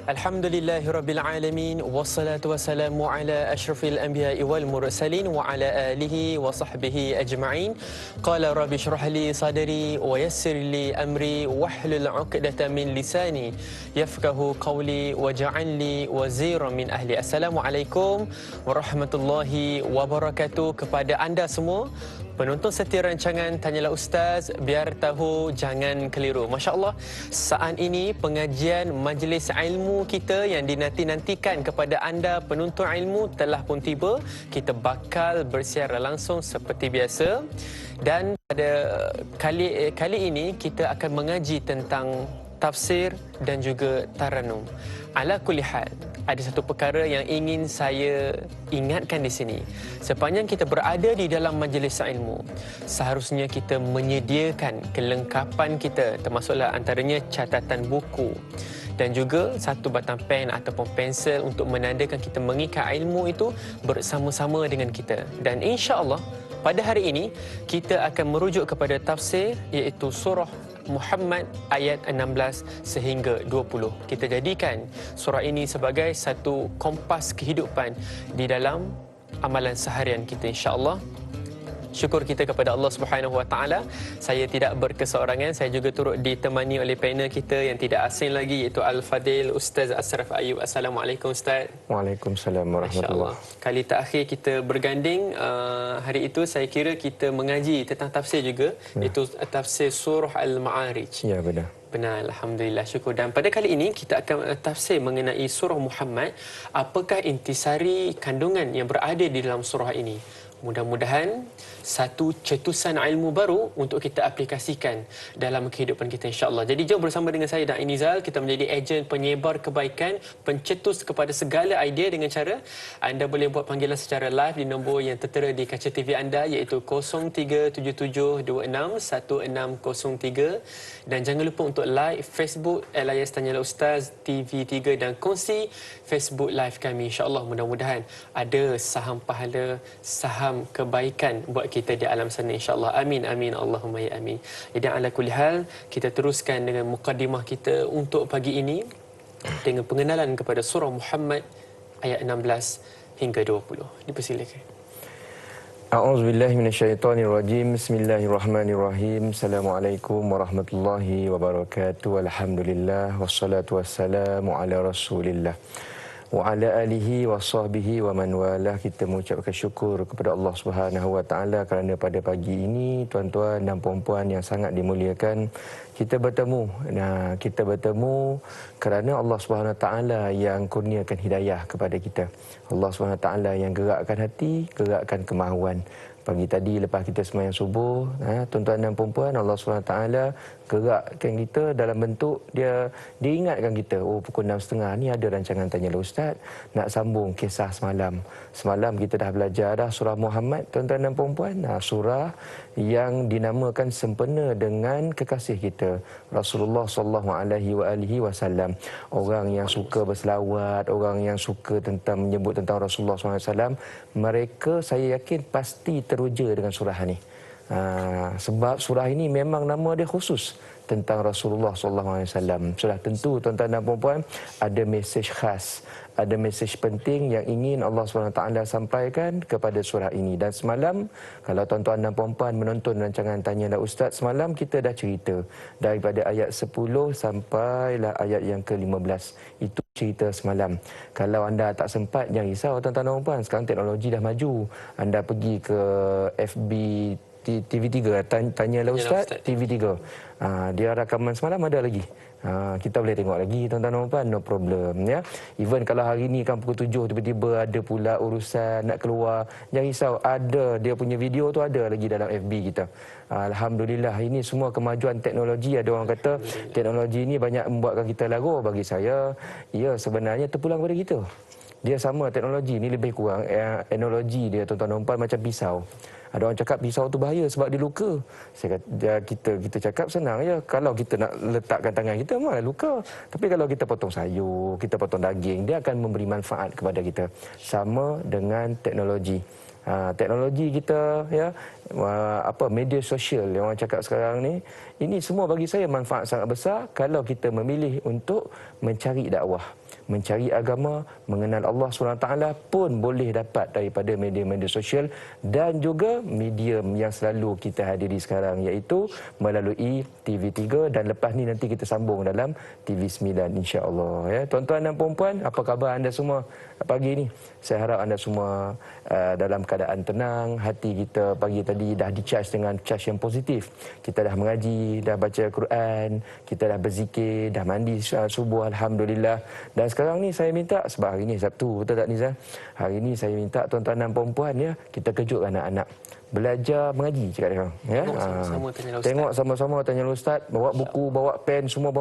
Alhamdulillahirabbil alamin wassalatu wassalamu ala asyrafil anbiya'i wal mursalin wa ala alihi wa sahbihi ajma'in. Qala rabbi shrah li sadri wa yassir li amri wahlul 'uqdatam min lisani yafqahu qawli waj'al li waziran min ahli. Assalamualaikum warahmatullahi wabarakatuh kepada anda semua penonton setia rancangan Tanyalah Ustaz, biar tahu jangan keliru. Masya Allah, saat ini pengajian majlis ilmu kita yang dinanti-nantikan kepada anda penuntut ilmu telah pun tiba. Kita bakal bersiaran langsung seperti biasa. Dan pada kali ini kita akan mengaji tentang tafsir dan juga taranum. Ala kulli hal, ada satu perkara yang ingin saya ingatkan di sini. Sepanjang kita berada di dalam majlis ilmu, seharusnya kita menyediakan kelengkapan kita, termasuklah antaranya catatan buku dan juga satu batang pen ataupun pensel untuk menandakan kita mengikat ilmu itu bersama-sama dengan kita. Dan insya-Allah pada hari ini kita akan merujuk kepada tafsir, iaitu surah Muhammad ayat 16 sehingga 20. Kita jadikan surah ini sebagai satu kompas kehidupan di dalam amalan seharian kita, insya-Allah. Syukur kita kepada Allah Subhanahu Wa Taala. Saya tidak berkeseorangan, saya juga turut ditemani oleh panel kita yang tidak asing lagi, iaitu Al-Fadil Ustaz Ashraf Ayub. Assalamualaikum Ustaz. Waalaikumsalam warahmatullahi. Kali terakhir kita berganding, hari itu saya kira kita mengaji tentang tafsir juga, iaitu tafsir surah Al-Ma'arij. Ya, benar. Benar, alhamdulillah, syukur. Dan pada kali ini kita akan tafsir mengenai surah Muhammad. Apakah intisari kandungan yang berada di dalam surah ini? Mudah-mudahan satu cetusan ilmu baru untuk kita aplikasikan dalam kehidupan kita, insya-Allah. Jadi jom bersama dengan saya dan Inizal, kita menjadi ejen penyebar kebaikan, pencetus kepada segala idea dengan cara anda boleh buat panggilan secara live di nombor yang tertera di kaca TV anda, iaitu 0377261603. Dan jangan lupa untuk like Facebook LIS Tanyalah Ustaz TV3 dan kongsi Facebook live kami, insya-Allah. Mudah-mudahan ada saham pahala, saham kebaikan buat kita di alam sana, insya-Allah. Amin amin Allahumma ya amin. Jadi ala kulli hal, kita teruskan dengan mukadimah kita untuk pagi ini dengan pengenalan kepada surah Muhammad ayat 16 hingga 20. Dipersilakan. A'udzubillahi minasyaitonirrajim. Bismillahirrahmanirrahim. Assalamualaikum warahmatullahi wabarakatuh. Alhamdulillah wassalatu wassalamu ala Rasulillah wa ala alihi wa sahbihi wa man walah. Kita mengucapkan syukur kepada Allah Subhanahu wa taala kerana pada pagi ini tuan-tuan dan puan-puan yang sangat dimuliakan, kita bertemu. Nah, kita bertemu kerana Allah Subhanahu wa taala yang kurniakan hidayah kepada kita. Allah Subhanahu wa taala yang gerakkan hati, gerakkan kemahuan. Pagi tadi lepas kita sembahyang subuh, tuan-tuan dan puan-puan, Allah SWT gerakkan kita dalam bentuk dia ingatkan kita, oh pukul 6.30 ni ada rancangan Tanyalah Ustaz, nak sambung kisah semalam. Semalam kita dah belajar dah surah Muhammad, tuan-tuan dan puan-puan. Surah yang dinamakan sempena dengan kekasih kita Rasulullah SAW. Orang yang suka berselawat, orang yang suka tentang menyebut tentang Rasulullah SAW, mereka saya yakin pasti teruja dengan surah ini. Sebab surah ini memang nama dia khusus tentang Rasulullah SAW. Sudah tentu tuan-tuan dan puan-puan ada mesej khas, ada mesej penting yang ingin Allah SWT sampaikan kepada surah ini. Dan semalam, kalau tuan-tuan dan puan-puan menonton rancangan Tanyalah Ustaz, semalam kita dah cerita daripada ayat 10 sampailah ayat yang ke-15. Itu cerita semalam. Kalau anda tak sempat, jangan risau tuan-tuan dan puan-puan. Sekarang teknologi dah maju. Anda pergi ke FB TV3, Tanyalah Ustaz TV3. Dia rakaman semalam ada lagi. Kita boleh tengok lagi tuan-tuan dan puan, no problem ya. Even kalau hari ni kan pukul 7 tiba-tiba ada pula urusan nak keluar, jangan risau, ada dia punya video tu ada lagi dalam FB kita. Alhamdulillah, ini semua kemajuan teknologi. Ada orang kata teknologi ini banyak membuatkan kita lara. Bagi saya, ya sebenarnya terpulang pada kita. Dia sama, teknologi ni lebih kurang analogi dia tuan-tuan dan puan macam pisau. Ada orang cakap pisau tu bahaya sebab dia luka. Saya kata, kita cakap senang ya. Kalau kita nak letakkan tangan kita, malah luka. Tapi kalau kita potong sayur, kita potong daging, dia akan memberi manfaat kepada kita. Sama dengan teknologi. Teknologi kita ya, media sosial yang orang cakap sekarang ni, ini semua bagi saya manfaat sangat besar kalau kita memilih untuk mencari dakwah, mencari agama, mengenal Allah SWT pun boleh dapat daripada media-media sosial dan juga medium yang selalu kita hadiri sekarang, iaitu melalui TV3, dan lepas ni nanti kita sambung dalam TV9 insya-Allah ya. Tuan-tuan dan puan-puan, apa khabar anda semua pagi ni? Saya harap anda semua dalam keadaan tenang, hati kita pagi tadi dah di-charge dengan charge yang positif. Kita dah mengaji, dah baca Quran, kita dah berzikir, dah mandi subuh, alhamdulillah. Dan sekarang ni saya minta, sebab hari ni Sabtu, betul tak Nizam? Hari ni saya minta tuan-tuan dan puan-puan ya, kita kejut anak-anak belajar mengaji cakap dia orang ya. Tengok sama-sama tanya ustaz, bawa buku, bawa pen, semua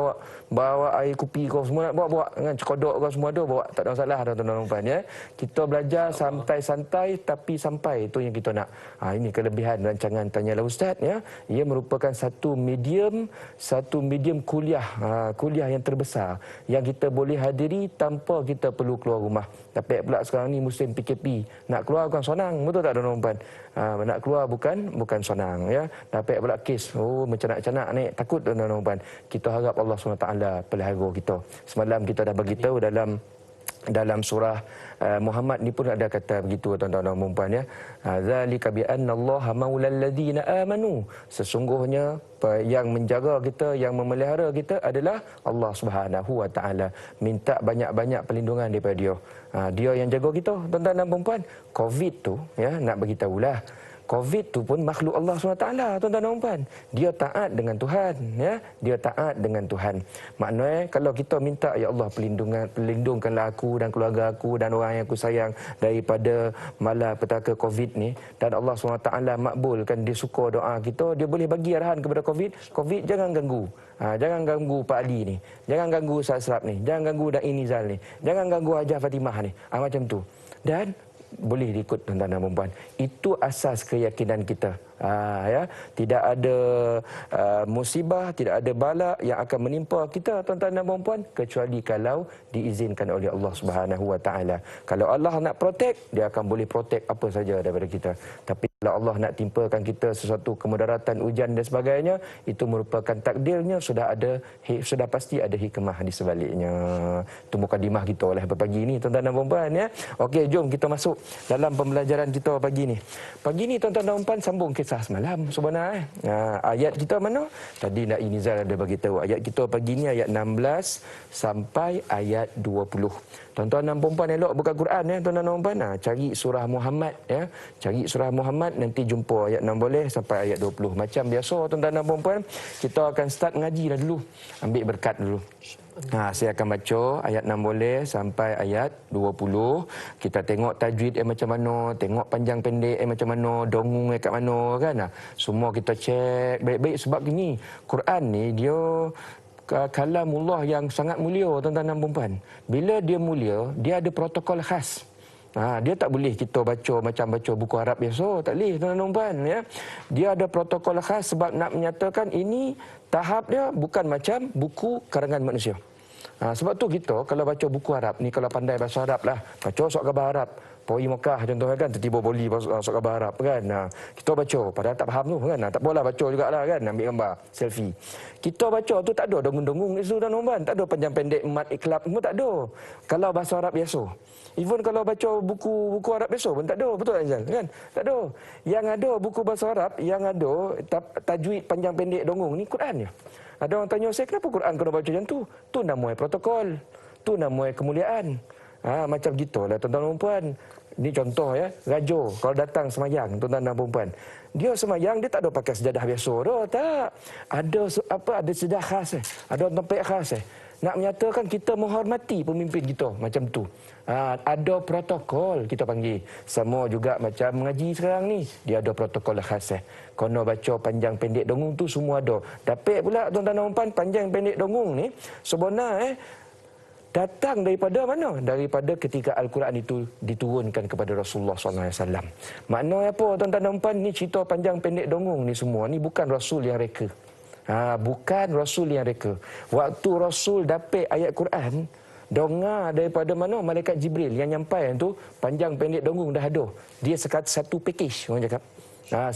bawa air kopi kau semua nak bawa kan, cekodok kau semua ada bawa, tak ada masalah tuan-tuan dan puan ya. Kita belajar santai-santai tapi sampai, itu yang kita nak. Ini kelebihan rancangan Tanyalah Ustaz ya. Ia merupakan satu medium kuliah yang terbesar yang kita boleh hadiri tanpa kita perlu keluar rumah. Tapi pula sekarang ni musim PKP, nak keluar bukan senang, betul tak tuan-tuan dan puan? Nak keluar bukan senang ya. Dapat pula kes mencanak-canak naik, takut tuan-tuan dan puan. Kita harap Allah SWT pelihara kita. Semalam kita dah beritahu dalam surah Muhammad ni pun ada kata begitu tuan-tuan dan puan ya. Zalika bi annallaha maulal ladzina amanu. Sesungguhnya yang menjaga kita, yang memelihara kita adalah Allah Subhanahu wa taala. Minta banyak-banyak perlindungan daripada dia. Dia yang jaga kita tuan-tuan dan puan. Covid tu ya, nak bagi tahulah. Covid tu pun makhluk Allah SWT, tuan-tuan dan puan. Dia taat dengan Tuhan ya, dia taat dengan Tuhan. Maknanya kalau kita minta ya Allah pelindungkanlah aku dan keluarga aku dan orang yang aku sayang daripada malapetaka Covid ni, dan Allah SWT makbulkan, dia suka doa kita, dia boleh bagi arahan kepada Covid jangan ganggu. Jangan ganggu Pak Ali ni, jangan ganggu Ustaz Asraf ni, jangan ganggu Da'i Nizal ni, jangan ganggu Hajah Fatimah ni. Macam tu. Dan boleh diikut tuan-tuan dan puan. Itu asas keyakinan kita. Ya, tidak ada musibah, tidak ada bala yang akan menimpa kita tuan-tuan dan puan kecuali kalau diizinkan oleh Allah Subhanahu wa taala. Kalau Allah nak protect, dia akan boleh protect apa saja daripada kita. Tapi kalau Allah nak timpakan kita sesuatu kemudaratan, ujian dan sebagainya, itu merupakan takdirnya, sudah pasti ada hikmah di sebaliknya. Itu mukadimah kita oleh pagi ini tuan-tuan dan puan ya. Okey, jom kita masuk dalam pembelajaran kita pagi ni. Pagi ni tuan-tuan dan puan sambung kisah semalam sebenarnya. Ayat kita mana? Tadi Da'i Nizal ada bagi tahu. Ayat kita pagi ni ayat 16 sampai ayat 20. Tuan-tuan dan puan elok buka Quran ya tuan-tuan dan puan. Cari surah Muhammad ya. Cari surah Muhammad, nanti jumpa ayat 6 boleh sampai ayat 20. Macam biasa tuan-tuan dan puan, kita akan start mengaji dah dulu. Ambil berkat dulu. Saya akan baca ayat 6 boleh sampai ayat 20. Kita tengok tajwid macam mana, tengok panjang pendek macam mana, dongung kat mana kan. Semua kita cek baik-baik sebab gini, Quran ni dia kalamullah yang sangat mulia tuan-tuan dan puan. Bila dia mulia, dia ada protokol khas. Dia tak boleh kita baca macam baca buku Arab biasa, tak boleh tuan-tuan dan puan ya. Dia ada protokol khas sebab nak menyatakan ini tahap dia bukan macam buku karangan manusia. Sebab tu kita kalau baca buku Arab ni, kalau pandai bahasa Arab lah, baca surat khabar Arab, Poi Mekah contohnya kan, tiba-tiba boli surat khabar Arab kan. Kita baca padahal tak faham tu kan. Tak apalah baca jugalah kan, ambil gambar, selfie. Kita baca tu tak ada dongung-dongung itu dan nomban, tak ada panjang pendek mat ikhlab semua tak ada. Kalau bahasa Arab biasa. Even kalau baca buku Arab biasa pun tak ada, betul tak Azal? Kan? Tak ada. Yang ada buku bahasa Arab, yang ada tajwid panjang pendek dongong ni Quran je. Ada orang tanya saya, kenapa Quran kena baca macam tu? Tu namanya protokol. Tu namanya kemuliaan. Macam gitulah tuan-tuan dan puan. Ini contoh ya, raja kalau datang semayang tuan-tuan dan puan. Dia semayang, dia tak ada pakai sejadah biasa dah, tak. Ada sejadah khas ada tempat khas Nak menyatakan kita menghormati pemimpin kita macam tu. Ada protokol kita panggil. Semua juga macam mengaji sekarang ni, dia ada protokol khas Kono baca panjang pendek dongong tu semua ada. Dapat pula tuan-tuan dan puan, panjang pendek dongong ni sebenarnya datang daripada mana? Daripada ketika Al-Quran itu diturunkan kepada Rasulullah SAW. Maknanya apa tuan-tuan dan puan? Ni cerita panjang pendek dongong ni semua ni bukan Rasul yang reka. Bukan Rasul yang reka. Waktu Rasul dapat ayat Quran, dengar daripada mana? Malaikat Jibril yang nyampai tu, panjang pendek dongong dah ada. Dia satu package orang cakap.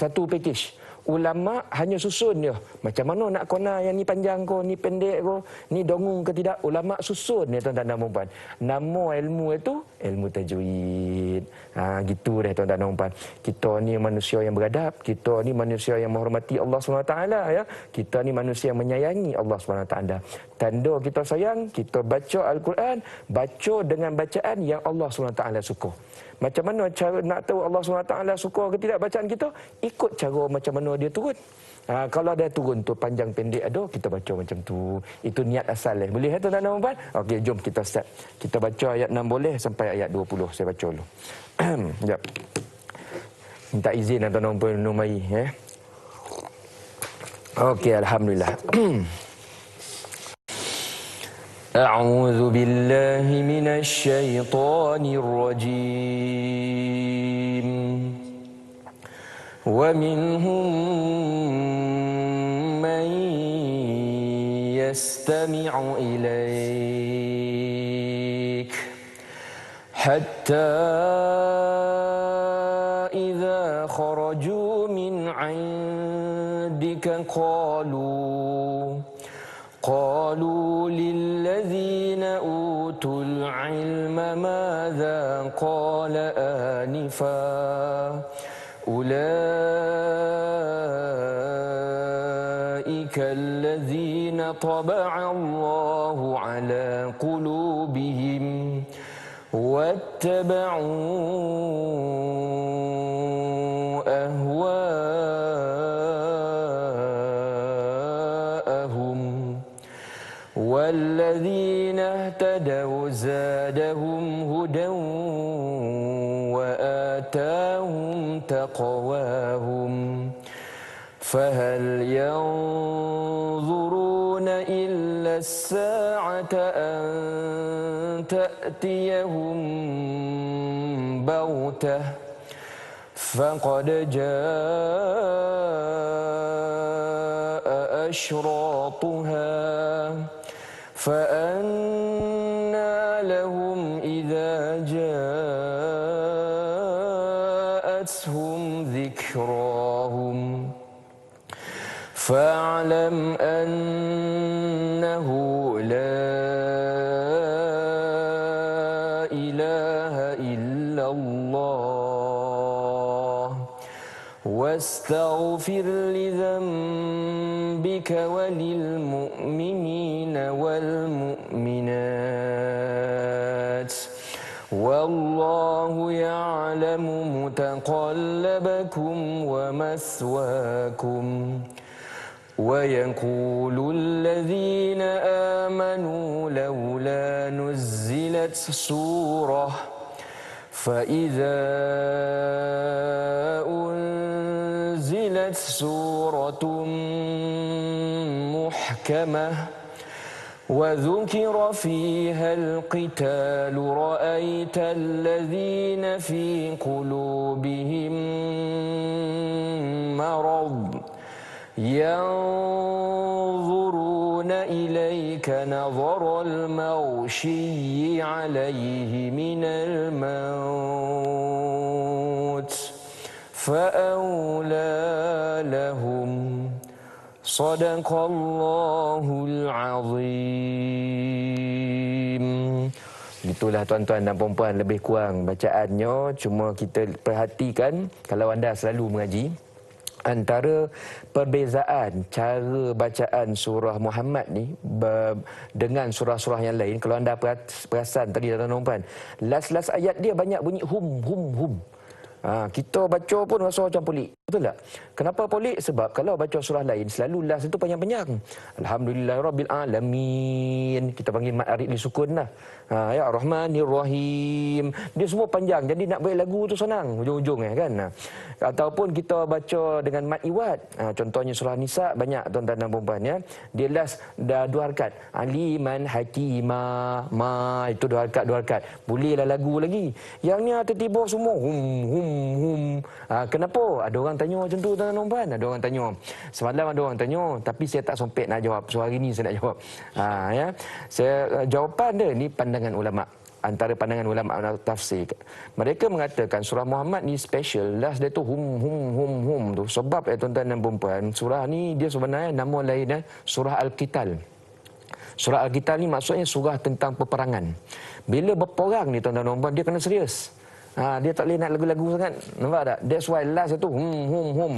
Satu package. ulama hanya susun dia. Macam mana nak kona yang ni panjang ko, ni pendek ko, ni dongung ke tidak. Ulama susun dia tuan-tuan dan puan. Nama ilmu itu ilmu tajwid. Gitu dah tuan-tuan dan puan. Kita ni manusia yang beradab, kita ni manusia yang menghormati Allah SWT ya. Kita ni manusia yang menyayangi Allah SWT. Tanda kita sayang, kita baca Al-Quran, baca dengan bacaan yang Allah SWT suka. Macam mana cara nak tahu Allah SWT suka ke tidak bacaan kita? Ikut cara macam mana dia turun. Kalau dia turun tu panjang pendek ada, kita baca macam tu. Itu niat asal. Boleh ya tuan-tuan dan puan? Okey, jom kita start. Kita baca ayat 6 boleh sampai ayat 20. Saya baca dulu. Sekejap. Minta izin tuan-tuan dan puan minum air. Okey, alhamdulillah. أعوذ بالله من الشيطان الرجيم ومنهم من يستمع إليك حتى إذا خرجوا من عندك قالوا للذين أوتوا العلم ماذا قال آنفا أولئك الذين طبع الله على قلوبهم واتبعوا أهواءهم والذين اهتدوا زادهم هدى وآتاهم تقواهم فهل ينظرون إلا الساعة أن تأتيهم بغتة فقد جاء أشراطها فأنى لهم إذا جاءتهم ذكراهم فاعلم أنه لا إله إلا الله واستغفر لذنبك وللمؤمنين والمؤمنات والله يعلم متقلبكم ومثواكم ويقول الذين آمنوا لولا نزلت سورة فإذا أنزلت سورة محكمة وذكر فيها القتال رأيت الذين في قلوبهم مرض ينظرون إليك نظر المغشي عليه من الموت فأولى لهم صدق الله العظيم. Itulah tuan-tuan dan puan-puan lebih kurang bacaannya. Cuma kita perhatikan kalau anda selalu mengaji, antara perbezaan cara bacaan surah Muhammad ni dengan surah-surah yang lain, kalau anda perasan tadi tuan-tuan dan puan, last ayat dia banyak bunyi hum. Kita baca pun rasa macam pelik. Betul tak? Kenapa pelik? Sebab kalau baca surah lain selalu last itu panjang-panjang. Alhamdulillahirabbil alamin. Kita panggil mad arid disukun lah. Ya Rahmanir-Rahim. Dia semua panjang. Jadi nak baik lagu tu senang hujung-hujung kan. Ataupun kita baca dengan mad iwad. Contohnya surah Nisa banyak tuan-tuan dan puan ya. Dia last dah 2 harakat. Aliman hakima ma itu 2 harakat. Bolehlah lagu lagi. Yang ni tiba-tiba semua hum. Kenapa? Ada orang tanya macam tu tuan-tuan dan puan. Ada orang tanya. Semalam ada orang tanya tapi saya tak sempit nak jawab. So hari ni saya nak jawab. Ya. Jawapan dia ni pandangan ulama. antara pandangan ulama tafsir. Mereka mengatakan surah Muhammad ni special, last dia tu hum tu. Sebab tuan-tuan dan puan-puan, surah ni dia sebenarnya nama lain surah Al-Qital. Surah Al-Qital ni maksudnya surah tentang peperangan. Bila berperang ni tuan-tuan dan puan-puan, dia kena serius. Dia tak boleh nak lagu-lagu sangat. Nampak tak? That's why last tu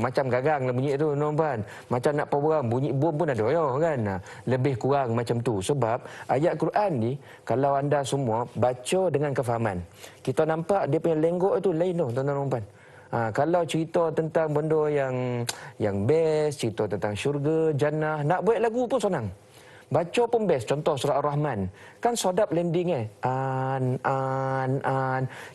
macam gagang lah bunyi tu, tuan-tuan. Macam nak perang, bunyi bom pun ada kan. Lebih kurang macam tu. Sebab ayat Quran ni, kalau anda semua baca dengan kefahaman, kita nampak dia punya lenggok tu lain tu, tuan-tuan dan puan. Kalau cerita tentang benda yang best, cerita tentang syurga, jannah, nak buat lagu pun senang. Baca pun best. Contoh surah Ar-Rahman. Kan sedap landing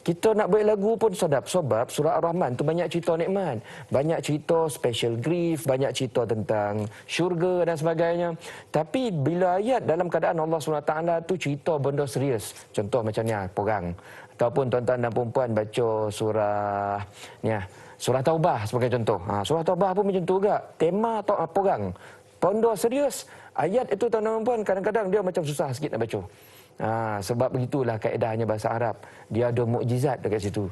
Kita nak buat lagu pun sedap. Sebab surah Ar-Rahman tu banyak cerita nikmat. Banyak cerita special grief. Banyak cerita tentang syurga dan sebagainya. Tapi bila ayat dalam keadaan Allah SWT tu cerita benda serius. Contoh macam ni, perang. Ataupun tuan-tuan dan perempuan baca surah Taubah sebagai contoh. Surah Taubah pun macam tu juga. Tema perang. Benda serius. Ayat itu tuan-tuan dan puan kadang-kadang dia macam susah sikit nak baca. Sebab begitulah kaedahnya bahasa Arab. Dia ada mukjizat dekat situ.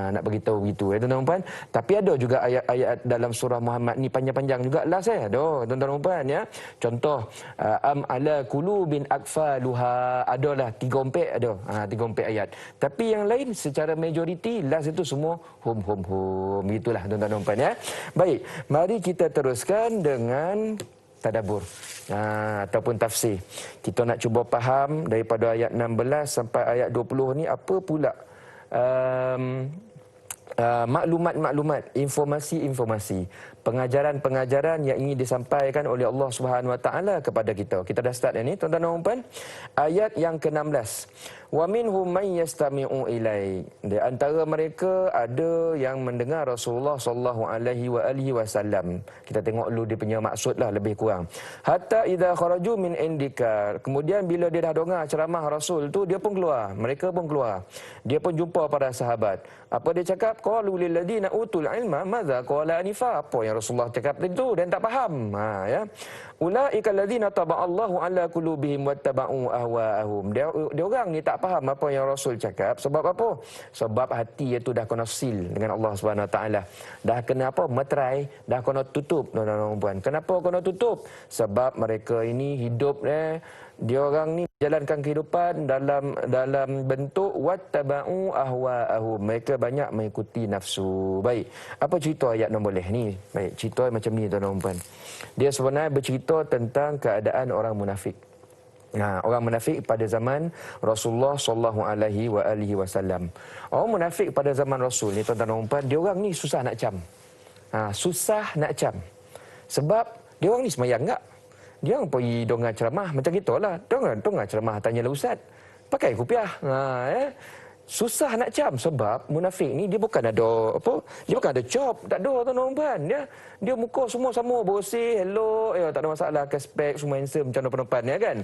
Nak beritahu begitu tuan-tuan dan puan. Tapi ada juga ayat-ayat dalam surah Muhammad ni panjang-panjang juga last ada tuan-tuan dan puan ya. Contoh am ala qulubin akfaluha, adalah 3 ompek ada. 3 ompek ayat. Tapi yang lain secara majoriti last itu semua hum. Begitulah tuan-tuan dan puan ya. Baik, mari kita teruskan dengan tadabbur ataupun tafsir. Kita nak cuba faham daripada ayat 16 sampai ayat 20 ni apa pula maklumat-maklumat, informasi-informasi, pengajaran-pengajaran yang ingin disampaikan oleh Allah Subhanahu Wa Taala kepada kita. Kita dah start ni tuan-tuan dan puan. Ayat yang ke-16. Wa minhum man yastami'u ilai. Di antara mereka ada yang mendengar Rasulullah sallallahu alaihi wasallam. Kita tengok dulu dia punya maksudlah lebih kurang. Hatta idza kharaju min indika. Kemudian bila dia dah dengar ceramah Rasul tu, dia pun keluar. Mereka pun keluar. Dia pun jumpa para sahabat. Apa dia cakap? Qalu lil ladina utul ilma madza qala anifa. Apa yang Rasulullah cakap tadi tu dan tak faham. Ya. Ulaika alladzina taba'allahu ala qulubihim wattaba'u ahwa'ahum. Dia orang ni tak faham apa yang Rasul cakap. Sebab apa? Sebab hati itu dah kena seal dengan Allah Subhanahu Wa Taala. Dah kena apa? Meterai, dah kena tutup tuan-tuan dan puan. Kenapa kena tutup? Sebab mereka ini hidup dia orang ni jalankan kehidupan dalam bentuk wattaba'u ahwa'ahum. Mereka banyak mengikuti nafsu. Baik. Apa cerita ayat nombor ni? Baik, cerita macam ni tuan-tuan dan puan. Dia sebenarnya bercerita tentang keadaan orang munafik. Orang munafik pada zaman Rasulullah sallallahu alaihi wasallam. Orang munafik pada zaman Rasul ni tuan-tuan dan puan, dia orang ni susah nak cam. Susah nak cam. Sebab dia orang ni semayang enggak? Dia orang pergi dengar ceramah macam gitulah. Dengar ceramah tanyalah ustaz. Pakai kopiah. Susah nak cam sebab munafik ni dia bukan ada dia bukan ada job, tak ada tuan-tuan. Dia muka semua sama, bersih, hello, tak ada masalah, kespek, semua handsome macam depan-depan ya kan.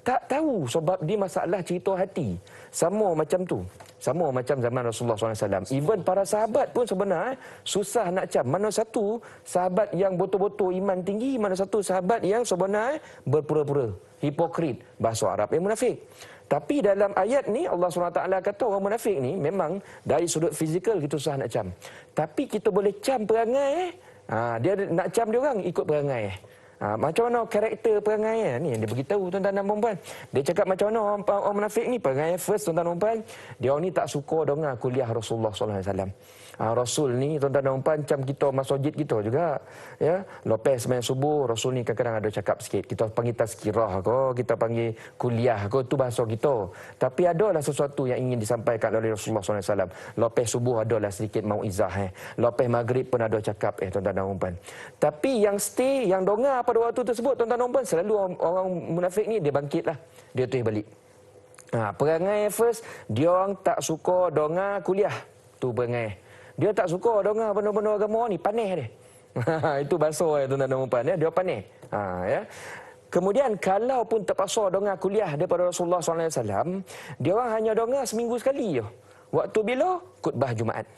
Tak tahu sebab dia masalah cerita hati. Sama macam tu. Sama macam zaman Rasulullah SAW. Even para sahabat pun sebenarnya susah nak cam. Mana satu sahabat yang betul-betul iman tinggi, mana satu sahabat yang sebenarnya berpura-pura, hipokrit, bahasa Arab yang munafik. Tapi dalam ayat ni Allah SWT kata orang munafik ni memang dari sudut fizikal kita susah nak cam. Tapi kita boleh cam perangai. Dia nak cam dia orang ikut perangai. Macam mana karakter perangai ni dia beritahu tuan-tuan dan puan. Dia cakap macam mana orang munafik ni perangai first tuan-tuan dan puan. Dia orang ni tak suka dengar kuliah Rasulullah sallallahu alaihi wasallam. Rasul ni tuan-tuan dan puan macam kita masjid kita juga ya. Lepas sembahyang subuh Rasul ni kadang-kadang ada cakap sikit. Kita panggil tazkirah ke, kita panggil kuliah ke, tu bahasa kita. Tapi adalah sesuatu yang ingin disampaikan oleh Rasulullah sallallahu alaihi wasallam. Lepas subuh adalah sedikit mauizah Lepas maghrib pun ada cakap tuan-tuan dan puan. Tapi yang stay, yang dengar pada waktu tersebut tuan-tuan dan puan, selalu orang munafik ni dia bangkitlah. Dia tuih balik. Perangai first, dia orang tak suka dengar kuliah. Tu perangai. Dia tak suka dengar benda-benda agama ni, panih dia. Itu bahasa tuan-tuan dan puan dia panih. Ya. Kemudian kalau pun terpaksa dengar kuliah daripada Rasulullah SAW, dia orang hanya dengar seminggu sekali je. Waktu bila? Khutbah Jumaat.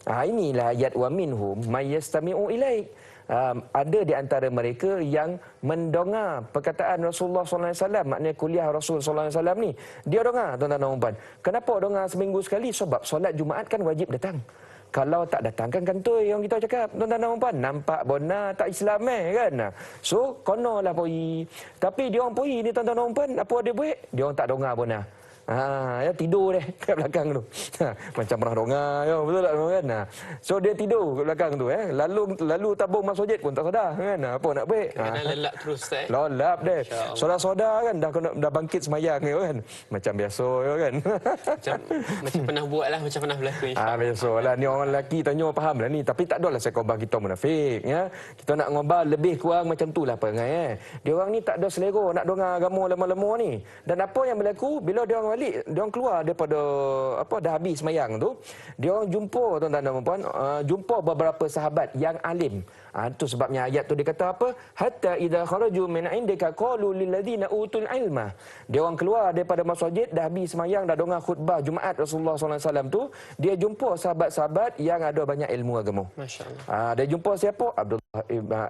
Inilah ayat wa minhum may yastami'u ilaik. ada di antara mereka yang mendongar perkataan Rasulullah SAW, maknanya kuliah Rasul SAW ni. Dia dengar, tuan-tuan dan puan. Kenapa dengar seminggu sekali? Sebab solat Jumaat kan wajib datang. Kalau tak datang kan kantoi yang kita cakap, tuan-tuan dan puan. Nampak benar tak Islam kan. So, konolah pergi. Tapi dia orang pergi ni, tuan-tuan dan puan, apa dia buat? Dia orang tak dengar benar. Ya tidur deh kat belakang tu. Macam pernah dengar ya, betul tak kan? So dia tidur kat belakang tu Lalu tabung masuk masjid pun tak sedar kan. Apa nak buat? Kena lelap terus Lelap deh. Soda-soda kan dah bangkit semayang kan. Macam biasa ya kan. Macam pernah buat lah, macam pernah berlaku insya-Allah. Biasalah ni orang lelaki tanya faham lah ni, tapi tak adalah saya khabar kita munafik ya. Kita nak ngobar lebih kurang macam tu lah perangai Dia orang ni tak ada selera nak dengar agama lama-lama ni. Dan apa yang berlaku bila dia orang dia orang keluar daripada dah habis semayang tu, dia orang jumpa tuan-tuan dan puan, jumpa beberapa sahabat yang alim. Itu sebabnya ayat tu dia kata apa? Hatta idza kharaju min indika qalu lil ladzina utul ilma. Dia orang keluar daripada masjid, dah habis semayang, dah dengar khutbah Jumaat Rasulullah SAW tu, dia jumpa sahabat-sahabat yang ada banyak ilmu agama. Masya-Allah. Dia jumpa siapa? Abdullah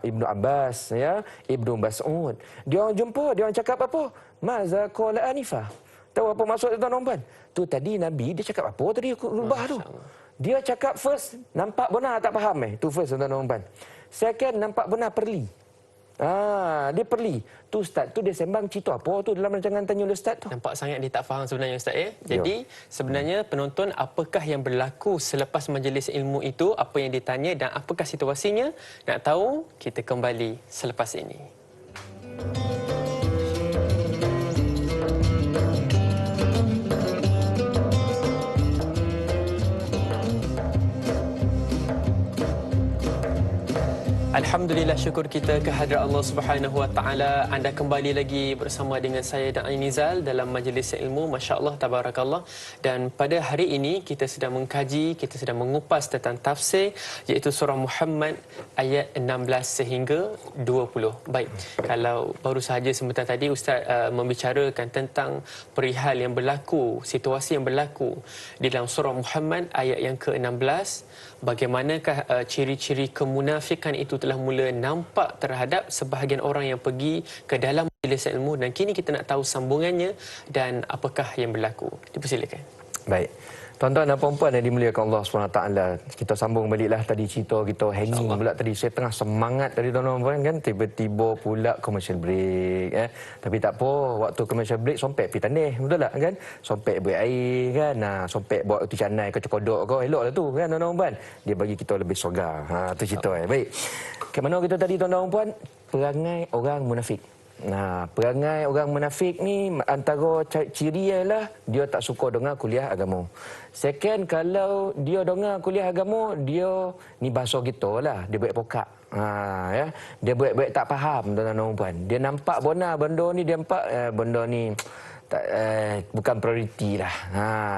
Ibnu Abbas ya, Ibnu Mas'ud. Dia orang jumpa, dia orang cakap apa? Maza qala anifah. Tahu apa maksud tuan-tuan dan puan? Tu tadi Nabi dia cakap apa tadi khutbah tu? Dia cakap first nampak benar tak faham tu first tuan-tuan dan puan. Second nampak benar perli. Dia perli. Tu ustaz tu dia sembang cerita apa tu dalam rancangan Tanya Ustaz tu. Nampak sangat dia tak faham sebenarnya ustaz ya. Jadi sebenarnya penonton, apakah yang berlaku selepas majlis ilmu itu, apa yang ditanya dan apakah situasinya? Nak tahu? Kita kembali selepas ini. Alhamdulillah, syukur kita kehadrat Allah Subhanahu Wa Taala. Anda kembali lagi bersama dengan saya dan Ainizal dalam majlis ilmu. Masya-Allah, tabarakallah. Dan pada hari ini kita sedang mengkaji, kita sedang mengupas tentang tafsir, iaitu surah Muhammad ayat 16 sehingga 20. Baik, kalau baru sahaja sebentar tadi Ustaz membicarakan tentang perihal yang berlaku, situasi yang berlaku di dalam surah Muhammad ayat yang ke-16. Bagaimanakah ciri-ciri kemunafikan itu telah mula nampak terhadap sebahagian orang yang pergi ke dalam majlis ilmu, dan kini kita nak tahu sambungannya dan apakah yang berlaku. Dipersilakan. Baik. Tuan-tuan dan puan-puan yang dimuliakan Allah SWT, kita sambung baliklah tadi cerita kita hanging pula tadi. Saya tengah semangat tadi tuan-tuan dan puan kan, tiba-tiba pula commercial break Tapi tak apa, waktu commercial break sompek pergi tanah, betul tak kan? Sompek beri air kan, sompek bawa tu canai ke cokodok ke, eloklah tu kan tuan-tuan dan puan. Dia bagi kita lebih segar. Tu cerita Baik. Ke mana kita tadi tuan-tuan dan puan? Perangai orang munafik. Perangai orang munafik ni antara ciri ialah dia tak suka dengar kuliah agama. Second, kalau dia dengar kuliah agama, dia ni bahasa kita lah, dia buat pokak. Dia buat tak faham tuan-tuan dan puan. Dia nampak benar benda ni, dia nampak benda ni tak, bukan prioriti lah.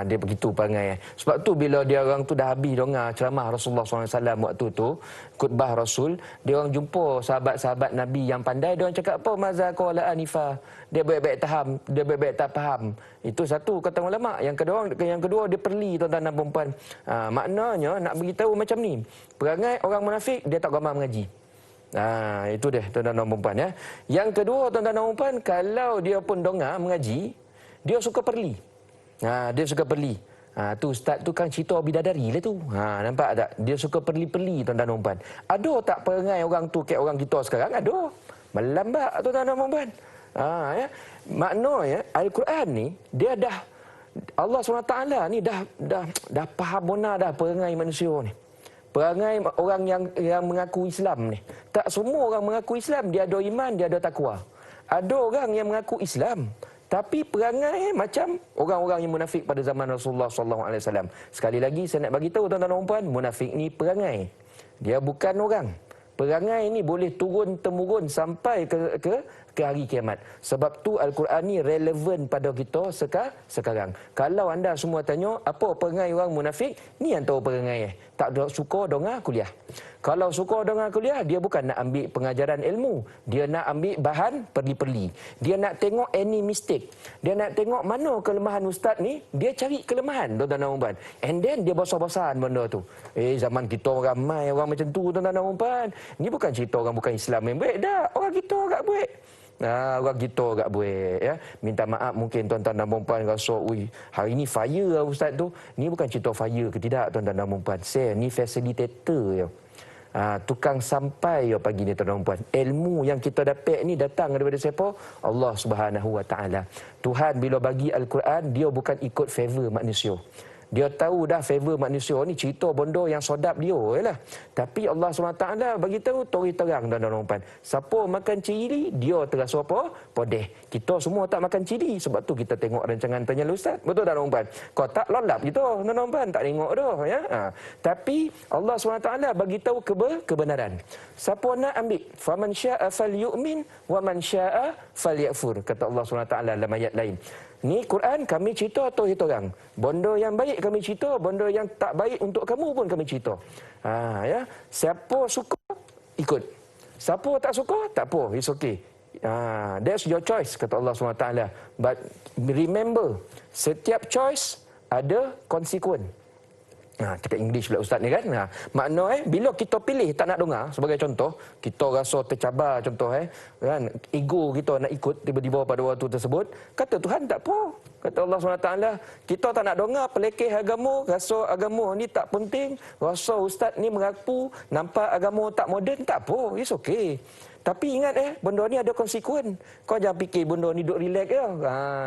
Dia begitu perangai. Sebab tu bila dia orang tu dah habis dengar ceramah Rasulullah SAW waktu tu, khutbah Rasul, dia orang jumpa sahabat-sahabat Nabi yang pandai, dia orang cakap apa? Maza qala anifa. Dia baik-baik faham, dia baik-baik tak faham. Itu satu kata ulama. Yang kedua dia perli tuan-tuan dan puan-puan. Maknanya nak beritahu macam ni. Perangai orang munafik, dia tak gamar mengaji. Itu dia tuan-tuan dan puan-puan ya. Yang kedua tuan-tuan dan puan-puan, kalau dia pun dengar mengaji, dia suka perli. Dia suka perli. Tu ustaz tu kan cerita bidadari lah tu. Nampak tak? Dia suka perli-perli tuan-tuan dan puan-puan. Ada tak perangai orang tu kayak orang kita sekarang? Ada. Melambak tuan-tuan dan puan-puan. Ya. Maknanya Al-Quran ni dia dah, Allah SWT ni dah faham benar dah perangai manusia ni. Perangai orang yang mengaku Islam ni. Tak semua orang mengaku Islam dia ada iman, dia ada takwa. Ada orang yang mengaku Islam tapi perangai macam orang-orang yang munafik pada zaman Rasulullah SAW. Sekali lagi saya nak bagi tahu tuan-tuan dan puan, munafik ni perangai. Dia bukan orang. Perangai ini boleh turun-temurun sampai ke ke hari kiamat. Sebab tu Al-Quran ni relevan pada kita sekarang. Kalau anda semua tanya, apa perangai orang munafik? Ni yang tahu perangai. Tak suka dengar kuliah. Kalau suka dengar kuliah, dia bukan nak ambil pengajaran ilmu. Dia nak ambil bahan perli-perli. Dia nak tengok any mistake. Dia nak tengok mana kelemahan ustaz ni. Dia cari kelemahan, tuan-tuan dan puan. And then dia bosan-bosan benda tu. Zaman kita ramai orang macam tu, tuan-tuan dan puan. Ni bukan cerita orang bukan Islam yang baik. Dah, orang kita agak baik. Orang kita agak buat ya. Minta maaf mungkin tuan-tuan dan puan rasa, ui, hari ni fire lah ustaz tu. Ni bukan cerita fire ke tidak, tuan-tuan dan puan. Saya ni facilitator ya. Tukang sampai ya pagi ni, tuan-tuan dan puan. Ilmu yang kita dapat ni datang daripada siapa? Allah Subhanahu Wa Taala. Tuhan bila bagi Al-Quran, dia bukan ikut favor manusia. Dia tahu dah favor manusia ni cerita benda yang sodap dia lah. Tapi Allah SWT bagi tahu tori terang dan puan. Siapa makan cili, dia terasa apa? Podeh. Kita semua tak makan cili. Sebab tu kita tengok rancangan Tanya Ustaz. Betul tak puan? Kau tak lolap kita, puan. Tak tengok dah. Ya? Tapi Allah SWT bagi tahu kebenaran. Siapa nak ambil? Faman sya'a falyu'min wa man sya'a falyakfur. Kata Allah SWT dalam ayat lain. Ni Quran kami cerita atau kita orang. Benda yang baik kami cerita, benda yang tak baik untuk kamu pun kami cerita. Ya. Siapa suka ikut. Siapa tak suka tak apa, it's okay. That's your choice kata Allah SWT. But remember, setiap choice ada konsekuen. Cakap English pula ustaz ni kan. Makna bila kita pilih tak nak dengar, sebagai contoh, kita rasa tercabar contoh kan, ego kita nak ikut tiba-tiba pada waktu tersebut, kata Tuhan tak apa. Kata Allah SWT, kita tak nak dengar pelekeh agama, rasa agama ni tak penting, rasa ustaz ni mengaku nampak agama tak moden, tak apa, it's okay. Tapi ingat benda ni ada konsekuen. Kau jangan fikir benda ni duk relax je.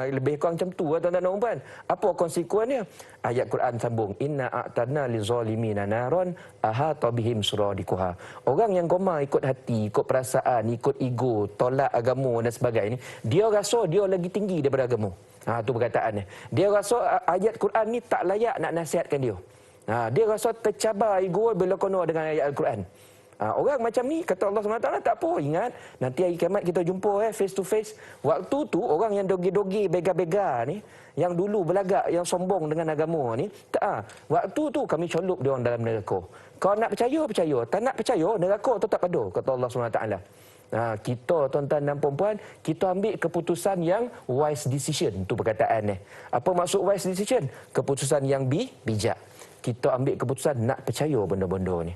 Lebih kurang macam tu tuan-tuan dan puan. Apa konsekuennya? Ayat Quran sambung, inna a'tadna lizalimina naron ahata bihim suradiquha. Orang yang koma ikut hati, ikut perasaan, ikut ego, tolak agama dan sebagainya, dia rasa dia lagi tinggi daripada agama. Tu perkataannya. Dia rasa ayat Quran ni tak layak nak nasihatkan dia. Dia rasa tercabar ego bila kena dengan ayat Al-Quran. Orang macam ni kata Allah SWT tak apa, ingat nanti hari kiamat kita jumpa face to face. Waktu tu orang yang dogi-dogi bega-bega ni, yang dulu belagak, yang sombong dengan agama ni, waktu tu kami celup dia orang dalam neraka. Kau nak percaya, percaya. Tak nak percaya, neraka tetap ada, kata Allah SWT. Kita tuan-tuan dan puan-puan, kita ambil keputusan yang wise decision. Tu perkataan ni. Apa maksud wise decision? Keputusan yang bijak. Kita ambil keputusan nak percaya benda-benda ni.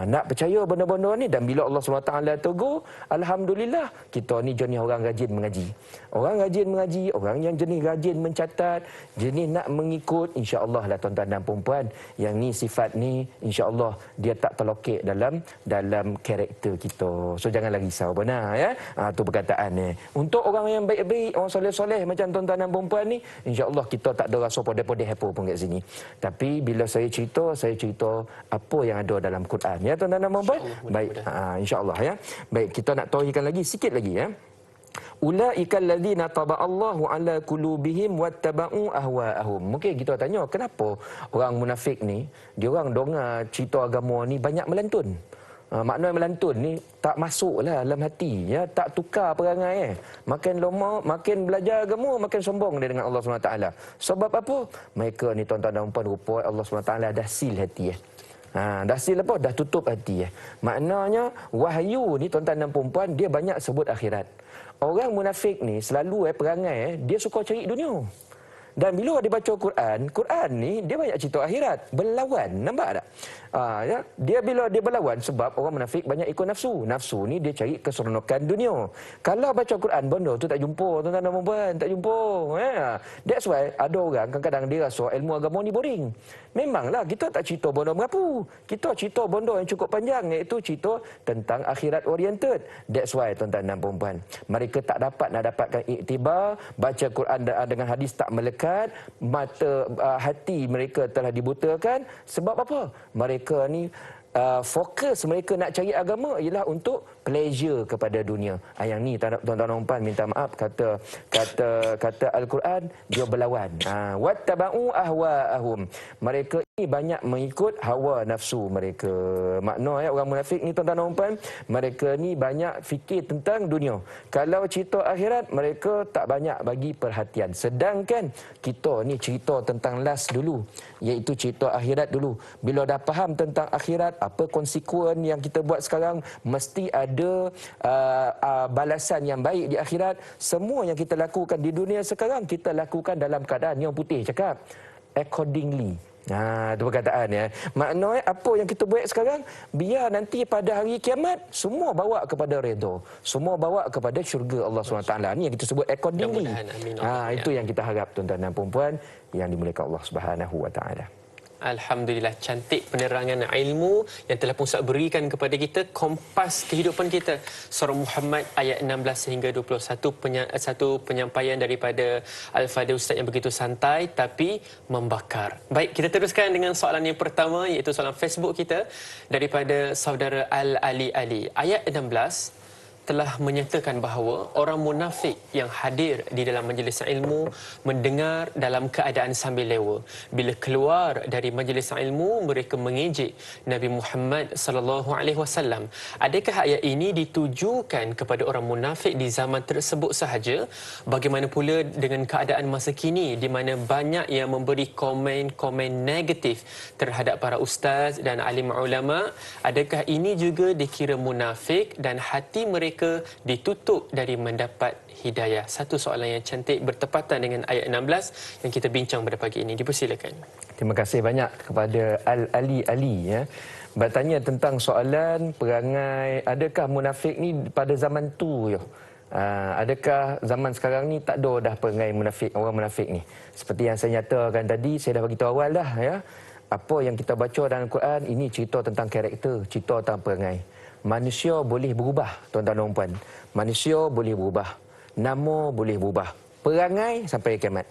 Nak percaya benda-benda ni, dan bila Allah SWT tegur, alhamdulillah kita ni jenis orang rajin mengaji. Orang rajin mengaji, orang yang jenis rajin mencatat, jenis nak mengikut, insya-Allah lah tuan-tuan dan puan-puan, yang ni sifat ni insya-Allah dia tak terlokek dalam karakter kita. So janganlah risau benar ya. Tu perkataan ni. Untuk orang yang baik-baik, orang soleh-soleh macam tuan-tuan dan puan-puan ni, insya-Allah kita tak ada rasa podeh-podeh apa pun kat sini. Tapi bila saya cerita apa yang ada dalam Quran ya tuan-tuan dan puan-puan. Baik, insya-Allah ya. Baik, kita nak tauhidkan lagi sikit lagi ya. Ulaikal ladzina taba'allahu ala qulubihim wattaba'u ahwa'ahum. Mungkin kita tanya, kenapa orang munafik ni, dia orang dengar cerita agama ni banyak melantun. Makna melantun ni tak masuklah dalam hati ya, tak tukar perangai Makin lama, makin belajar agama, makin sombong dia dengan Allah SWT. Sebab apa? Mereka ni tuan-tuan dan puan, rupa Allah SWT dah seal hati dah seal apa? Dah tutup hati Maknanya wahyu ni tuan-tuan dan puan, dia banyak sebut akhirat. Orang munafik ni selalu perangai dia suka cari dunia. Dan bila dia baca Quran ni dia banyak cerita akhirat, berlawan, nampak tak? Ya, dia bila dia berlawan, sebab orang munafik banyak ikut nafsu. Nafsu ni dia cari keseronokan dunia. Kalau baca Quran benda tu tak jumpa tuan-tuan dan puan, tak jumpa. That's why ada orang kadang-kadang dia rasa ilmu agama ni boring. Memanglah kita tak cerita benda mengapu. Kita cerita benda yang cukup panjang, iaitu cerita tentang akhirat oriented. That's why tuan-tuan dan puan, mereka tak dapat nak dapatkan iktibar, baca Quran dengan hadis tak melekat, mata hati mereka telah dibutakan. Sebab apa? Mereka ni fokus mereka nak cari agama ialah untuk pleasure kepada dunia. Yang ni tuan-tuan dan puan, minta maaf, kata Al-Quran dia berlawan. Wattaba'u ahwa'ahum. Mereka banyak mengikut hawa nafsu mereka. Makna orang munafik ni tuan-tuan dan puan, mereka ni banyak fikir tentang dunia. Kalau cerita akhirat, mereka tak banyak bagi perhatian. Sedangkan kita ni cerita tentang last dulu, iaitu cerita akhirat dulu. Bila dah faham tentang akhirat, apa konsekuen yang kita buat sekarang, mesti ada balasan yang baik di akhirat. Semua yang kita lakukan di dunia sekarang, kita lakukan dalam keadaan yang putih cakap accordingly. Itu perkataan ya. Maknanya apa yang kita buat sekarang, biar nanti pada hari kiamat semua bawa kepada redha, semua bawa kepada syurga Allah SWT. Ni yang kita sebut accordingly. Itu yang kita harap tuan-tuan dan puan-puan yang dimuliakan Allah Subhanahu Wa Taala. Alhamdulillah, cantik penerangan ilmu yang telah pun Ustaz berikan kepada kita, kompas kehidupan kita. Surah Muhammad ayat 16 hingga 21, satu penyampaian daripada Al-Fadhil Ustaz yang begitu santai tapi membakar. Baik, kita teruskan dengan soalan yang pertama, iaitu soalan Facebook kita daripada saudara Al-Ali Ali. Ayat 16 telah menyatakan bahawa orang munafik yang hadir di dalam majlis ilmu mendengar dalam keadaan sambil lewa. Bila keluar dari majlis ilmu, mereka mengejek Nabi Muhammad sallallahu alaihi wasallam. Adakah ayat ini ditujukan kepada orang munafik di zaman tersebut sahaja? Bagaimana pula dengan keadaan masa kini di mana banyak yang memberi komen-komen negatif terhadap para ustaz dan alim ulama? Adakah ini juga dikira munafik dan hati mereka ditutup dari mendapat hidayah? Satu soalan yang cantik bertepatan dengan ayat 16 yang kita bincang pada pagi ini. Dipersilakan. Terima kasih banyak kepada Al-Ali Ali ya. Bertanya tentang soalan perangai, adakah munafik ni pada zaman tu ya? Adakah zaman sekarang ni tak ada dah perangai munafik, orang munafik ni? Seperti yang saya nyatakan tadi, saya dah bagi tahu awal dah ya. Apa yang kita baca dalam Al-Quran ini cerita tentang karakter, cerita tentang perangai. Manusia boleh berubah, tuan-tuan dan puan. Manusia boleh berubah. Nama boleh berubah. Perangai sampai kiamat.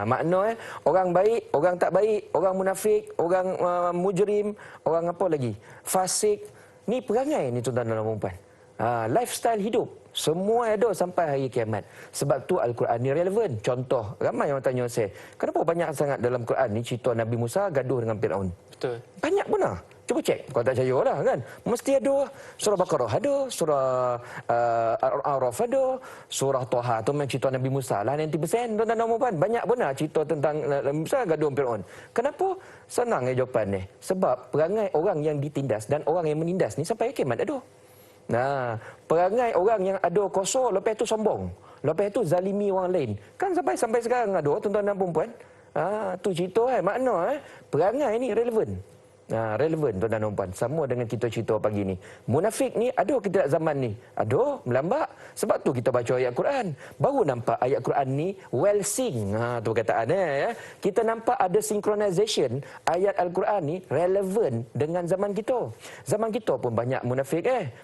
Makna orang baik, orang tak baik, orang munafik, orang mujrim, orang apa lagi? Fasik. Ni perangai ni tuan-tuan dan puan. Lifestyle hidup. Semua ada sampai hari kiamat. Sebab tu Al-Quran ni relevan. Contoh, ramai orang tanya saya, kenapa banyak sangat dalam Quran ni cerita Nabi Musa gaduh dengan Fir'aun? Betul. Banyak benar. Cuba cek. Kalau tak percaya lah kan. Mesti ada. Surah Baqarah ada. Surah Al-A'raf ada. Surah Toha tu memang cerita Nabi Musa lah 90%. Tuan-tuan dan puan. Banyak benar cerita tentang Nabi Musa gaduh Fir'aun. Kenapa? Senang jawapan ni. Sebab perangai orang yang ditindas dan orang yang menindas ni sampai kiamat ada. Perangai orang yang ada kosor, lepas tu sombong. Lepas tu zalimi orang lain. Kan sampai sekarang ada tuan-tuan dan puan. Tu cerita makna perangai ni relevan. Relevan tuan-tuan dan puan. Sama dengan kita cerita pagi ni. Munafik ni ada ke tidak zaman ni? Ada, melambak. Sebab tu kita baca ayat Quran. Baru nampak ayat Quran ni well sing. Tu perkataan ya. Kita nampak ada synchronization ayat Al-Quran ni relevan dengan zaman kita. Zaman kita pun banyak munafik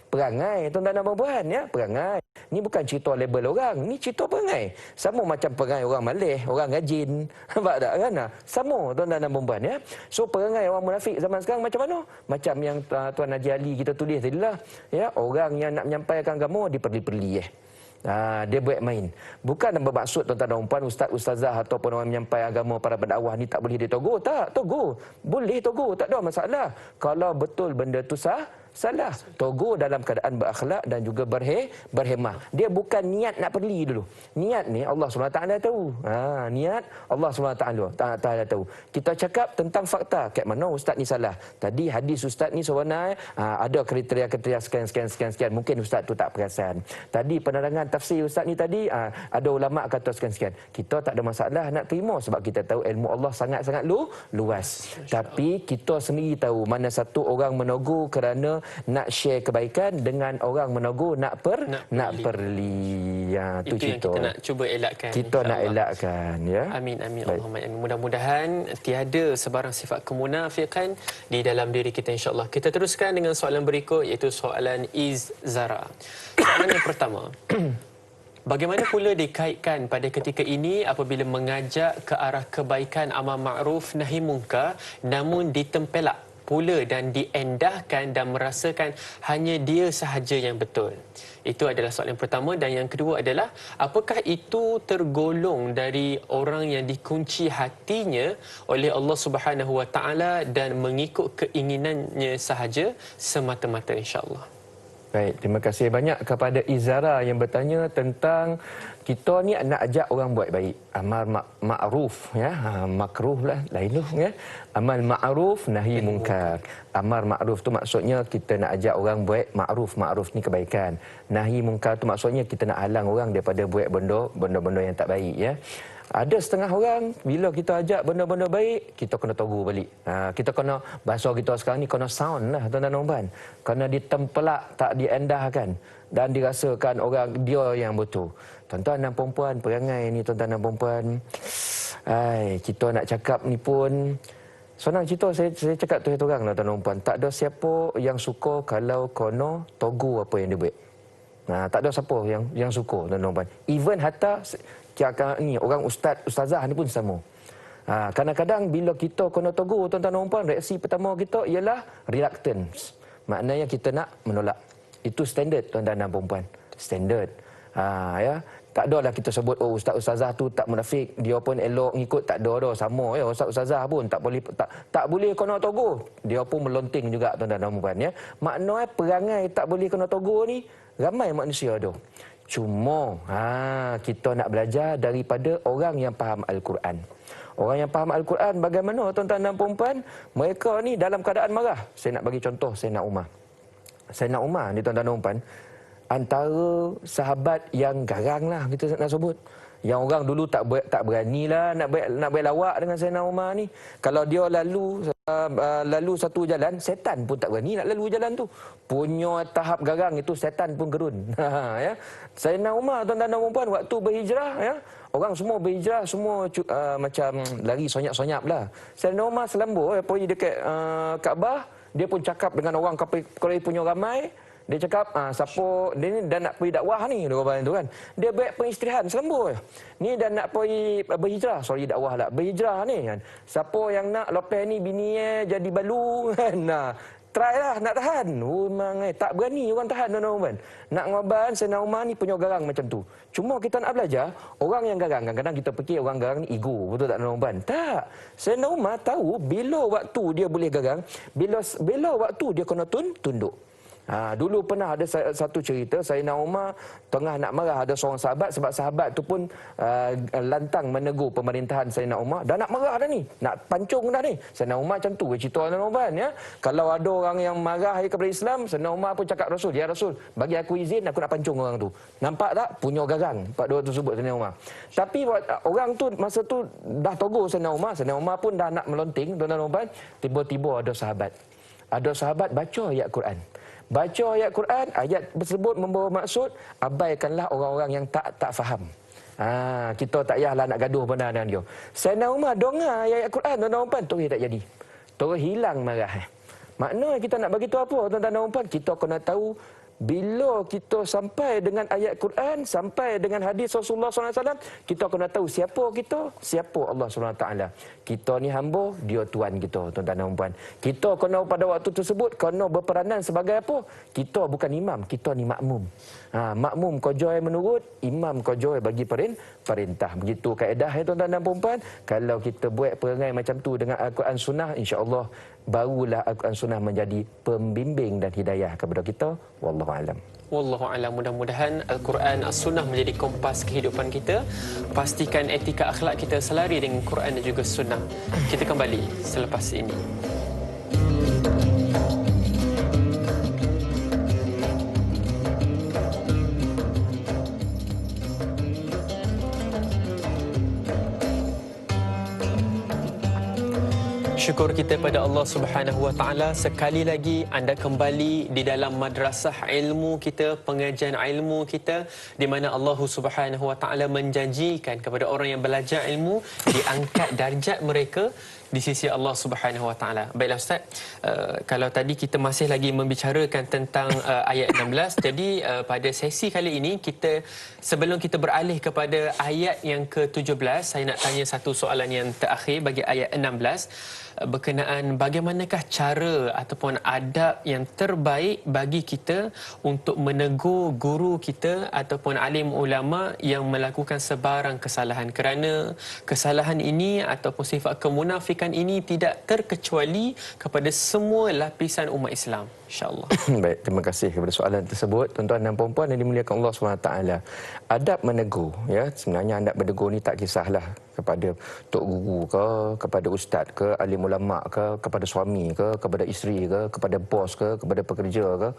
perangai tuan-tuan dan puan ya, perangai. Ni bukan cerita label orang, ni cerita perangai. Sama macam perangai orang Malay, orang rajin. Nampak tak kan? Sama tuan-tuan dan puan ya. So perangai orang munafik zaman sekarang macam mana? Macam yang Tuan Haji Ali kita tulis tadi lah. Ya, orang yang nak menyampaikan agama diperli-perli dia buat main. Bukan bermaksud tuan-tuan dan puan ustaz-ustazah ataupun orang menyampaikan agama para pendakwah ni tak boleh ditogur. Tak, togur. Boleh togur, tak ada masalah. Kalau betul benda tu salah. Togur dalam keadaan berakhlak dan juga berhemah. Dia bukan niat nak perli dulu. Niat ni Allah SWT tahu. Niat Allah SWT tahu. Kita cakap tentang fakta. Kat mana ustaz ni salah. Tadi hadis ustaz ni sebenarnya ada kriteria-kriteria sekian. Mungkin ustaz tu tak perasan. Tadi penerangan tafsir ustaz ni tadi ada ulama kata sekian. Kita tak ada masalah nak terima sebab kita tahu ilmu Allah sangat-sangat luas. Tapi kita sendiri tahu mana satu orang menegur kerana nak share kebaikan dengan orang menegur nak perli. Tu itu cerita. Yang kita nak cuba elakkan. Kita nak elakkan ya. Amin Allahumma amin. Mudah-mudahan tiada sebarang sifat kemunafikan di dalam diri kita insya-Allah. Kita teruskan dengan soalan berikut iaitu soalan Zara. Soalan yang pertama. Bagaimana pula dikaitkan pada ketika ini apabila mengajak ke arah kebaikan amar ma'ruf nahi munkar namun ditempelak pula dan diendahkan dan merasakan hanya dia sahaja yang betul? Itu adalah soalan yang pertama. Dan yang kedua adalah, apakah itu tergolong dari orang yang dikunci hatinya oleh Allah Subhanahu Wa Taala dan mengikut keinginannya sahaja semata-mata, insya-Allah. Baik, terima kasih banyak kepada Izara yang bertanya tentang kita ni nak ajak orang buat baik. Amal ma'ruf, ya, makruh lah, lain tu, ya. Amal ma'ruf, nahi munkar. Amal ma'ruf tu maksudnya kita nak ajak orang buat ma'ruf. Ma'ruf ni kebaikan. Nahi munkar tu maksudnya kita nak halang orang daripada buat benda-benda yang tak baik, ya. Ada setengah orang, bila kita ajak benda-benda baik, kita kena tegur balik. Kita kena, bahasa kita sekarang ni kena sound lah, tuan-tuan dan puan. Kena ditempelak, tak diendahkan. Dan dirasakan orang dia yang betul. Tuan-tuan dan perempuan, perangai ni tuan-tuan dan perempuan. Kita nak cakap ni pun, senang cerita saya cakap tu orang lah tuan-tuan dan perempuan. Tak ada siapa yang suka kalau kono tegur apa yang dia buat. Tak ada siapa yang suka tuan-tuan dan perempuan. Even hatta ni orang ustazah ni pun sama. Kadang-kadang bila kita kena tegur tuan-tuan dan puan, reaksi pertama kita ialah reluctance. Maknanya kita nak menolak. Itu standard tuan-tuan dan puan. Standard. Ya. Tak ada lah kita sebut ustaz-ustazah tu tak munafik, dia pun elok ngikut, tak ada dah, sama ya. Ustaz-ustazah pun tak boleh kena tegur. Dia pun melonting juga tuan-tuan dan puan, ya. Maknanya perangai tak boleh kena tegur ni ramai manusia ada. Cuma kita nak belajar daripada orang yang faham Al-Quran. Orang yang faham Al-Quran bagaimana tuan-tuan dan puan, mereka ni dalam keadaan marah. Saya nak bagi contoh Sayyidina Umar. Sayyidina Umar ni tuan-tuan dan puan, antara sahabat yang garang lah kita nak sebut. Yang orang dulu tak beranilah nak berlawak dengan Sayyidina Umar ni. Kalau dia lalu satu jalan, setan pun tak berani nak lalu jalan tu. Punya tahap garang itu setan pun gerun. Ya. Sayyidina Umar tuan-tuan dan puan waktu berhijrah, ya. Orang semua berhijrah, semua macam lari sonyap-sonyap lah. Sayyidina Umar selambur pergi dekat Kaabah, dia pun cakap dengan orang Quraisy punya ramai. Dia cakap, siapa dia ni dah nak pergi dakwah ni, dia kata tu kan. Dia buat pengisytiharan selambur. Ni dah nak pergi berhijrah, dakwah lah. Berhijrah ni kan. Siapa yang nak lepas ni bini jadi balu kan. Try lah nak tahan. Memang tak berani orang tahan tuan-tuan. Nak ngoban Sayyidina Umar ni punya garang macam tu. Cuma kita nak belajar orang yang garang. Kadang-kadang kita fikir orang garang ni ego, betul tak tuan-tuan? Tak. Sayyidina Umar tahu bila waktu dia boleh garang, bila waktu dia kena tunduk. Dulu pernah ada satu cerita, Sayyidina Umar tengah nak marah ada seorang sahabat, sebab sahabat tu pun lantang menegur pemerintahan Sayyidina Umar. Dah nak marah dah ni, nak pancung dah ni. Sayyidina Umar macam tu cerita Sayyidina Umar, ya. Kalau ada orang yang marah kepada Islam, Sayyidina Umar pun cakap Rasul, ya Rasul, bagi aku izin, aku nak pancung orang tu. Nampak tak? Punya garang Pak Dua tersebut Sayyidina Umar. Tapi orang tu masa tu dah tegur Sayyidina Umar pun dah nak melonting tuan-tuan dan puan. Tiba-tiba ada sahabat baca ayat Quran. Baca ayat Quran, ayat tersebut membawa maksud abaikanlah orang-orang yang tak faham. Kita tak payahlah nak gaduh benar dengan dia. Sayyidina Umar dengar ayat Quran tuan-tuan, terus tak jadi. Terus hilang marah. Maknanya kita nak bagi tahu apa tuan-tuan, kita kena tahu bila kita sampai dengan ayat Quran, sampai dengan hadis Rasulullah SAW, kita kena tahu siapa kita, siapa Allah SWT. Kita ni hamba, dia Tuhan kita, tuan-tuan dan puan. Kita kena pada waktu tersebut, kena berperanan sebagai apa? Kita bukan imam, kita ni makmum. Makmum kojoi menurut, imam kojoi bagi perintah. Begitu kaedah ya tuan-tuan dan puan. Kalau kita buat perangai macam tu dengan Al-Quran Sunnah, insya-Allah barulah Al-Quran Sunnah menjadi pembimbing dan hidayah kepada kita. Wallahu a'lam. Wallahu a'lam. Mudah-mudahan Al-Quran As-Sunnah menjadi kompas kehidupan kita. Pastikan etika akhlak kita selari dengan Quran dan juga Sunnah. Kita kembali selepas ini. Syukur kita pada Allah Subhanahu Wa Taala, sekali lagi anda kembali di dalam madrasah ilmu kita, pengajian ilmu kita, di mana Allah Subhanahu Wa Taala menjanjikan kepada orang yang belajar ilmu diangkat darjat mereka di sisi Allah Subhanahu Wa Taala. Baiklah Ustaz, kalau tadi kita masih lagi membicarakan tentang ayat 16, jadi pada sesi kali ini sebelum kita beralih kepada ayat yang ke-17, saya nak tanya satu soalan yang terakhir bagi ayat 16. berkenaan bagaimanakah cara ataupun adab yang terbaik bagi kita untuk menegur guru kita ataupun alim ulama yang melakukan sebarang kesalahan, kerana kesalahan ini ataupun sifat kemunafikan ini tidak terkecuali kepada semua lapisan umat Islam, insya-Allah. Baik, terima kasih kepada soalan tersebut. Tuan-tuan dan puan-puan yang dimuliakan Allah SWT. Adab menegur, ya, sebenarnya adab menegur ni tak kisahlah kepada tok guru ke, kepada ustaz ke, alim ulama ke, kepada suami ke, kepada isteri ke, kepada bos ke, kepada pekerja ke.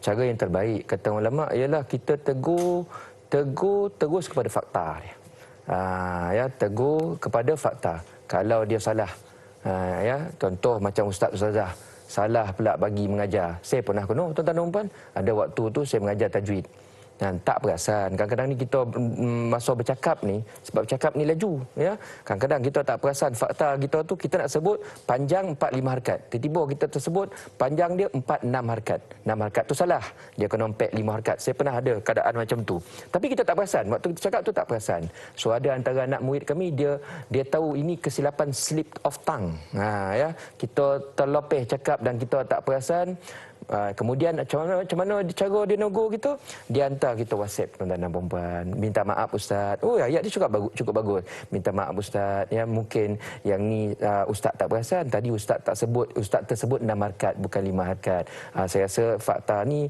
Cara yang terbaik kata ulama ialah kita tegur terus kepada fakta dia. Ya, tegur kepada fakta. Kalau dia salah, ya, contoh macam ustazah salah pula bagi mengajar. Saya pernah kena, tuan-tuan dan puan, ada waktu tu saya mengajar tajwid. Dan tak perasan. Kadang-kadang ni kita masa bercakap ni, sebab bercakap ni laju, ya. Kadang-kadang kita tak perasan fakta kita tu, kita nak sebut panjang 4-5 harakat. Tiba-tiba kita tersebut panjang dia 4-6 harakat. 6 harakat tu salah. Dia kena empek 5 harakat. Saya pernah ada keadaan macam tu. Tapi kita tak perasan. Waktu kita cakap tu tak perasan. So ada antara anak murid kami, dia tahu ini kesilapan slip of tongue. Ya. Kita terlopeh cakap dan kita tak perasan. Kemudian macam mana cara dia negur kita? Dia hantar kita WhatsApp, tuan-tuan dan puan-puan. Minta maaf ustaz. Oh, ayat dia cukup bagus. Minta maaf ustaz. Ya, mungkin yang ni ustaz tak perasan. Tadi ustaz tersebut 6 harakat bukan 5 harakat. Saya rasa fakta ni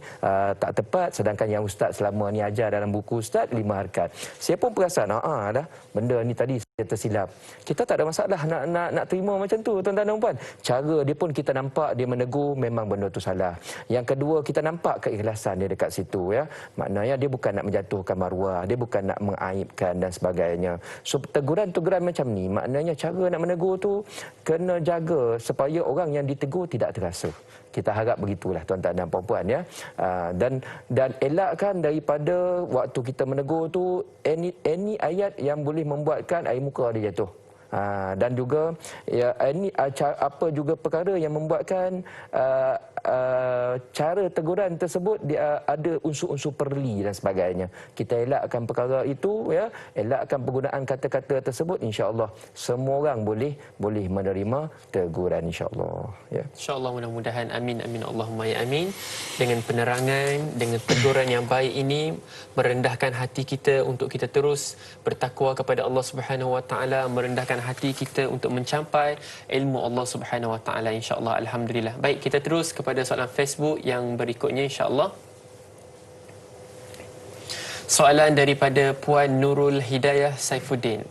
tak tepat, sedangkan yang ustaz selama ni ajar dalam buku ustaz 5 harakat. Saya pun perasan dah benda ni tadi saya tersilap. Kita tak ada masalah nak terima macam tu, tuan-tuan dan puan. Cara dia pun kita nampak dia menegur memang benda tu salah. Yang kedua, kita nampak keikhlasan dia dekat situ, ya. Maknanya dia bukan nak menjatuhkan maruah, dia bukan nak mengaibkan dan sebagainya. So teguran-teguran macam ni, maknanya cara nak menegur tu kena jaga supaya orang yang ditegur tidak terasa. Kita harap begitulah, tuan-tuan dan puan-puan, ya. Dan elakkan daripada waktu kita menegur tu any ayat yang boleh membuatkan air muka dia jatuh. Dan juga ya, ini apa juga perkara yang membuatkan cara teguran tersebut dia ada unsur-unsur perli dan sebagainya. Kita elakkan perkara itu, ya, elakkan penggunaan kata-kata tersebut, insya-Allah semua orang boleh menerima teguran, insya-Allah, ya. Insya-Allah, mudah-mudahan, amin amin Allahumma ya amin. Dengan penerangan, dengan teguran yang baik ini merendahkan hati kita untuk kita terus bertakwa kepada Allah Subhanahu wa taala, merendahkan hati kita untuk mencapai ilmu Allah Subhanahu wa taala, insya-Allah. Alhamdulillah. Baik, kita terus kepada soalan Facebook yang berikutnya, insya-Allah. Soalan daripada Puan Nurul Hidayah Saifuddin.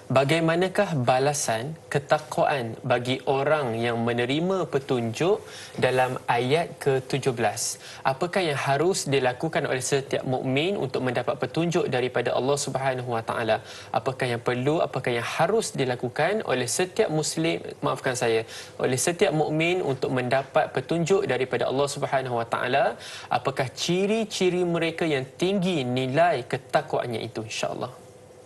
Bagaimanakah balasan ketakwaan bagi orang yang menerima petunjuk dalam ayat ke-17? Apakah yang harus dilakukan oleh setiap mukmin untuk mendapat petunjuk daripada Allah Subhanahu wa taala? Apakah yang perlu, apakah yang harus dilakukan oleh setiap muslim, oleh setiap mukmin untuk mendapat petunjuk daripada Allah Subhanahu wa taala? Apakah ciri-ciri mereka yang tinggi nilai ketakwaannya itu, insya-Allah?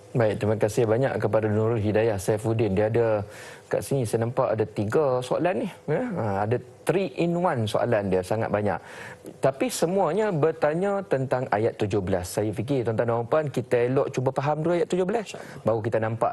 Baik, terima kasih banyak kepada Nurul Hidayah Saifuddin. Dia ada kat sini, saya nampak ada 3 soalan ni, ya. Ada 3-in-1 soalan dia, sangat banyak. Tapi semuanya bertanya tentang ayat 17. Saya fikir tuan-tuan dan puan, kita elok cuba faham dulu ayat 17. Baru kita nampak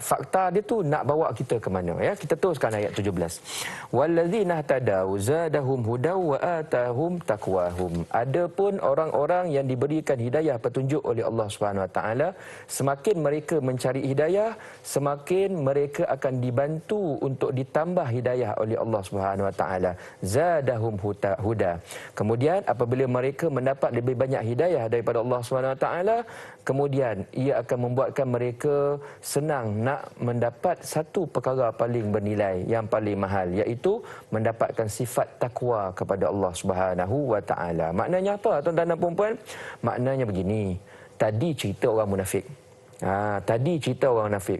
fakta dia tu nak bawa kita ke mana, ya. Kita teruskan ayat 17. Wallazina tadau zadahum hudaw wa atahum taqwahum. Adapun orang-orang yang diberikan hidayah petunjuk oleh Allah Subhanahu wa taala, semakin mereka mencari hidayah, semakin mereka akan dibantu untuk ditambah hidayah oleh Allah Subhanahu wa taala. Zadahum huda. Kemudian apabila mereka mendapat lebih banyak hidayah daripada Allah Subhanahu wa taala, kemudian ia akan membuatkan mereka senang nak mendapat satu perkara paling bernilai, yang paling mahal, iaitu mendapatkan sifat takwa kepada Allah Subhanahu wa taala. Maknanya apa, tuan-tuan dan puan-puan? Maknanya begini. Tadi cerita orang munafik.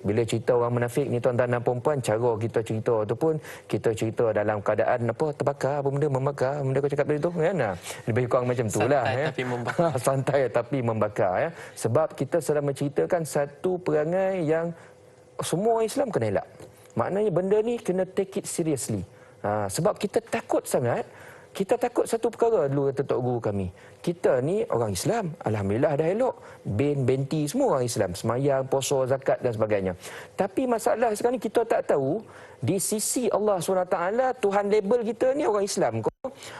Bila cerita orang munafik ni, tuan-tuan dan puan-puan, cara kita cerita tu pun kita cerita dalam keadaan terbakar, membakar, benda kau cakap tadi tu, kan? Lebih kurang macam tu lah, ya. Tapi membakar. Santai tapi membakar, ya. Sebab kita sedang menceritakan satu perangai yang semua Islam kena elak. Maknanya benda ni kena take it seriously. Sebab kita takut sangat Kita takut satu perkara dulu, kata tok guru kami. Kita ni orang Islam, alhamdulillah dah elok. Benti semua orang Islam, semayang, puasa, zakat dan sebagainya. Tapi masalah sekarang ni kita tak tahu di sisi Allah SWT, Tuhan label kita ni orang Islam ke,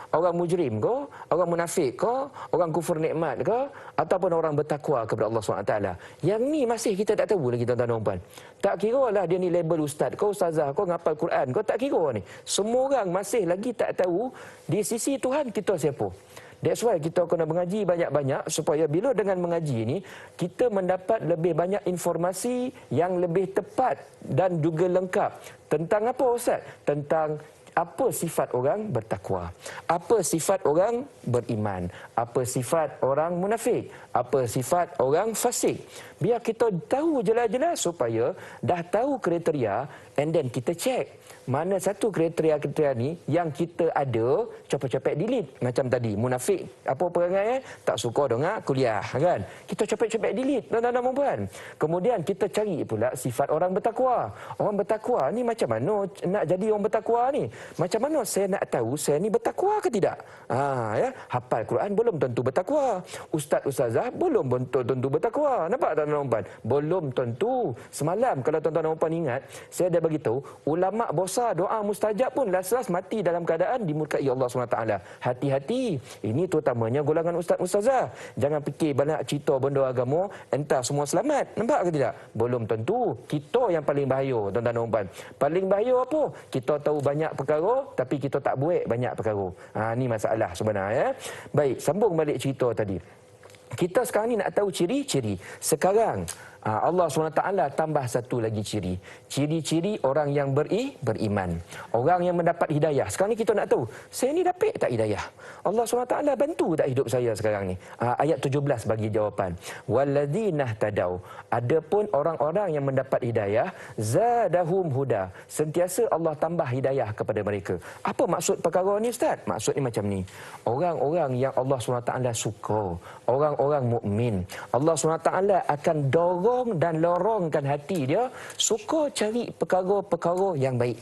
orang mujrim ke, orang munafik ke, orang kufur nikmat ke, ataupun orang bertakwa kepada Allah SWT. Yang ni masih kita tak tahu lagi, tuan-tuan dan puan. Tak kira lah dia ni label ustaz ke, ustazah ke, ngapal Quran ke, tak kira ni. Semua orang masih lagi tak tahu di sisi Tuhan kita siapa. That's why kita kena mengaji banyak-banyak supaya bila dengan mengaji ni kita mendapat lebih banyak informasi yang lebih tepat dan juga lengkap. Tentang apa Ustaz? Tentang apa sifat orang bertakwa, apa sifat orang beriman, apa sifat orang munafik, apa sifat orang fasik. Biar kita tahu jelas-jelas supaya dah tahu kriteria, and then kita check mana satu kriteria-kriteria ni yang kita ada, cepet-cepet delete. Macam tadi, munafik, apa perangai? Tak suka dengar kuliah, kan? Kita cepet-cepet delete, tuan-tuan dan puan. Kemudian kita cari pula sifat orang bertakwa. Orang bertakwa ni macam mana nak jadi orang bertakwa ni? Macam mana saya nak tahu saya ni bertakwa ke tidak? Ya, hafal Quran belum tentu bertakwa. Ustaz-ustazah belum tentu bertakwa. Nampak tak, tuan-tuan dan puan? Belum tentu. Semalam kalau tuan-tuan dan puan ingat, saya dah beritahu, ulama bosa doa mustajab pun last-last mati dalam keadaan dimurkai Allah SWT. Hati-hati. Ini terutamanya golongan ustaz-ustazah. Jangan fikir banyak cerita benda agama, entah semua selamat. Nampak ke tidak? Belum tentu. Kita yang paling bahaya, tuan-tuan dan puan. Paling bahaya apa? Kita tahu banyak perkara, tapi kita tak buat banyak perkara. Ni masalah sebenarnya. Baik, sambung balik cerita tadi. Kita sekarang ni nak tahu ciri-ciri. Sekarang Allah SWT tambah satu lagi ciri. Ciri-ciri orang yang beriman. Orang yang mendapat hidayah. Sekarang ni kita nak tahu, saya ni dapat tak hidayah? Allah SWT bantu tak hidup saya sekarang ni? Ayat 17 bagi jawapan. Walladzina ihtadaw. Adapun orang-orang yang mendapat hidayah, zadahum huda. Sentiasa Allah tambah hidayah kepada mereka. Apa maksud perkara ni, Ustaz? Maksud ni macam ni. Orang-orang yang Allah SWT suka, orang-orang mukmin, Allah SWT akan dorong dan lorongkan hati dia suka cari perkara-perkara yang baik.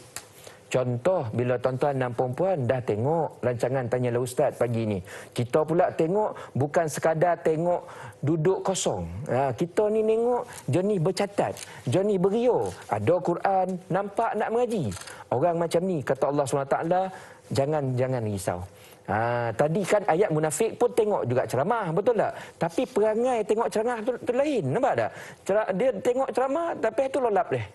Contoh, bila tuan-tuan dan puan-puan dah tengok rancangan Tanyalah Ustaz pagi ni, kita pula tengok bukan sekadar tengok duduk kosong. Kita ni tengok jenis bercatat, jenis berio, ada Quran, nampak nak mengaji. Orang macam ni, kata Allah SWT, jangan risau. Tadi kan ayat munafik pun tengok juga ceramah, betul tak? Tapi perangai tengok ceramah tu lain, nampak tak? Dia tengok ceramah tapi itu lolap dia.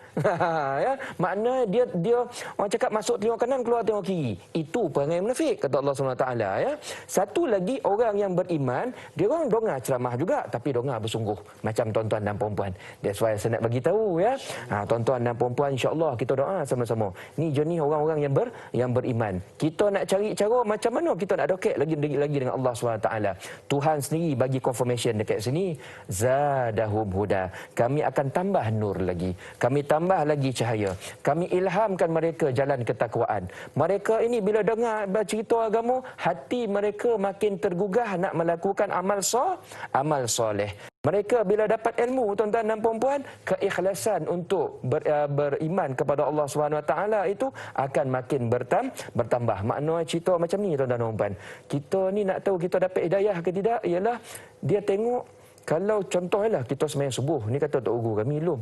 Ya, makna dia orang cakap masuk tengok kanan, keluar tengok kiri. Itu perangai munafik, kata Allah SWT, ya. Satu lagi, orang yang beriman, dia orang dengar ceramah juga tapi dengar bersungguh, macam tuan-tuan dan puan-puan. That's why saya nak bagi tahu, ya. Tuan-tuan dan puan-puan, insya-Allah kita doa sama-sama. Ni jenis orang-orang yang beriman. Kita nak cari cara macam mana kita nak dokek lagi dengan Allah SWT. Tuhan sendiri bagi confirmation dekat sini, zadahum huda. Kami akan tambah nur lagi. Kami tambah lagi cahaya. Kami ilhamkan mereka jalan ketakwaan. Mereka ini bila dengar cerita agama, hati mereka makin tergugah nak melakukan amal soleh. Mereka bila dapat ilmu, tuan-tuan dan puan-puan, keikhlasan untuk beriman kepada Allah SWT itu akan makin bertambah. Makna cerita macam ni, tuan-tuan dan puan-puan. Kita ni nak tahu kita dapat hidayah ke tidak, ialah dia tengok, kalau contohnya kita sembahyang subuh, ni kata tok guru kami dulu.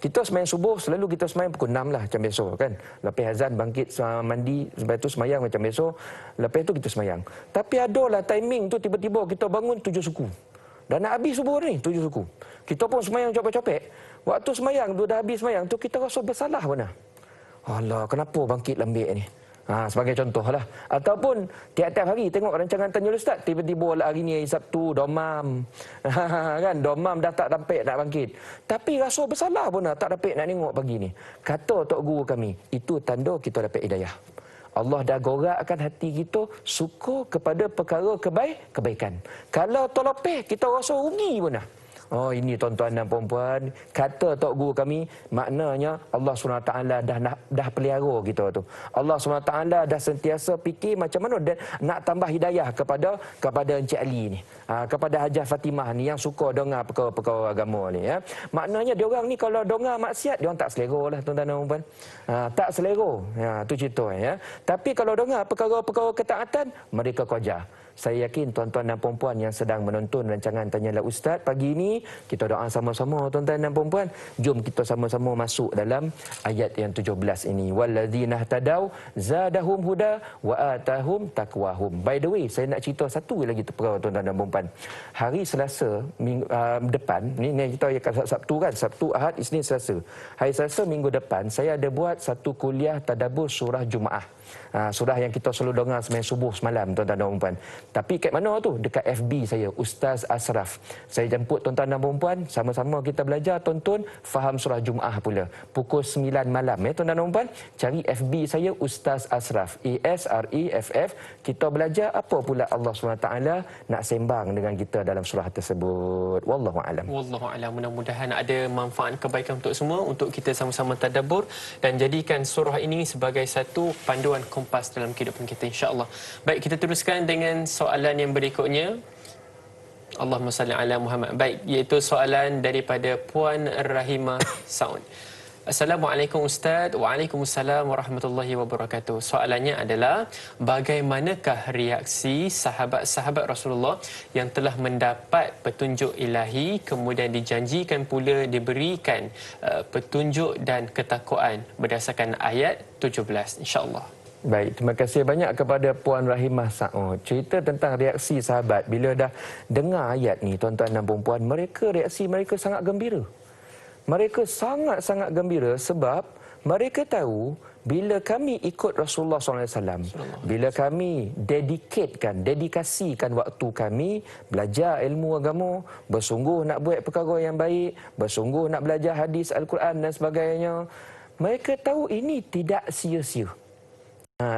Kita sembahyang subuh, selalu kita sembahyang pukul 6 lah macam biasa kan. Lepas azan bangkit mandi, lepas tu sembahyang macam biasa. Lepas tu kita sembahyang. Tapi adalah timing tu tiba-tiba kita bangun 7 suku. Dan nak habis subuh ni 7 suku. Kita pun sembahyang copek-copek. Waktu sembahyang tu dah habis sembahyang tu, kita rasa bersalah mana. Allah, kenapa bangkit lembik ni? Sebagai contoh lah. Ataupun tiap-tiap hari tengok rancangan Tanyalah Ustaz, tiba-tiba lah hari ni hari Sabtu domam. Kan, domam dah tak dapat nak bangkit. Tapi rasa bersalah pun tak dapat nak tengok pagi ni. Kata tok guru kami, itu tanda kita dapat hidayah. Allah dah gorakkan hati kita suka kepada perkara kebaikan. Kalau terlepeh, kita rasa rugi pun dah. Oh, ini tuan-tuan dan puan-puan, kata tok guru kami, maknanya Allah SWT dah pelihara kita tu. Allah SWT dah sentiasa fikir macam mana dia nak tambah hidayah kepada Encik Ali ni. Kepada Hajah Fatimah ni yang suka dengar perkara-perkara agama ni ya. Maknanya dia orang ni kalau dengar maksiat dia orang tak selera lah tuan-tuan dan puan. Tak selera. Tu cerita ya. Tapi kalau dengar perkara-perkara ketaatan, mereka koja. Saya yakin tuan-tuan dan puan-puan yang sedang menonton rancangan Tanyalah Ustaz pagi ini, kita doa sama-sama tuan-tuan dan puan-puan. Jom kita sama-sama masuk dalam ayat yang 17 ini. Walladzina ihtadaw zadahum huda wa atahum taqwahum. By the way, saya nak cerita satu lagi perkara tuan-tuan dan puan-puan. Hari Selasa depan, ni kita akan Sabtu kan, Sabtu, Ahad, Isnin, Selasa. Hari Selasa minggu depan saya ada buat satu kuliah tadabbur surah Jumaah. Surah yang kita selalu dengar sembahyang subuh semalam tuan-tuan dan puan-puan. Tapi kat mana tu? Dekat FB saya, Ustaz Asraf. Saya jemput tuan-tuan dan puan-puan, sama-sama kita belajar tonton faham surah Jumaah pula. Pukul 9 malam ya tuan-tuan dan puan-puan. Cari FB saya Ustaz Asraf, ASREFF. Kita belajar apa pula Allah SWT nak sembang dengan kita dalam surah tersebut. Wallahu alam. Wallahu alam. Mudah-mudahan ada manfaat kebaikan untuk semua, untuk kita sama-sama tadabbur dan jadikan surah ini sebagai satu panduan kompas dalam kehidupan kita, insya-Allah. Baik, kita teruskan dengan soalan yang berikutnya. Allahumma salli ala Muhammad. Baik, iaitu soalan daripada Puan Rahimah Saud. Assalamualaikum Ustaz. Waalaikumsalam warahmatullahi wabarakatuh. Soalannya adalah, bagaimanakah reaksi sahabat-sahabat Rasulullah yang telah mendapat petunjuk ilahi kemudian dijanjikan pula diberikan petunjuk dan ketakwaan berdasarkan ayat 17, insya-Allah. Baik, terima kasih banyak kepada Puan Rahimah Saud. Cerita tentang reaksi sahabat bila dah dengar ayat ni tuan-tuan dan puan-puan, reaksi mereka sangat gembira. Mereka sangat-sangat gembira sebab mereka tahu bila kami ikut Rasulullah SAW, bila kami dedikasikan waktu kami belajar ilmu agama, bersungguh nak buat perkara yang baik, bersungguh nak belajar hadis Al-Quran dan sebagainya, mereka tahu ini tidak sia-sia.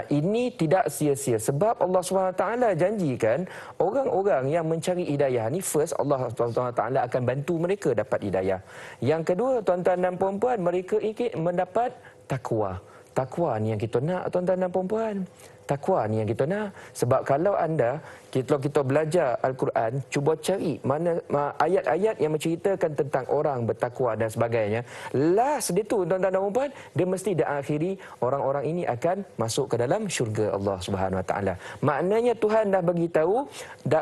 Ini tidak sia-sia sebab Allah SWT janjikan orang-orang yang mencari hidayah ni, first Allah SWT akan bantu mereka dapat hidayah. Yang kedua tuan-tuan dan puan-puan, mereka ingin mendapat takwa. Takwa ni yang kita nak tuan-tuan dan puan-puan. Takwa ni yang kita nak. Sebab kalau kita belajar Al-Quran, cuba cari mana ayat-ayat yang menceritakan tentang orang bertakwa dan sebagainya. Last dia tu tuan-tuan dan puan-puan, dia mesti diakhiri orang-orang ini akan masuk ke dalam syurga Allah Subhanahu Wa Taala. Maknanya Tuhan dah bagi tahu,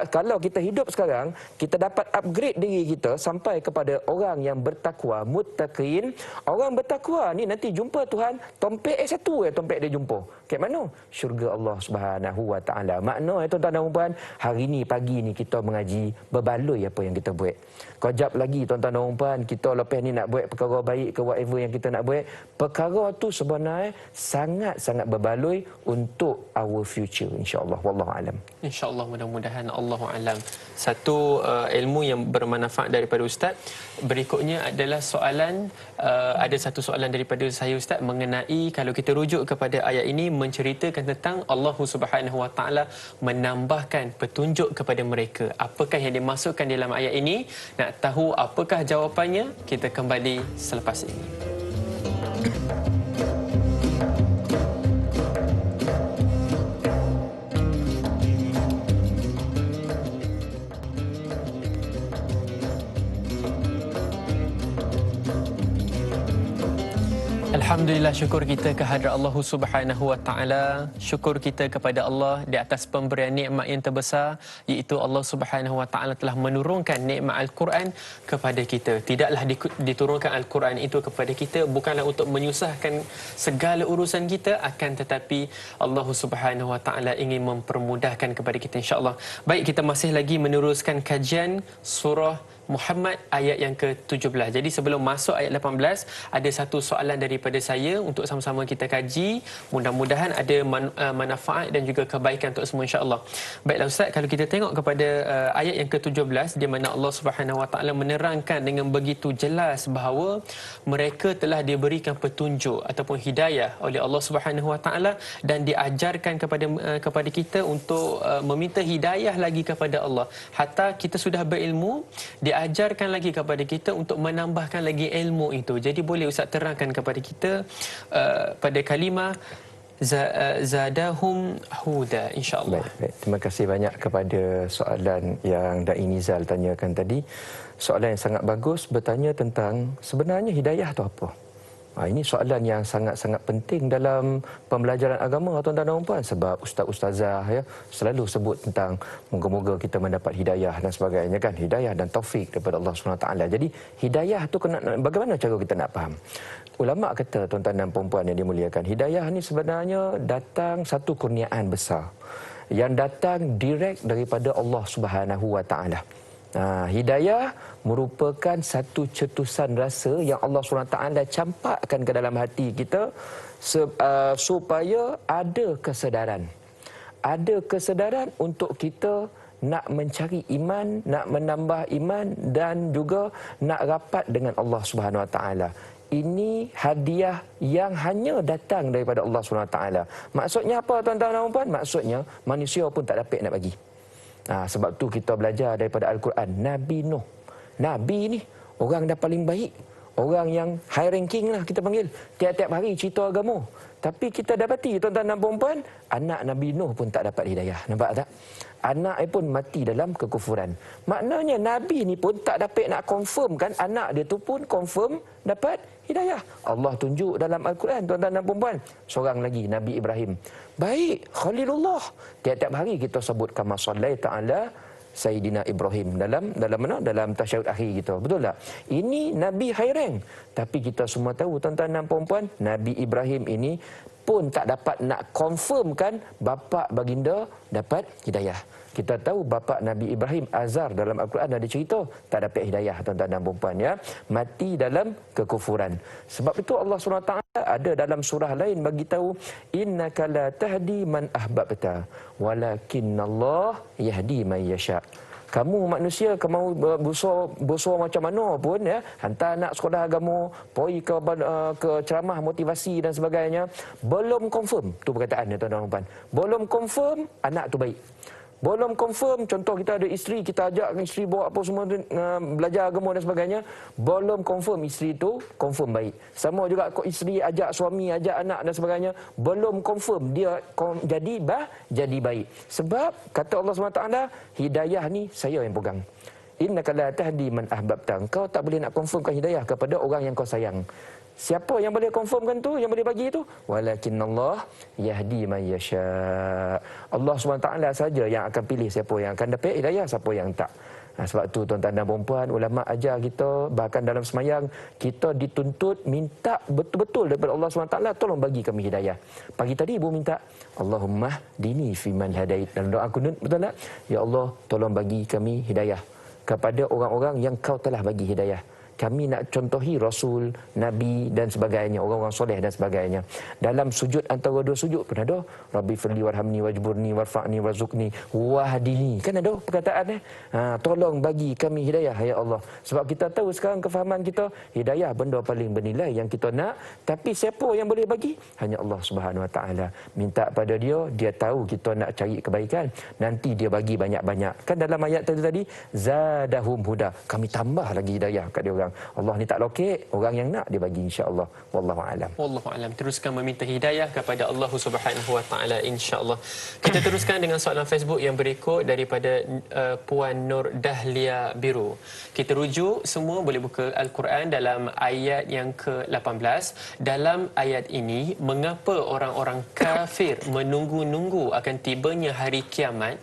kalau kita hidup sekarang, kita dapat upgrade diri kita sampai kepada orang yang bertakwa, muttaqin. Orang bertakwa ni nanti jumpa Tuhan, tompek satu tompek dia jumpa. Kat mana? Syurga Allah Subhanahu Wa Taala. Makna tuan-tuan dan puan, hari ni pagi ni kita mengaji, berbaloi apa yang kita buat. Kejap lagi tuan-tuan dan puan, kita lepas ni nak buat perkara baik ke whatever yang kita nak buat, perkara tu sebenarnya sangat-sangat berbaloi untuk our future, insya-Allah. Wallahu alam. Insya-Allah, mudah-mudahan. Allahu alam. Satu ilmu yang bermanfaat daripada Ustaz. Berikutnya adalah soalan, ada satu soalan daripada saya Ustaz mengenai kalau kita rujuk kepada ayat ini menceritakan tentang Allah Subhanahu Wa Taala menambahkan petunjuk kepada mereka. Apakah yang dimasukkan dalam ayat ini? Nak tahu apakah jawapannya? Kita kembali selepas ini. Alhamdulillah, syukur kita kehadrat Allah Subhanahu Wa Taala. Syukur kita kepada Allah di atas pemberian nikmat yang terbesar, iaitu Allah Subhanahu Wa Taala telah menurunkan nikmat Al-Quran kepada kita. Tidaklah diturunkan Al-Quran itu kepada kita bukanlah untuk menyusahkan segala urusan kita, akan tetapi Allah Subhanahu Wa Taala ingin mempermudahkan kepada kita, insya-Allah. Baik, kita masih lagi meneruskan kajian surah Muhammad ayat yang ke-17. Jadi sebelum masuk ayat 18, ada satu soalan daripada saya untuk sama-sama kita kaji. Mudah-mudahan ada manfaat dan juga kebaikan untuk semua, insya-Allah. Baiklah Ustaz, kalau kita tengok kepada ayat yang ke-17 di mana Allah Subhanahu Wa Taala menerangkan dengan begitu jelas bahawa mereka telah diberikan petunjuk ataupun hidayah oleh Allah Subhanahu Wa Taala dan diajarkan kepada kita untuk meminta hidayah lagi kepada Allah. Hatta kita sudah berilmu, diajarkan diajarkan lagi kepada kita untuk menambahkan lagi ilmu itu. Jadi boleh Ustaz terangkan kepada kita pada kalimah zadahum huda, insya-Allah. Baik. Terima kasih banyak kepada soalan yang Da'i Nizal tanyakan tadi. Soalan yang sangat bagus, bertanya tentang sebenarnya hidayah itu apa? Ini soalan yang sangat-sangat penting dalam pembelajaran agama, tuan-tuan dan puan, sebab ustaz-ustazah selalu sebut tentang moga-moga kita mendapat hidayah dan sebagainya kan, hidayah dan taufik daripada Allah SWT. Jadi hidayah tu bagaimana cara kita nak faham? Ulama kata, tuan-tuan dan puan yang dimuliakan, hidayah ni sebenarnya datang satu kurniaan besar yang datang direct daripada Allah Subhanahu Wa Taala. Hidayah merupakan satu cetusan rasa yang Allah SWT campakkan ke dalam hati kita supaya ada kesedaran. Ada kesedaran untuk kita nak mencari iman, nak menambah iman dan juga nak rapat dengan Allah Subhanahu Wa Taala. Ini hadiah yang hanya datang daripada Allah SWT. Maksudnya apa, tuan-tuan dan puan? Maksudnya manusia pun tak dapat nak bagi. Sebab tu kita belajar daripada Al-Quran. Nabi Nuh, Nabi ni orang dah paling baik, orang yang high ranking lah kita panggil. Tiap-tiap hari cerita agama. Tapi kita dapati, tuan-tuan dan puan, anak Nabi Nuh pun tak dapat hidayah. Nampak tak? Anak pun mati dalam kekufuran. Maknanya Nabi ni pun tak dapat nak confirm kan, anak dia tu pun confirm dapat hidayah. Allah tunjuk dalam Al-Quran, tuan-tuan dan puan. Seorang lagi, Nabi Ibrahim. Baik, Khalilullah. Tiap-tiap hari kita sebut kama sallaita ala Sayyidina Ibrahim dalam tasyahud akhir kita. Betul tak? Ini Nabi high rank. Tapi kita semua tahu, tuan-tuan dan puan, Nabi Ibrahim ini pun tak dapat nak confirmkan bapa baginda dapat hidayah. Kita tahu bapa Nabi Ibrahim, Azar, dalam Al-Quran ada cerita tak dapat hidayah, tuan-tuan dan puan, ya. Mati dalam kekufuran. Sebab itu Allah SWT ada dalam surah lain bagi tahu, innaka la tahdi man ahbabta walakinnallah yahdi man yasha. Kamu manusia, kamu bersuara macam mana pun, ya, hantar anak sekolah agama, pergi ke ceramah motivasi dan sebagainya, belum confirm tu perkataannya, tuan-tuan dan puan. Belum confirm anak tu baik. Belum confirm, contoh kita ada isteri, kita ajak isteri bawa apa semua belajar agama dan sebagainya, belum confirm isteri tu confirm baik. Sama juga isteri ajak suami, ajak anak dan sebagainya, belum confirm dia jadi baik. Sebab kata Allah SWT, hidayah ni saya yang pegang. Innaka la tahdi man ahbabta. Kau tak boleh nak confirmkan hidayah kepada orang yang kau sayang. Siapa yang boleh confirmkan tu, yang boleh bagi itu? Walakinnallah yahdi man yasha. Allah SWT saja yang akan pilih siapa yang akan dapat hidayah, siapa yang tak. Sebab tu, tuan-tuan dan puan, ulama ajar kita, bahkan dalam semayang kita dituntut minta betul-betul daripada Allah SWT, tolong bagi kami hidayah. Pagi tadi ibu minta, Allahumma dini fiman hadait, dalam doa kunut, betul tak? Ya Allah, tolong bagi kami hidayah kepada orang-orang yang kau telah bagi hidayah. Kami nak contohi Rasul, Nabi dan sebagainya, orang-orang soleh dan sebagainya. Dalam sujud, antara dua sujud pun ada, Rabbi firli warhamni wajburni warfa'ni warzuqni wahdini. Kan ada perkataan tolong bagi kami hidayah, ya Allah. Sebab kita tahu sekarang kefahaman kita, hidayah benda paling bernilai yang kita nak. Tapi siapa yang boleh bagi? Hanya Allah Subhanahu Wa Taala. Minta pada dia, dia tahu kita nak cari kebaikan, nanti dia bagi banyak-banyak. Kan dalam ayat tadi, zadahum huda, kami tambah lagi hidayah kat dia orang. Allah ni tak lokek, orang yang nak dia bagi, insya-Allah. Wallahu alam. Wallahu alam. Teruskan meminta hidayah kepada Allah Subhanahu Wa Taala, insya-Allah. Kita teruskan dengan soalan Facebook yang berikut daripada Puan Nur Dahlia Biru. Kita rujuk semua, boleh buka Al-Quran dalam ayat yang ke-18. Dalam ayat ini, mengapa orang-orang kafir menunggu-nunggu akan tibanya hari kiamat?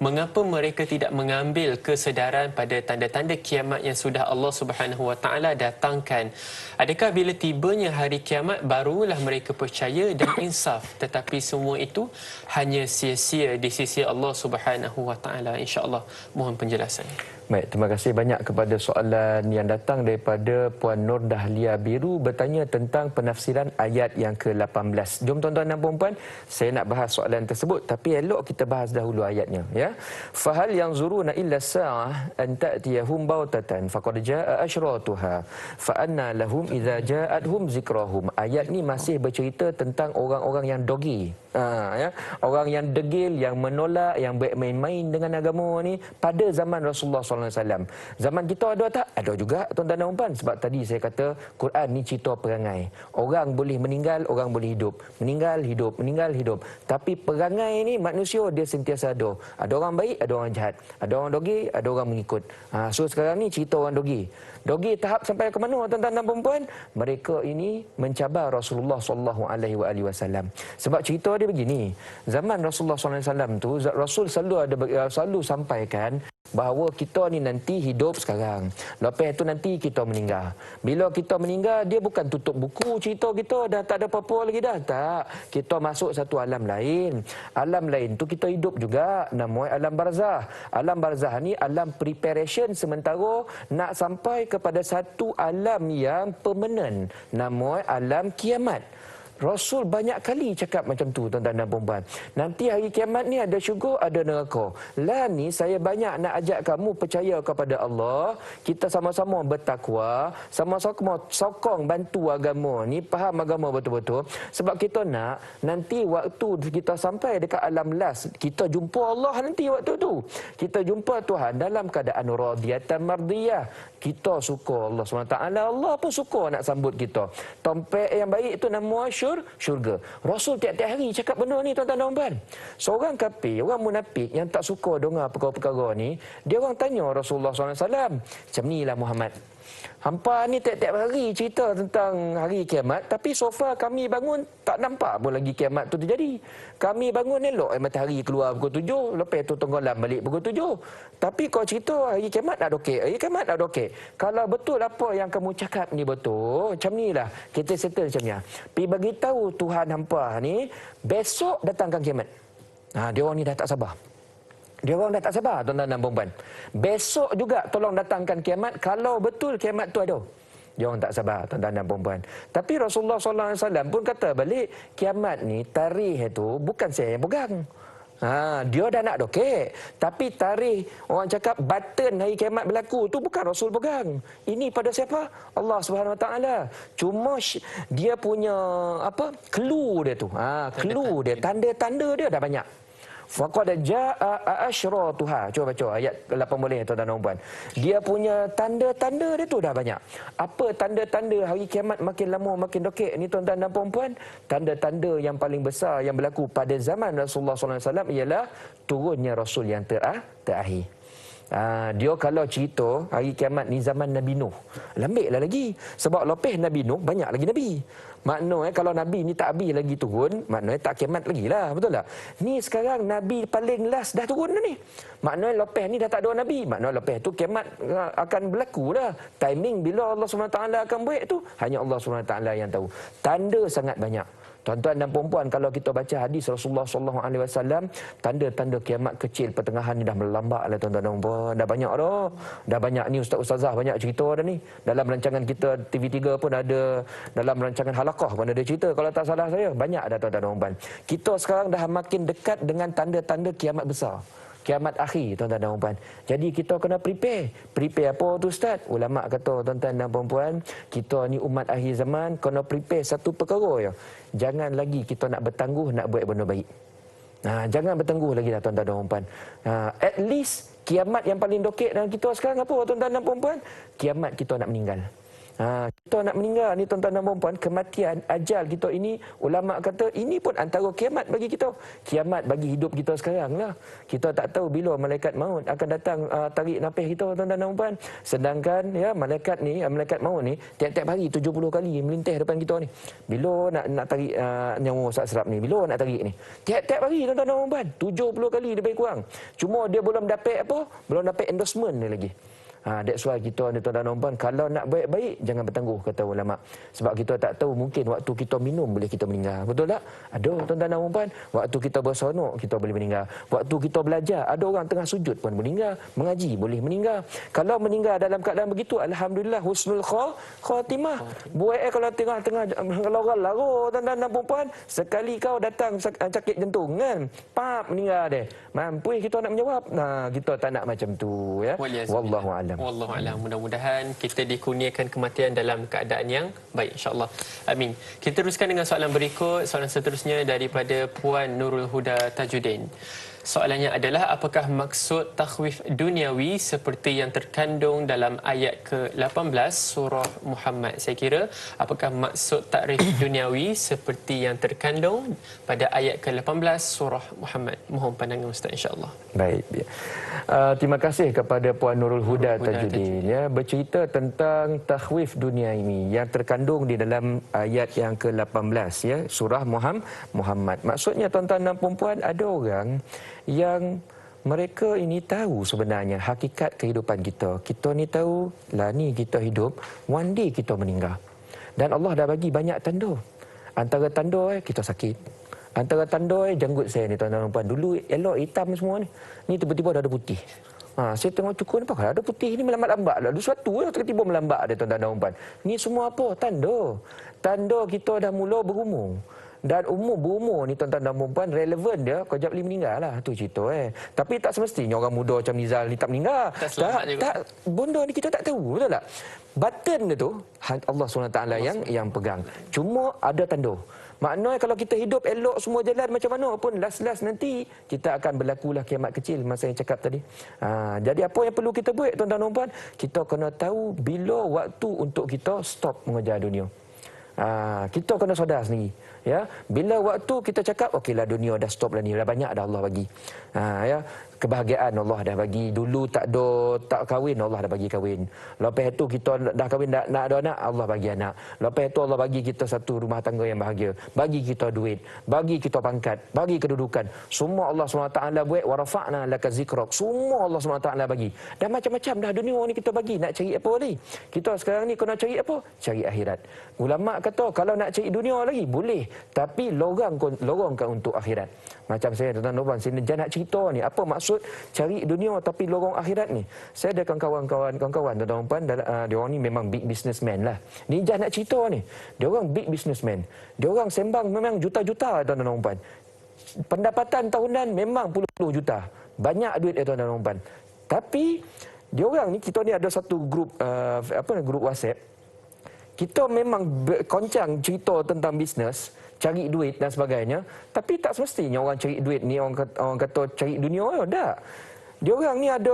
Mengapa mereka tidak mengambil kesedaran pada tanda-tanda kiamat yang sudah Allah Subhanahu Wa Taala datangkan? Adakah bila tibanya hari kiamat barulah mereka percaya dan insaf? Tetapi semua itu hanya sia-sia di sisi Allah Subhanahu Wa Taala. Insya-Allah, mohon penjelasan. Baik, terima kasih banyak kepada soalan yang datang daripada Puan Nur Dahlia Biru, bertanya tentang penafsiran ayat yang ke-18. Jom tuan-tuan dan puan-puan, saya nak bahas soalan tersebut, tapi elok kita bahas dahulu ayatnya, ya. Fahal yanzuruna illa sa'ah an ta'tiyahum bautatan faqad jaa'a asyratuha fa anna lahum idza ja'atuhum zikrahum. Ayat ni masih bercerita tentang orang-orang yang dogi. Ya. Orang yang degil, yang menolak, yang main-main dengan agama ni pada zaman Rasulullah SAW. Zaman kita ada tak? Ada juga, tuan-tuan dan puan. Sebab tadi saya kata Quran ni cerita perangai. Orang boleh meninggal, orang boleh hidup. Meninggal, hidup, meninggal, hidup. Tapi perangai ni manusia dia sentiasa ada. Ada orang baik, ada orang jahat. Ada orang dogi, ada orang mengikut. So sekarang ni cerita orang dogi. Dogi tahap sampai ke mana tuan-tuan dan puan? Mereka ini mencabar Rasulullah SAW. Sebab cerita dia begini. Zaman Rasulullah SAW tu, Rasul selalu sampaikan bahawa kita ni nanti hidup sekarang. Lepas tu nanti kita meninggal. Bila kita meninggal, dia bukan tutup buku cerita kita, dah tak ada apa-apa lagi dah. Tak. Kita masuk satu alam lain. Alam lain tu kita hidup juga. Namanya alam barzah. Alam barzah ni alam preparation sementara nak sampai kepada satu alam yang permanent. Namanya alam kiamat. Rasul banyak kali cakap macam tu, tuan-tuan dan puan-puan. Nanti hari kiamat ni ada syurga, ada neraka. Lah ni saya banyak nak ajak kamu percaya kepada Allah. Kita sama-sama bertakwa, sama-sama sokong bantu agama ni, faham agama betul-betul. Sebab kita nak nanti waktu kita sampai dekat alam last, kita jumpa Allah nanti waktu tu. Kita jumpa Tuhan dalam keadaan radiyatan mardiyah. Kita suka Allah SWT. Allah pun suka nak sambut kita. Tompek yang baik itu nama syurga. Rasul tiap-tiap hari cakap benda ni, tuan-tuan dan puan. Seorang kafir, orang munafik yang tak suka dengar perkara-perkara ni, dia orang tanya Rasulullah SAW, macam ni lah Muhammad. Hampa ni tiap-tiap hari cerita tentang hari kiamat, tapi so far kami bangun tak nampak pun lagi kiamat tu terjadi. Kami bangun elok matahari keluar pukul 7, lepas tu tenggelam balik pukul 7. Tapi kau cerita hari kiamat nak dokek, hari kiamat nak dokek. Kalau betul apa yang kamu cakap ni betul, macam ni lah kita settle macam ni. Pergi bagi tahu Tuhan hampa ni besok datangkan kiamat. Dia orang ni dah tak sabar. Dia orang dah tak sabar, tuan-tuan dan puan-puan. Besok juga tolong datangkan kiamat kalau betul kiamat tu ada. Dia orang tak sabar, tuan-tuan dan puan-puan. Tapi Rasulullah SAW pun kata balik, kiamat ni tarikh itu bukan saya yang pegang. Dia dah nak dokek. Tapi tarikh orang cakap button hari kiamat berlaku tu bukan Rasul pegang. Ini pada siapa? Allah SWT. Cuma dia punya clue dia tu. Clue dia, tanda-tanda dia dah banyak. Faqad jaa asyratuha. Cuba baca ayat 18 tuan-tuan dan puan. Dia punya tanda-tanda dia tu dah banyak. Apa tanda-tanda hari kiamat makin lama makin dekik ni tuan-tuan dan puan? Tanda-tanda yang paling besar yang berlaku pada zaman Rasulullah SAW ialah turunnya Rasul yang terakhir. Dia kalau cerita hari kiamat ni zaman Nabi Nuh, lambiklah lagi. Sebab lepas Nabi Nuh banyak lagi Nabi. Maknanya kalau Nabi ni tak habis lagi turun, maknanya tak kiamat lagi lah, betul tak? Ni sekarang Nabi paling last dah turun dah ni. Maknanya lepas ni dah tak ada Nabi. Maknanya lepas tu kiamat akan berlaku dah. Timing bila Allah SWT akan buat tu, hanya Allah SWT yang tahu. Tanda sangat banyak. Tuan-tuan dan puan-puan, kalau kita baca hadis Rasulullah SAW, tanda-tanda kiamat kecil pertengahan ni dah melambat lah tuan-tuan dan puan. Dah banyak dah. Dah banyak ni ustaz-ustazah banyak cerita dah ni. Dalam rancangan kita TV3 pun ada, dalam rancangan Halaqah pun ada cerita. Kalau tak salah saya, banyak dah tuan-tuan dan puan. Kita sekarang dah makin dekat dengan tanda-tanda kiamat besar. Kiamat akhir, tuan-tuan dan puan. Jadi kita kena prepare. Prepare apa tu Ustaz? Ulama kata, tuan-tuan dan puan, kita ni umat akhir zaman kena prepare satu perkara ya. Jangan lagi kita nak bertangguh nak buat benda baik. Jangan bertangguh lagi dah tuan-tuan dan puan. At least kiamat yang paling dokek dalam kita sekarang apa tuan-tuan dan puan? Kiamat kita nak meninggal. Kita nak meninggal ni tuan-tuan dan puan, kematian, ajal kita ini, ulama kata ini pun antara kiamat bagi kita. Kiamat bagi hidup kita sekarang lah. Kita tak tahu bila malaikat maut akan datang tarik nafas kita tuan-tuan dan puan. Sedangkan ya malaikat maut ni tiap-tiap hari 70 kali melintas depan kita ni. Bila nak tarik nyawa serap ni, bila nak tarik ni? Tiap-tiap hari tuan-tuan dan puan, 70 kali lebih kurang. Cuma dia belum dapat belum dapat endorsement ni lagi. That's why kita ni tuan-tuan dan puan, kalau nak baik-baik jangan bertangguh kata ulama. Sebab kita tak tahu, mungkin waktu kita minum boleh kita meninggal. Betul tak? Ada tuan-tuan dan puan, waktu kita bersonok kita boleh meninggal. Waktu kita belajar, ada orang tengah sujud pun meninggal, mengaji boleh meninggal. Kalau meninggal dalam keadaan begitu, alhamdulillah husnul khatimah. Buat kalau tengah-tengah laro tuan-tuan dan puan, sekali kau datang sakit jantung kan, pap meninggal dia. Mampu kita nak menjawab. Kita tak nak macam tu ya. Wallahu a'lam. alam. Wallahu a'lam. Mudah-mudahan kita dikurniakan kematian dalam keadaan yang baik, insya-Allah. Amin. Kita teruskan dengan soalan berikut. Soalan seterusnya daripada Puan Nurul Huda Tajuddin. Soalannya adalah, apakah maksud takhwif duniawi seperti yang terkandung dalam ayat ke-18 surah Muhammad? Saya kira apakah maksud takrif duniawi seperti yang terkandung pada ayat ke-18 surah Muhammad? Mohon pandangan Ustaz, insya-Allah. Baik. Terima kasih kepada Puan Nurul Huda Tajuddin, ya, bercerita tentang takhwif dunia ini yang terkandung di dalam ayat yang ke-18, ya, surah Muhammad. Maksudnya tuan-tuan dan puan-puan, ada orang yang mereka ini tahu sebenarnya hakikat kehidupan kita. Kita ni tahu lah ni kita hidup, one day kita meninggal. Dan Allah dah bagi banyak tanda. Antara tanda kita sakit. Antara tanda janggut saya ni tuan-tuan dan puan, dulu elok hitam semua ni. Ni tiba-tiba dah ada putih. Saya tengok cukur ni, apa ada putih ni melambat-lambat lah. Ada sesuatu yang tiba-tiba melambat ada tuan-tuan dan puan. Ni semua apa? Tanda. Tanda kita dah mula berumur. Dan berumur ni tuan-tuan dan puan relevan dia kejap boleh meninggal lah, tu cerita Tapi tak semestinya orang muda macam Nizal ni tak meninggal. Tak, benda ni kita tak tahu, betul tak? Button dia tu Allah SWT yang pegang. Cuma ada tanda. Maknanya kalau kita hidup elok semua jalan macam mana pun, last nanti kita akan berlakulah kiamat kecil masa yang cakap tadi. Jadi apa yang perlu kita buat tuan-tuan dan puan? Kita kena tahu bila waktu untuk kita stop mengejar dunia. Kita kena sedar sendiri, ya. Bila waktu kita cakap okeylah dunia dah stop lah ni, dah banyak dah Allah bagi. Ya, kebahagiaan Allah dah bagi. Dulu tak kahwin, Allah dah bagi kahwin. Lepas itu kita dah kahwin, nak ada anak, Allah bagi anak. Lepas itu Allah bagi kita satu rumah tangga yang bahagia, bagi kita duit, bagi kita pangkat, bagi kedudukan. Semua Allah SWT buat. Wa rafa'na laka zikrak. Semua Allah SWT bagi. Dan macam-macam dah dunia ni kita bagi. Nak cari apa lagi? Kita sekarang ni kena cari apa? Cari akhirat. Ulama kata kalau nak cari dunia lagi boleh, tapi lorongkan untuk akhirat. Macam saya tuan-tuan, saya jangan nak cerita ni apa maksud cari dunia tapi lorong akhirat ni. Saya ada kawan-kawan tuan-tuan, dia orang ni memang big businessman lah. Ni jangan nak cerita ni. Dia orang big businessman. Dia orang sembang memang juta-juta tuan-tuan. Pendapatan tahunan memang puluh juta. Banyak duit tuan-tuan. Tapi dia orang ni, kita ni ada satu grup grup WhatsApp. Kita memang koncang cerita tentang bisnes, cari duit dan sebagainya. Tapi tak semestinya orang cari duit ni orang kata cari dunia. Tak. Dia orang ni ada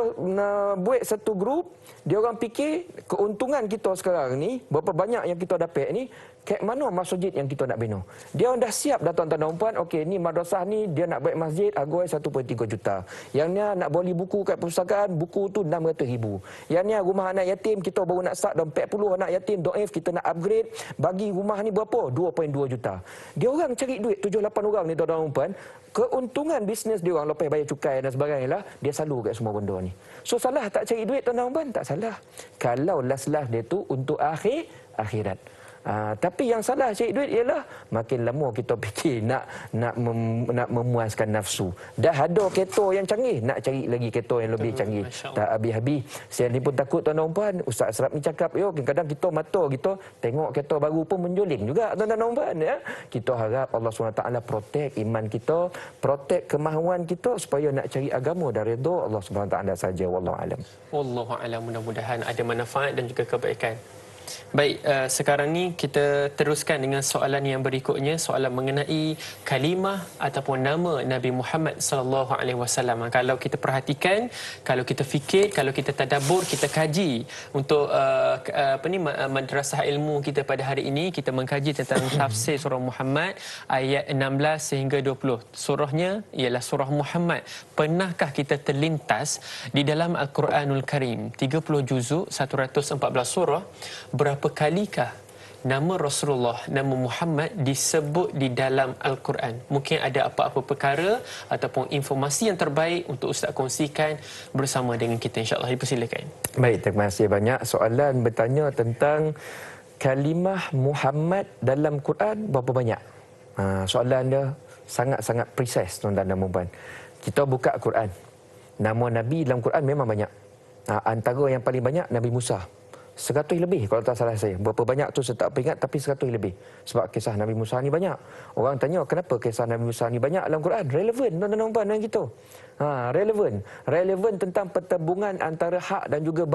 buat satu grup. Dia orang fikir keuntungan kita sekarang ni, berapa banyak yang kita dapat ni, kat mana masjid yang kita nak bina. Dia orang dah siap dah tuan-tuan dan puan. Okey, ni madrasah ni dia nak buat masjid harga 1.3 juta. Yang ni nak beli buku kat perpustakaan, buku tu 600,000. Yang ni rumah anak yatim kita baru nak start dah 40 anak yatim doif, kita nak upgrade, bagi rumah ni berapa? 2.2 juta. Dia orang cari duit 7-8 orang ni tuan-tuan dan puan. Keuntungan bisnes dia orang lepas bayar cukai dan sebagainya lah, dia selalu kat semua benda ni. So salah tak cari duit tuan-tuan dan puan? Tak salah. Kalau last dia tu untuk akhirat. Tapi yang salah cari duit ialah makin lama kita fikir nak memuaskan nafsu. Dah ada kereta yang canggih, nak cari lagi kereta yang lebih canggih. Tak habis-habis. Saya ni pun takut tuan-tuan dan puan. Ustaz Asraf ni cakap, kadang-kadang kita mata kita tengok kereta baru pun menjuling juga tuan-tuan dan puan, ya. Kita harap Allah SWT protect iman kita, protect kemahuan kita supaya nak cari agama dan redha Allah SWT saja. Wallahu alam. Wallahu alam. Mudah-mudahan ada manfaat dan juga kebaikan. Baik, sekarang ni kita teruskan dengan soalan yang berikutnya, soalan mengenai kalimah ataupun nama Nabi Muhammad sallallahu alaihi wasallam. Kalau kita perhatikan, kalau kita fikir, kalau kita tadabbur, kita kaji untuk madrasah ilmu kita pada hari ini, kita mengkaji tentang tafsir surah Muhammad ayat 16 sehingga 20. Surahnya ialah surah Muhammad. Pernahkah kita terlintas di dalam Al-Quranul Karim 30 juzuk, 114 surah, berapa kalikah nama Rasulullah, nama Muhammad disebut di dalam Al-Quran? Mungkin ada apa-apa perkara ataupun informasi yang terbaik untuk Ustaz kongsikan bersama dengan kita, insya-Allah. Dipersilakan. Baik, terima kasih banyak. Soalan bertanya tentang kalimah Muhammad dalam Quran berapa banyak? Soalan dia sangat-sangat precise tuan-tuan dan puan. Kita buka Quran. Nama Nabi dalam Quran memang banyak. Antara yang paling banyak Nabi Musa. 100 lebih kalau tak salah saya. Berapa banyak tu saya tak ingat, tapi 100 lebih. Sebab kisah Nabi Musa ni banyak. Orang tanya kenapa kisah Nabi Musa ni banyak dalam Quran? Relevan tuan-tuan dan puan dengan kita. Relevan. Relevan tentang pertembungan antara hak dan juga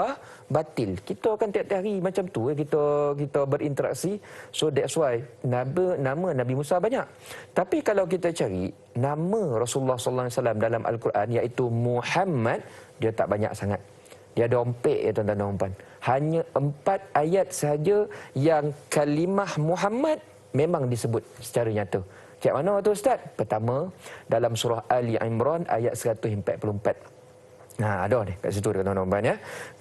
batil. Kita akan tiap-tiap hari macam tu kita berinteraksi. So that's why nama Nabi Musa banyak. Tapi kalau kita cari nama Rasulullah sallallahu alaihi wasallam dalam Al-Quran iaitu Muhammad, dia tak banyak sangat. Dia ada ompek ya tuan-tuan dan puan. Hanya 4 ayat sahaja yang kalimah Muhammad memang disebut secara nyata. Cik mana tu Ustaz? Pertama, dalam surah Ali Imran ayat 144. Ada ni kat situ tuan-tuan dan puan ya.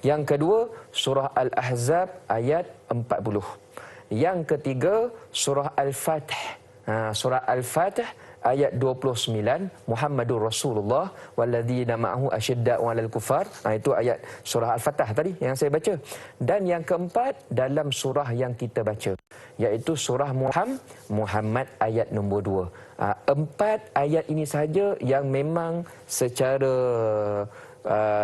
Yang kedua, surah Al-Ahzab ayat 40. Yang ketiga, surah Al-Fatih. Surah Al-Fatih ayat 29, Muhammadur Rasulullah walladzina ma'ahu asyidda'u 'alal kufar. Itu ayat surah Al-Fatih tadi yang saya baca. Dan yang keempat dalam surah yang kita baca iaitu surah Muhammad ayat nombor 2. 4 ayat ini sahaja yang memang secara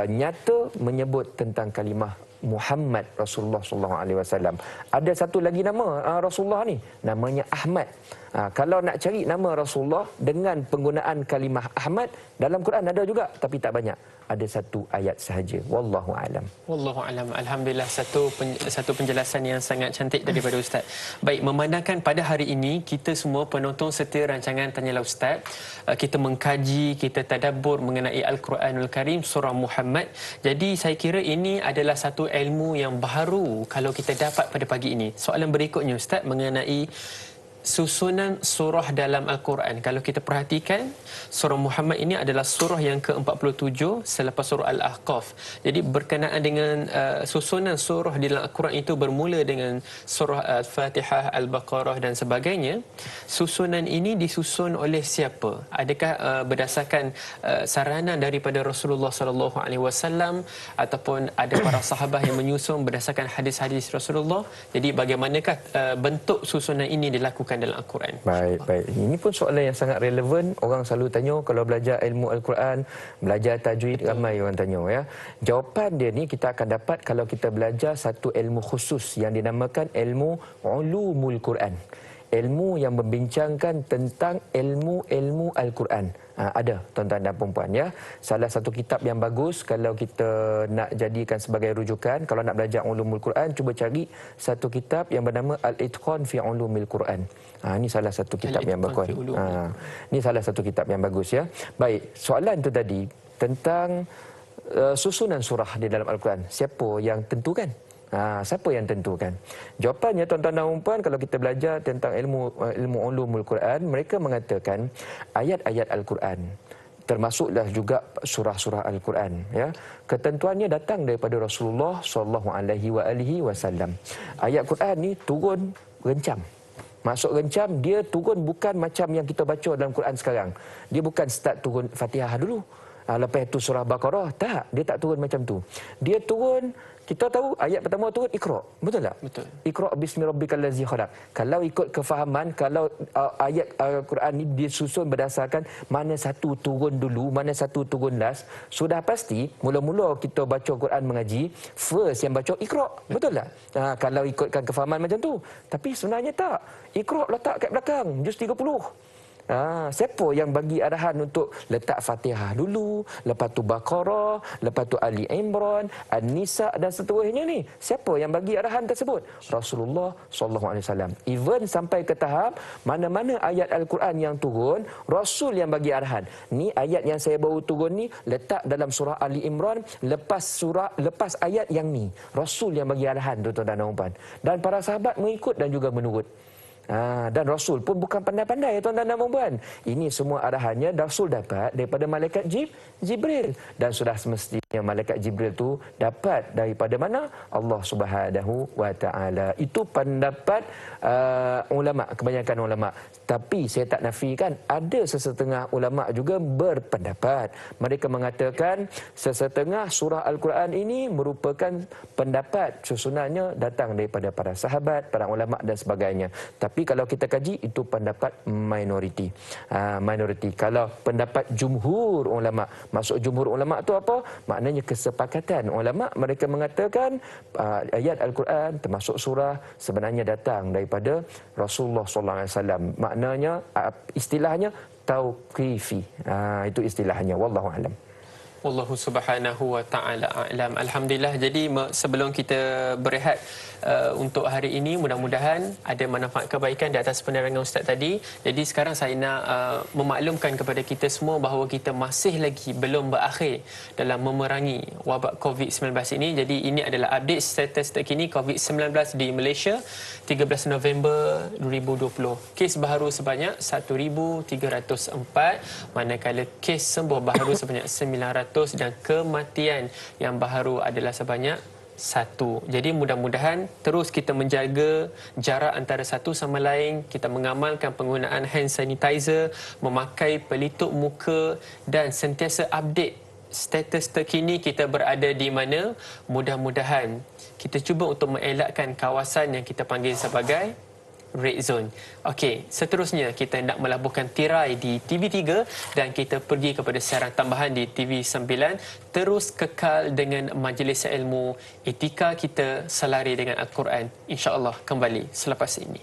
nyata menyebut tentang kalimah Muhammad Rasulullah sallallahu alaihi wasallam. Ada satu lagi nama Rasulullah ni, namanya Ahmad. Kalau nak cari nama Rasulullah dengan penggunaan kalimah Ahmad dalam Quran ada juga, tapi tak banyak. Ada satu ayat sahaja. Wallahu alam. Wallahu alam. Alhamdulillah, satu penjelasan yang sangat cantik daripada Ustaz. Baik, memandangkan pada hari ini kita semua penonton setia rancangan Tanyalah Ustaz, kita mengkaji, kita tadabbur mengenai Al-Quranul Karim surah Muhammad. Jadi saya kira ini adalah satu ilmu yang baru kalau kita dapat pada pagi ini. Soalan berikutnya Ustaz mengenai susunan surah dalam Al-Quran. Kalau kita perhatikan, surah Muhammad ini adalah surah yang ke-47 selepas surah Al-Ahqaf. Jadi berkenaan dengan susunan surah di dalam Al-Quran itu bermula dengan surah Al-Fatihah, Al-Baqarah dan sebagainya. Susunan ini disusun oleh siapa? Adakah berdasarkan saranan daripada Rasulullah sallallahu alaihi wasallam ataupun ada para sahabat yang menyusun berdasarkan hadis-hadis Rasulullah? Jadi bagaimanakah bentuk susunan ini dilakukan dalam Al-Quran? Baik. Ini pun soalan yang sangat relevan. Orang selalu tanya kalau belajar ilmu Al-Quran, belajar tajwid, ramai orang tanya ya. Jawapan dia ni kita akan dapat kalau kita belajar satu ilmu khusus yang dinamakan ilmu ulumul Quran. Ilmu yang membincangkan tentang ilmu Al-Quran. Ada tuan-tuan dan puan-puan ya. Salah satu kitab yang bagus kalau kita nak jadikan sebagai rujukan, kalau nak belajar ulumul Quran, cuba cari satu kitab yang bernama Al-Itqan fi Ulumil Quran. Ini salah satu kitab yang bagus. Ini salah satu kitab yang bagus ya. Baik, soalan tu tadi tentang susunan surah di dalam Al-Quran. Siapa yang tentukan? Siapa yang tentukan? Jawapannya tuan-tuan dan puan, kalau kita belajar tentang ilmu ulumul Quran, mereka mengatakan ayat-ayat Al-Quran termasuklah juga surah-surah Al-Quran ya. Ketentuannya datang daripada Rasulullah sallallahu alaihi wasallam. Ayat Quran ni turun rencam. Masuk rencam, dia turun bukan macam yang kita baca dalam Quran sekarang. Dia bukan start turun Fatihah dulu, lepas itu surah Baqarah. Tak, dia tak turun macam tu. Dia turun, kita tahu ayat pertama turun Iqra. Betul tak? Betul. Iqra bismi rabbikal ladzi khalaq. Kalau ikut kefahaman, kalau ayat Al-Quran ni disusun berdasarkan mana satu turun dulu, mana satu turun last, sudah pasti mula-mula kita baca Quran mengaji, first yang baca Iqra. Betul tak? Kalau ikutkan kefahaman macam tu. Tapi sebenarnya tak. Iqra letak kat belakang, juz 30. Siapa yang bagi arahan untuk letak Fatihah dulu, lepas tu Baqarah, lepas tu Ali Imran, An-Nisa dan seterusnya ni? Siapa yang bagi arahan tersebut? Rasulullah sallallahu alaihi wasallam. Even sampai ke tahap mana-mana ayat Al-Quran yang turun, Rasul yang bagi arahan. Ni ayat yang saya baru turun ni letak dalam surah Ali Imran lepas ayat yang ni. Rasul yang bagi arahan tuan-tuan dan puan. Dan para sahabat mengikut dan juga menurut. Dan Rasul pun bukan pandai-pandai tuan-tuan dan puan. Ini semua arahannya Rasul dapat daripada malaikat Jibril, dan sudah semestinya malaikat Jibril tu dapat daripada mana? Allah Subhanahu wa taala. Itu pendapat ulama, kebanyakan ulama. Tapi saya tak nafikan ada sesetengah ulama juga berpendapat. Mereka mengatakan sesetengah surah Al-Quran ini merupakan pendapat susunannya datang daripada para sahabat, para ulama dan sebagainya. Tapi kalau kita kaji, itu pendapat minoriti. Minoriti. Kalau pendapat jumhur ulama, masuk jumhur ulama tu apa? maknanya kesepakatan ulama, mereka mengatakan ayat Al-Quran termasuk surah sebenarnya datang daripada Rasulullah sallallahu alaihi wasallam. Maknanya istilahnya tauqifi. Itu istilahnya, wallahu alam. Wallahu subhanahu wa ta'ala a'lam. Alhamdulillah. Jadi sebelum kita berehat untuk hari ini, mudah-mudahan ada manfaat kebaikan di atas penerangan Ustaz tadi. Jadi sekarang saya nak memaklumkan kepada kita semua bahawa kita masih lagi belum berakhir dalam memerangi wabak COVID-19 ini. Jadi ini adalah update status terkini COVID-19 di Malaysia 13 November 2020. Kes baharu sebanyak 1,304, manakala kes sembuh baharu sebanyak 900 dan kematian yang baharu adalah sebanyak 1. Jadi mudah-mudahan terus kita menjaga jarak antara satu sama lain, kita mengamalkan penggunaan hand sanitizer, memakai pelitup muka dan sentiasa update status terkini kita berada di mana. Mudah-mudahan kita cuba untuk mengelakkan kawasan yang kita panggil sebagai red zone. Okey, seterusnya kita nak melabuhkan tirai di TV3 dan kita pergi kepada siaran tambahan di TV9. Terus kekal dengan majlis ilmu etika kita selari dengan Al-Quran. InsyaAllah kembali selepas ini.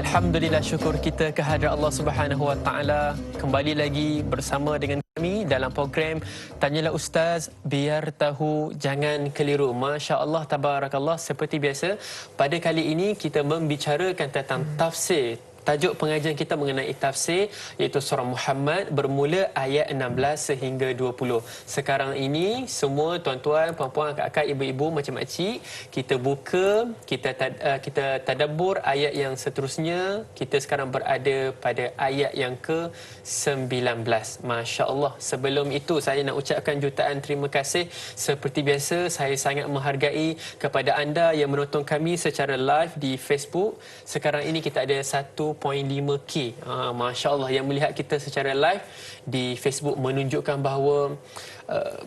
Alhamdulillah, syukur kita kehadrat Allah Subhanahu Wa Taala. Kembali lagi bersama dengan kami dalam program Tanyalah Ustaz, biar tahu jangan keliru. Masya-Allah, tabarakallah. Seperti biasa, pada kali ini kita membicarakan tentang tafsir. Tajuk pengajian kita mengenai tafsir, iaitu surah Muhammad bermula ayat 16 sehingga 20. Sekarang ini semua tuan-tuan, puan-puan, kakak, ibu-ibu, macam-macam, kita buka, kita tadabbur ayat yang seterusnya. Kita sekarang berada pada ayat yang ke-19. Masya-Allah. Sebelum itu saya nak ucapkan jutaan terima kasih. Seperti biasa, saya sangat menghargai kepada anda yang menonton kami secara live di Facebook. Sekarang ini kita ada 1.5K. Masya Allah, yang melihat kita secara live di Facebook menunjukkan bahawa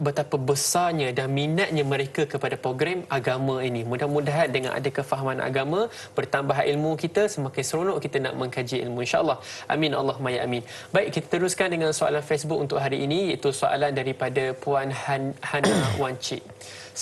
betapa besarnya dan minatnya mereka kepada program agama ini. Mudah-mudahan dengan ada kefahaman agama, bertambah ilmu kita, semakin seronok kita nak mengkaji ilmu, insya-Allah. Amin Allahumma ya amin. Baik, kita teruskan dengan soalan Facebook untuk hari ini, iaitu soalan daripada Puan Hana Wancik.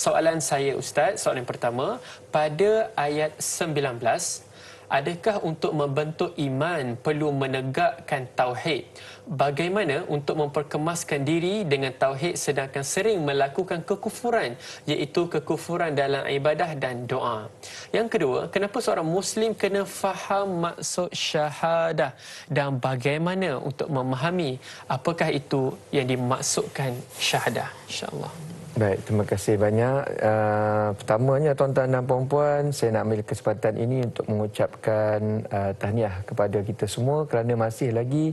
Soalan saya Ustaz, soalan pertama, pada ayat 19, adakah untuk membentuk iman perlu menegakkan tauhid? Bagaimana untuk memperkemaskan diri dengan tauhid sedangkan sering melakukan kekufuran, iaitu kekufuran dalam ibadah dan doa? Yang kedua, kenapa seorang Muslim kena faham maksud syahadah dan bagaimana untuk memahami apakah itu yang dimaksudkan syahadah? InsyaAllah. Baik, terima kasih banyak. Pertamanya tuan-tuan dan puan-puan, saya nak ambil kesempatan ini untuk mengucapkan tahniah kepada kita semua kerana masih lagi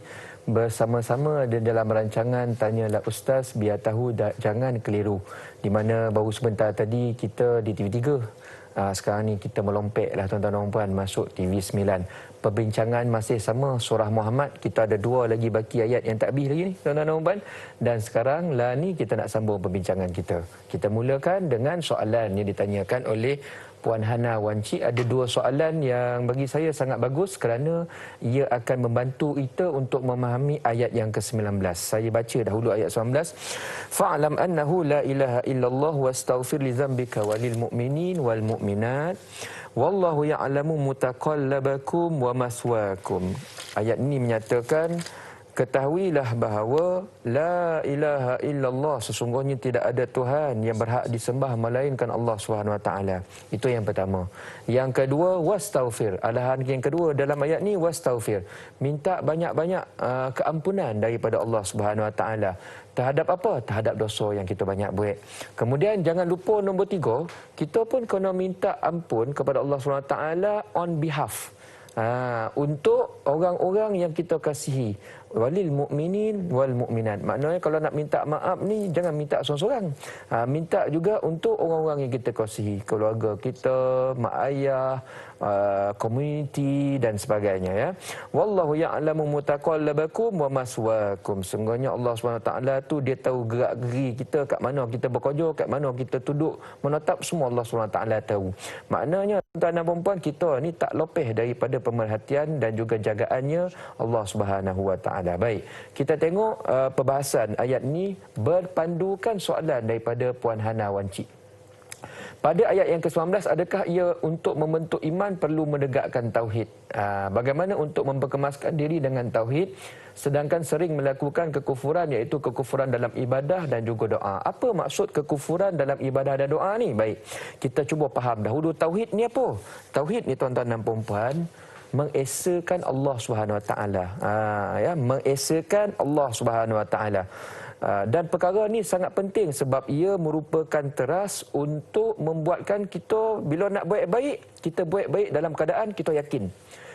bersama-sama dalam rancangan Tanyalah Ustaz, biar tahu jangan keliru, di mana baru sebentar tadi kita di TV3. Sekarang ni kita melompeklah tuan-tuan dan puan masuk TV9. Perbincangan masih sama surah Muhammad. Kita ada 2 lagi baki ayat yang tak habis lagi ni tuan-tuan dan puan. Dan sekarang lah ni kita nak sambung perbincangan kita. Kita mulakan dengan soalan yang ditanyakan oleh Puan Hana Wancik. Ada 2 soalan yang bagi saya sangat bagus kerana ia akan membantu kita untuk memahami ayat yang ke-19. Saya baca dahulu ayat 19. Fa'lam annahu la ilaha illallah wastaghfir li dzambika walil mu'minin wal mu'minat wallahu ya'lamu mutaqallabakum wa maswaakum. Ayat ini menyatakan, ketahuilah bahawa la ilaha illallah, sesungguhnya tidak ada Tuhan yang berhak disembah melainkan Allah Subhanahu Wa Taala. Itu yang pertama. Yang kedua, wastaghfir. Arahan yang kedua dalam ayat ni, wastaghfir. Minta banyak-banyak keampunan daripada Allah Subhanahu Wa Taala. Terhadap apa? Terhadap dosa yang kita banyak buat. Kemudian jangan lupa nombor 3, kita pun kena minta ampun kepada Allah Subhanahu Wa Taala on behalf. untuk orang-orang yang kita kasihi. Walil mu'minin wal mu'minat. Maknanya kalau nak minta maaf ni jangan minta seorang-seorang. Minta juga untuk orang-orang yang kita kasihi, keluarga kita, mak ayah, komuniti dan sebagainya ya. Wallahu ya'lamu mutaqallabakum wa maswaakum. Sungguhnya Allah SWT tu dia tahu gerak-geri kita, kat mana kita berkojor, kat mana kita duduk menetap, semua Allah SWT tahu. Maknanya tuan-tuan dan puan-puan, kita ni tak lopeh daripada pemerhatian dan juga jagaannya Allah SWT. Baik, kita tengok perbahasan ayat ni berpandukan soalan daripada Puan Hana Wancik. Pada ayat yang ke-19, adakah ia untuk membentuk iman perlu menegakkan tauhid? Bagaimana untuk memperkemaskan diri dengan tauhid sedangkan sering melakukan kekufuran, iaitu kekufuran dalam ibadah dan juga doa? Apa maksud kekufuran dalam ibadah dan doa ni? Baik, kita cuba faham dahulu tauhid ni apa? Tauhid ni tuan-tuan dan puan-puan, mengesakan Allah SWT, ya, mengesakan Allah SWT. Dan perkara ni sangat penting sebab ia merupakan teras untuk membuatkan kita bila nak buat baik, kita buat baik dalam keadaan kita yakin.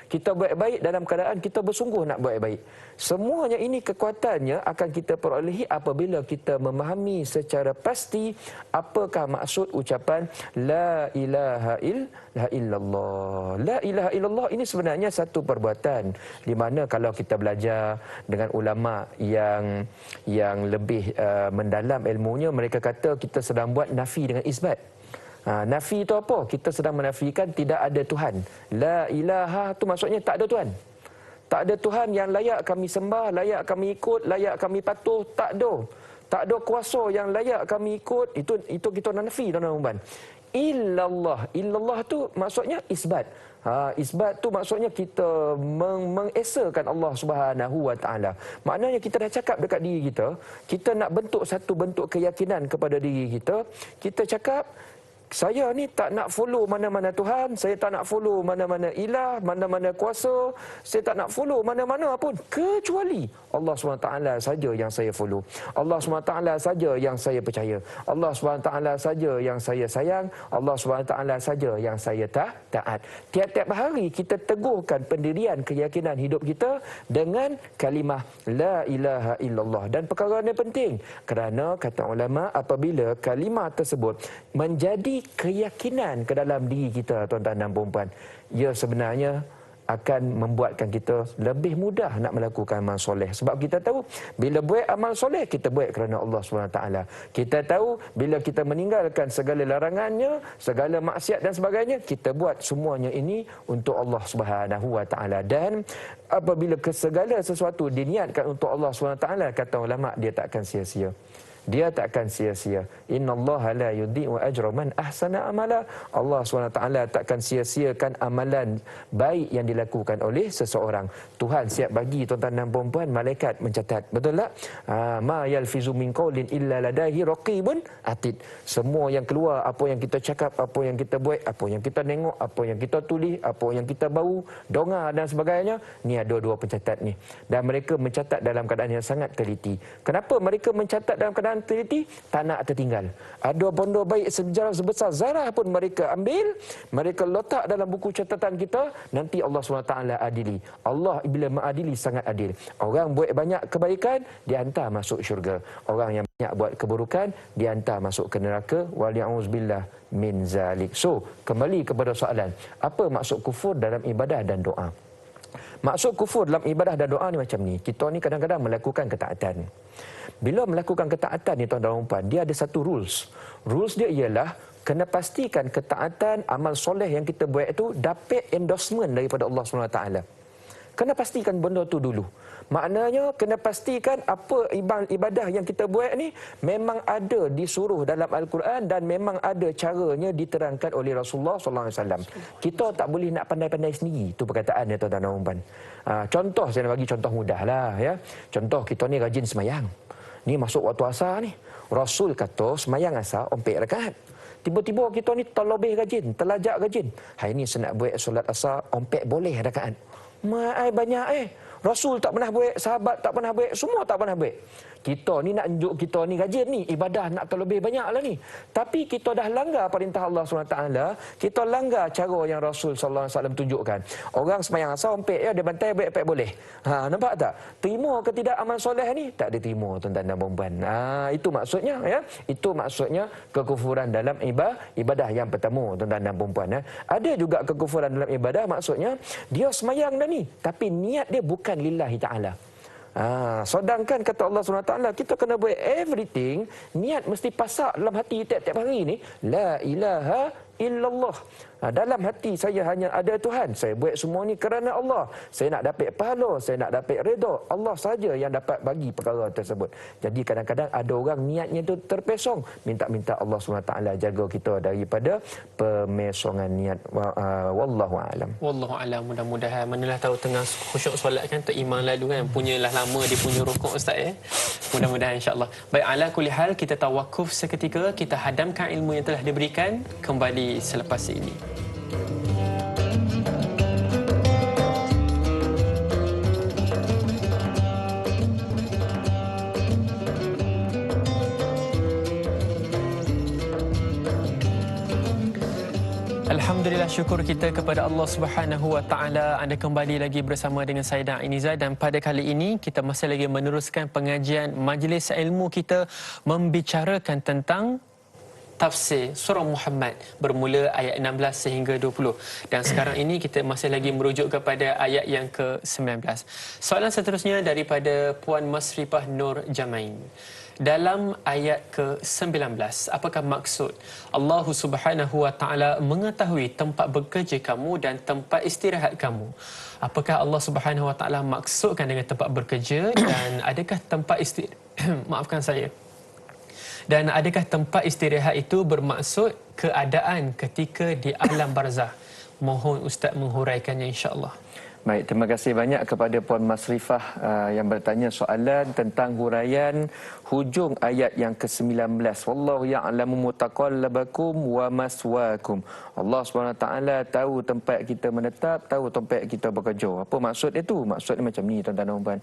Kita buat baik dalam keadaan kita bersungguh nak buat baik. Semuanya ini kekuatannya akan kita perolehi apabila kita memahami secara pasti apakah maksud ucapan La ilaha illallah. La ilaha illallah ini sebenarnya satu perbuatan di mana kalau kita belajar dengan ulama yang lebih mendalam ilmunya, mereka kata kita sedang buat nafi dengan isbat. Nafi itu apa? Kita sedang menafikan tidak ada Tuhan. La ilaha itu maksudnya tak ada Tuhan. Tak ada Tuhan yang layak kami sembah, layak kami ikut, layak kami patuh. Tak ada. Tak ada kuasa yang layak kami ikut. Itu kita nafi, tuan-tuan. Illallah. Illallah tu maksudnya isbat. Isbat tu maksudnya kita mengesakan Allah Subhanahu Wa Taala. Maknanya kita dah cakap dekat diri kita, kita nak bentuk satu bentuk keyakinan kepada diri kita. Kita cakap, saya ni tak nak follow mana-mana Tuhan, saya tak nak follow mana-mana ilah, mana-mana kuasa, saya tak nak follow mana-mana pun kecuali Allah SWT saja yang saya follow. Allah SWT saja yang saya percaya. Allah SWT saja yang saya sayang. Allah SWT saja yang saya taat. Tiap-tiap hari kita teguhkan pendirian keyakinan hidup kita dengan kalimah La ilaha illallah. Dan perkara ini penting kerana kata ulama, apabila kalimah tersebut menjadi keyakinan ke dalam diri kita, tuan-tuan dan puan-puan, ia sebenarnya akan membuatkan kita lebih mudah nak melakukan amal soleh. Sebab kita tahu bila buat amal soleh, kita buat kerana Allah SWT. Kita tahu bila kita meninggalkan segala larangannya, segala maksiat dan sebagainya, kita buat semuanya ini untuk Allah SWT. Dan apabila segala sesuatu diniatkan untuk Allah SWT, kata ulama, dia tak akan sia-sia. Dia tak akan sia-sia. Innallaha la yudhi'u ajra man ahsana amala. Allah SWT takkan sia-siakan amalan baik yang dilakukan oleh seseorang. Tuhan siap bagi, tuan-tuan dan puan-puan, malaikat mencatat. Betul tak? Ma yalfizu min qaulin illa ladaihi raqibun atid. Semua yang keluar, apa yang kita cakap, apa yang kita buat, apa yang kita tengok, apa yang kita tulis, apa yang kita bau, dengar dan sebagainya, ni ada dua pencatat ni. Dan mereka mencatat dalam keadaan yang sangat teliti. Kenapa mereka mencatat dalam keadaan teliti? Tak nak tertinggal. Ada benda baik sebesar zarah pun mereka ambil, mereka letak dalam buku catatan kita, nanti Allah SWT adili. Allah bila mengadili sangat adil. Orang buat banyak kebaikan, dihantar masuk syurga. Orang yang banyak buat keburukan, dihantar masuk ke neraka. Wali'auzubillah min zalik. So, kembali kepada soalan, apa maksud kufur dalam ibadah dan doa? Maksud kufur dalam ibadah dan doa ni macam ni. Kita ni kadang-kadang melakukan ketaatan. Bila melakukan ketaatan ni, tuan-tuan dan puan, dia ada satu rules. Rules dia ialah kena pastikan ketaatan, amal soleh yang kita buat itu dapat endorsement daripada Allah SWT. Kena pastikan benda tu dulu. Maknanya kena pastikan apa ibadah yang kita buat ni memang ada disuruh dalam Al-Quran dan memang ada caranya diterangkan oleh Rasulullah SAW. Kita tak boleh nak pandai-pandai sendiri. Itu perkataan dia, tuan-tuan dan puan. Contoh, saya nak bagi contoh mudah lah. Ya. Contoh, kita ni rajin semayang. Ni masuk waktu asar ni. Rasul kata semayang asar 4 rakaat. Tiba-tiba kita ni terlebih rajin, terlajak rajin. Hari ni saya nak buat solat asar 4 boleh rakaat. Banyak Rasul tak pernah buat, sahabat tak pernah buat, semua tak pernah buat. Kita ni nak unjuk kita ni rajin ni, ibadah nak terlebih banyak lah ni. Tapi kita dah langgar perintah Allah SWT, kita langgar cara yang Rasul SAW tunjukkan. Orang semayang asar ompek ya, dia bantai baik-baik boleh. Nampak tak? Terima ke tidak amal soleh ni? Tak ada terima, tuan-tuan dan puan-puan. Itu maksudnya ya. Itu maksudnya kekufuran dalam ibadah yang pertama, tuan-tuan dan puan-puan. Ada juga kekufuran dalam ibadah, maksudnya dia semayang dah ni, tapi niat dia bukan lillahi ta'ala. Sedangkan kata Allah SWT, kita kena buat everything, niat mesti pasak dalam hati tiap-tiap hari ni, la ilaha illallah. Dalam hati saya hanya ada Tuhan. Saya buat semua ni kerana Allah. Saya nak dapat pahala, saya nak dapat redha. Allah saja yang dapat bagi perkara tersebut. Jadi kadang-kadang ada orang niatnya tu terpesong. Minta-minta Allah SWT jaga kita daripada pemesongan niat. Wallahu a'lam. Wallahu a'lam. Mudah-mudahan manalah tahu tengah khusyuk solat kan, Tok Iman lalu kan, punyalah lama dia punya rukuk Ustaz Mudah-mudahan insya-Allah. Baik, ala kulli hal kita tawakuf seketika, kita hadamkan ilmu yang telah diberikan, kembali selepas ini. Alhamdulillah, syukur kita kepada Allah Subhanahu Wa Taala. Anda kembali lagi bersama dengan saya dan Ainiza, dan pada kali ini kita masih lagi meneruskan pengajian majlis ilmu kita membicarakan tentang tafsir surah Muhammad bermula ayat 16 sehingga 20. Dan sekarang ini kita masih lagi merujuk kepada ayat yang ke-19. Soalan seterusnya daripada Puan Masrifah Nur Jamain. Dalam ayat ke-19, apakah maksud Allah Subhanahu Wa Taala mengetahui tempat bekerja kamu dan tempat istirahat kamu? Apakah Allah Subhanahu Wa Taala maksudkan dengan tempat bekerja, dan adakah tempat maafkan saya. Dan adakah tempat istirahat itu bermaksud keadaan ketika di alam barzah? Mohon Ustaz menghuraikannya insya-Allah. Baik, terima kasih banyak kepada Puan Masrifah yang bertanya soalan tentang huraian hujung ayat yang ke-19. Wallahu ya'lamu mutaqallabakum wa maswaakum. Allah SWT tahu tempat kita menetap, tahu tempat kita bekerja. Apa maksud itu? Maksud dia macam ni, tuan-tuan dan puan.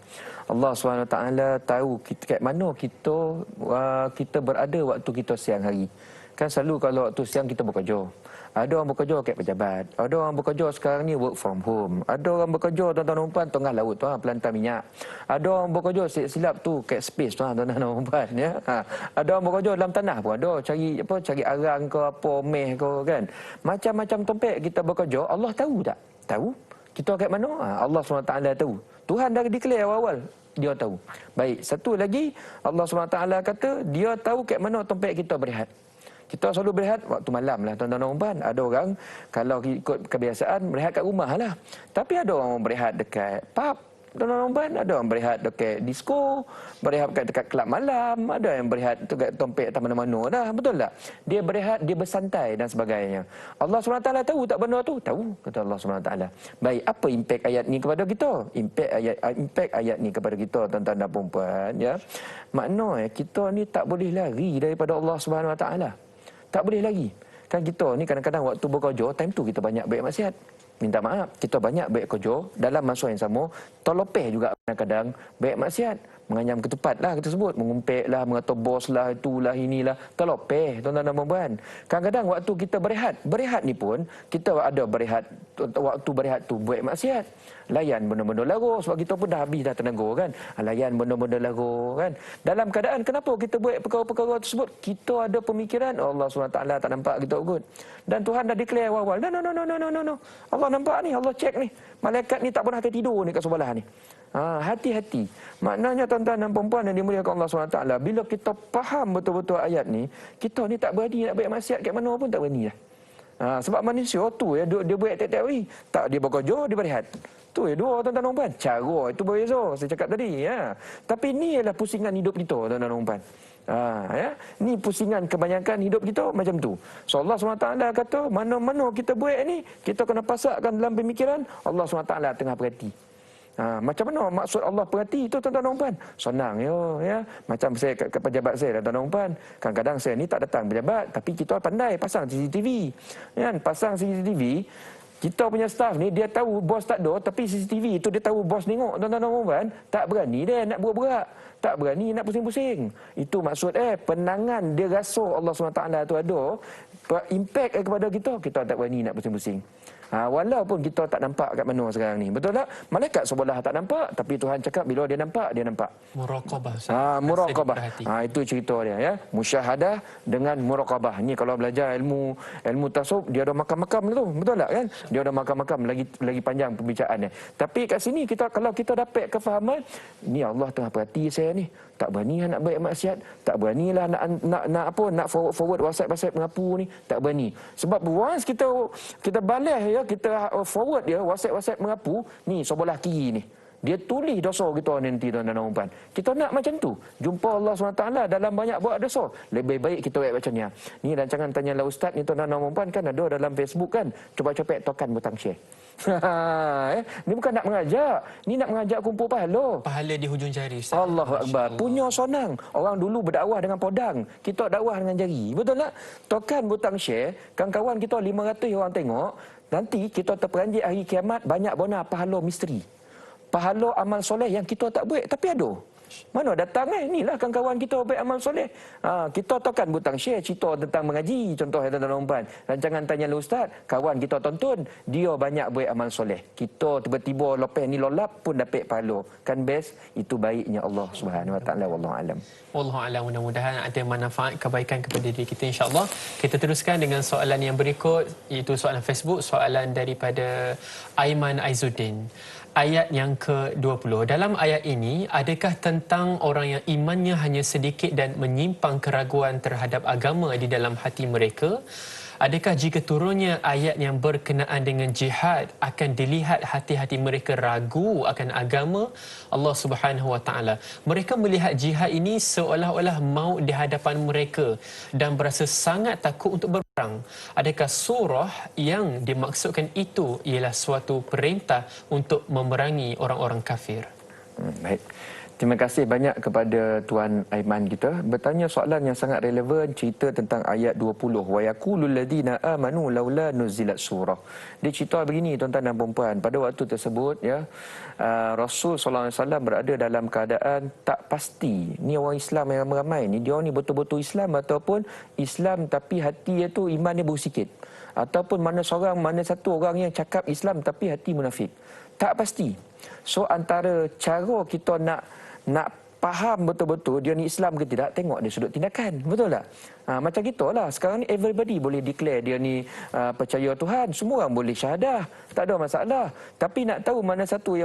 Allah SWT tahu kat mana kita berada waktu kita siang hari. Kan selalu kalau waktu siang kita bekerja. Ada orang bekerja kat pejabat. Ada orang bekerja sekarang ni work from home. Ada orang bekerja, tuan-tuan dan puan, tengah laut tu, pelantar minyak. Ada orang bekerja silap tu kat space tu, tuan-tuan dan puan, ya. Ada orang bekerja dalam tanah pun ada, cari arang ke apa, meh ke kan. Macam-macam tempat kita bekerja. Allah tahu tak? Tahu. Kita kat mana? Allah SWT tahu. Tuhan dah declare awal-awal, dia tahu. Baik, satu lagi Allah SWT kata dia tahu kat mana tempat kita berehat. Kita selalu berehat waktu malam lah, tuan-tuan dan puan. Ada orang kalau ikut kebiasaan berehat kat rumah lah. Tapi ada orang berehat dekat pub, tuan-tuan dan puan. Ada orang berehat dekat disco, berehat dekat kelab malam. Ada yang berehat dekat tempat mana-mana dah. Betul tak? Dia berehat, dia bersantai dan sebagainya. Allah SWT tahu tak benda tu? Tahu, kata Allah SWT. Baik, apa impak ayat ni kepada kita? Impak ayat ni kepada kita, tuan-tuan dan puan, ya. Maknanya kita ni tak boleh lari daripada Allah SWT. Tak boleh lagi. Kan kita ni kadang-kadang waktu bekerja, time tu kita banyak baik maksiat. Minta maaf, kita banyak baik kerja. Dalam masa yang sama, terlopeh juga kadang-kadang baik maksiat. Menganyam ketupat lah kita sebut. Mengumpet lah, mengetobos lah, itulah, inilah. Terlopeh, tuan-tuan dan puan. Kadang-kadang waktu kita berehat. Berehat ni pun, kita ada berehat. Waktu berehat tu buat maksiat. Layan benda-benda lara. Sebab kita pun dah habis dah tenaga kan. Layan benda-benda lara kan. Dalam keadaan kenapa kita buat perkara-perkara tersebut? Kita ada pemikiran, Allah SWT tak nampak kita kot. Dan Tuhan dah declare awal-awal. No. Allah nampak ni, Allah cek ni. Malaikat ni tak pernah tertidur ni kat sebelah ni. Hati-hati. Maknanya tuan-tuan dan perempuan yang dimuliakan Allah SWT, bila kita faham betul-betul ayat ni, kita ni tak berani nak buat maksiat kat mana pun tak berani dah. Sebab manusia tu ya, dia buat tiap-tiap hari. Tak, dia bekerja, dia berehat. Tu ya dua, tuan-tuan dan perempuan. Cara itu berbeza, saya cakap tadi. Ya. Tapi ni ialah pusingan hidup kita, tuan-tuan dan perempuan. Ya. Ni pusingan kebanyakan hidup kita macam tu. So Allah SWT kata, mana-mana kita buat ni, kita kena pasakkan dalam pemikiran, Allah SWT tengah perhati. Macam mana maksud Allah perhati itu, tuan-tuan dan puan? Senang ya. Macam saya ke pejabat saya, tuan-tuan dan puan. Kadang-kadang saya ni tak datang pejabat, tapi kita pandai pasang CCTV. Kan? Pasang CCTV, Kita punya staff ni, dia tahu bos tak ada, tapi CCTV itu dia tahu bos tengok, tuan-tuan dan puan, tak berani dia nak berak-berak. Tak berani nak pusing-pusing. Itu maksud penangan dia rasa Allah SWT tu ada, impact kepada kita tak berani nak pusing-pusing. Walaupun kita tak nampak kat mana sekarang ni. Betul tak? Malaikat sebelah tak nampak, tapi Tuhan cakap bila dia nampak, dia nampak. Muraqabah. Muraqabah. Itu cerita dia ya. Musyahadah dengan muraqabah. Ni kalau belajar ilmu tasawuf, dia ada makam-makam tu. Betul tak kan? Dia ada makam-makam, lagi panjang pembicaraannya. Tapi kat sini kalau kita dapat kefahaman, ni Allah tengah perhati saya ni. Tak berani nak baik maksiat, tak beranilah nak forward WhatsApp mengapu ni, tak berani. Sebab once kita balas ya, kita forward dia WhatsApp mengapu, ni sebelah kiri ni. Dia tulis dosa kita nanti, tuan-tuan dan puan. Kita nak macam tu. Jumpa Allah SWT dalam banyak buat dosa. Lebih baik kita buat macam ni. Ni rancangan Tanyalah Ustaz ni, tuan-tuan dan puan, kan ada dalam Facebook kan. Cuba tekan butang share. Ni bukan nak mengajak. Ni nak mengajak kumpul pahala. Pahala di hujung jari. Allahu Akbar. Punya sonang. Orang dulu berdakwah dengan podang. Kita dakwah dengan jari. Betul tak? Tekan butang share. Kawan-kawan kita 500 orang tengok. Nanti kita terperanjit hari kiamat banyak bona pahala misteri. Pahala amal soleh yang kita tak buat tapi ada. Mana datang inilah kawan-kawan kita buat amal soleh. Kita tekan butang share cerita tentang mengaji, contoh tuan-tuan dan rancangan Tanyalah Ustaz, kawan kita tonton, dia banyak buat amal soleh. Kita tiba-tiba lepas ni lolap pun dapat pahala. Kan best, itu baiknya Allah Subhanahu Wa Taala, wallahu alam. Wallahu alam, mudah-mudahan ada manfaat kebaikan kepada diri kita insya-Allah. Kita teruskan dengan soalan yang berikut, iaitu soalan Facebook, soalan daripada Aiman Aizuddin. Ayat yang ke-20. Dalam ayat ini, adakah tentang orang yang imannya hanya sedikit dan menyimpang keraguan terhadap agama di dalam hati mereka? Adakah jika turunnya ayat yang berkenaan dengan jihad akan dilihat hati-hati mereka ragu akan agama Allah Subhanahu Wa Taala? Mereka melihat jihad ini seolah-olah maut di hadapan mereka dan berasa sangat takut untuk berperang. Adakah surah yang dimaksudkan itu ialah suatu perintah untuk memerangi orang-orang kafir? Baik. Terima kasih banyak kepada Tuan Aiman kita. Bertanya soalan yang sangat relevan, cerita tentang ayat 20. Wa yaqulul ladina amanu laula nuzilat surah. Dia cerita begini, tuan-tuan dan puan-puan. Pada waktu tersebut ya, Rasul sallallahu alaihi wasallam berada dalam keadaan tak pasti. Ni orang Islam yang ramai ni, dia ni betul-betul Islam ataupun Islam tapi hati dia tu iman dia bersikit. Ataupun mana satu orang yang cakap Islam tapi hati munafik. Tak pasti. So antara cara kita nak faham betul-betul dia ni Islam ke tidak, tengok dia sudut tindakan. Betul tak? Macam gitulah. Sekarang ni everybody boleh declare dia ni percaya Tuhan. Semua orang boleh syahadah. Tak ada masalah. Tapi nak tahu mana satu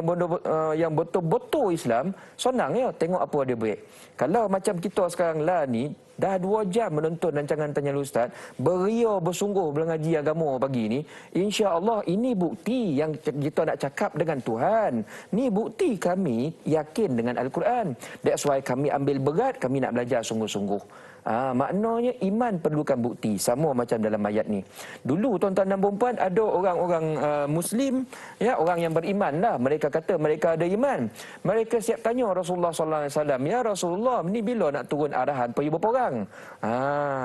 yang betul-betul Islam, senang ya. Tengok apa dia buat. Kalau macam kita sekarang lah ni, dah 2 jam menonton rancangan Tanyalah Ustaz, beria bersungguh mengaji agama pagi ni, insya-Allah ini bukti yang kita nak cakap dengan Tuhan. Ni bukti kami yakin dengan Al-Quran. That's why kami ambil berat, kami nak belajar sungguh-sungguh. Maknanya iman perlukan bukti. Sama macam dalam ayat ni. Dulu tuan-tuan dan puan-puan ada orang-orang Muslim, ya, orang yang beriman lah. Mereka kata mereka ada iman. Mereka siap tanya Rasulullah sallallahu alaihi wasallam, ya Rasulullah, ni bila nak turun arahan pergi berperang?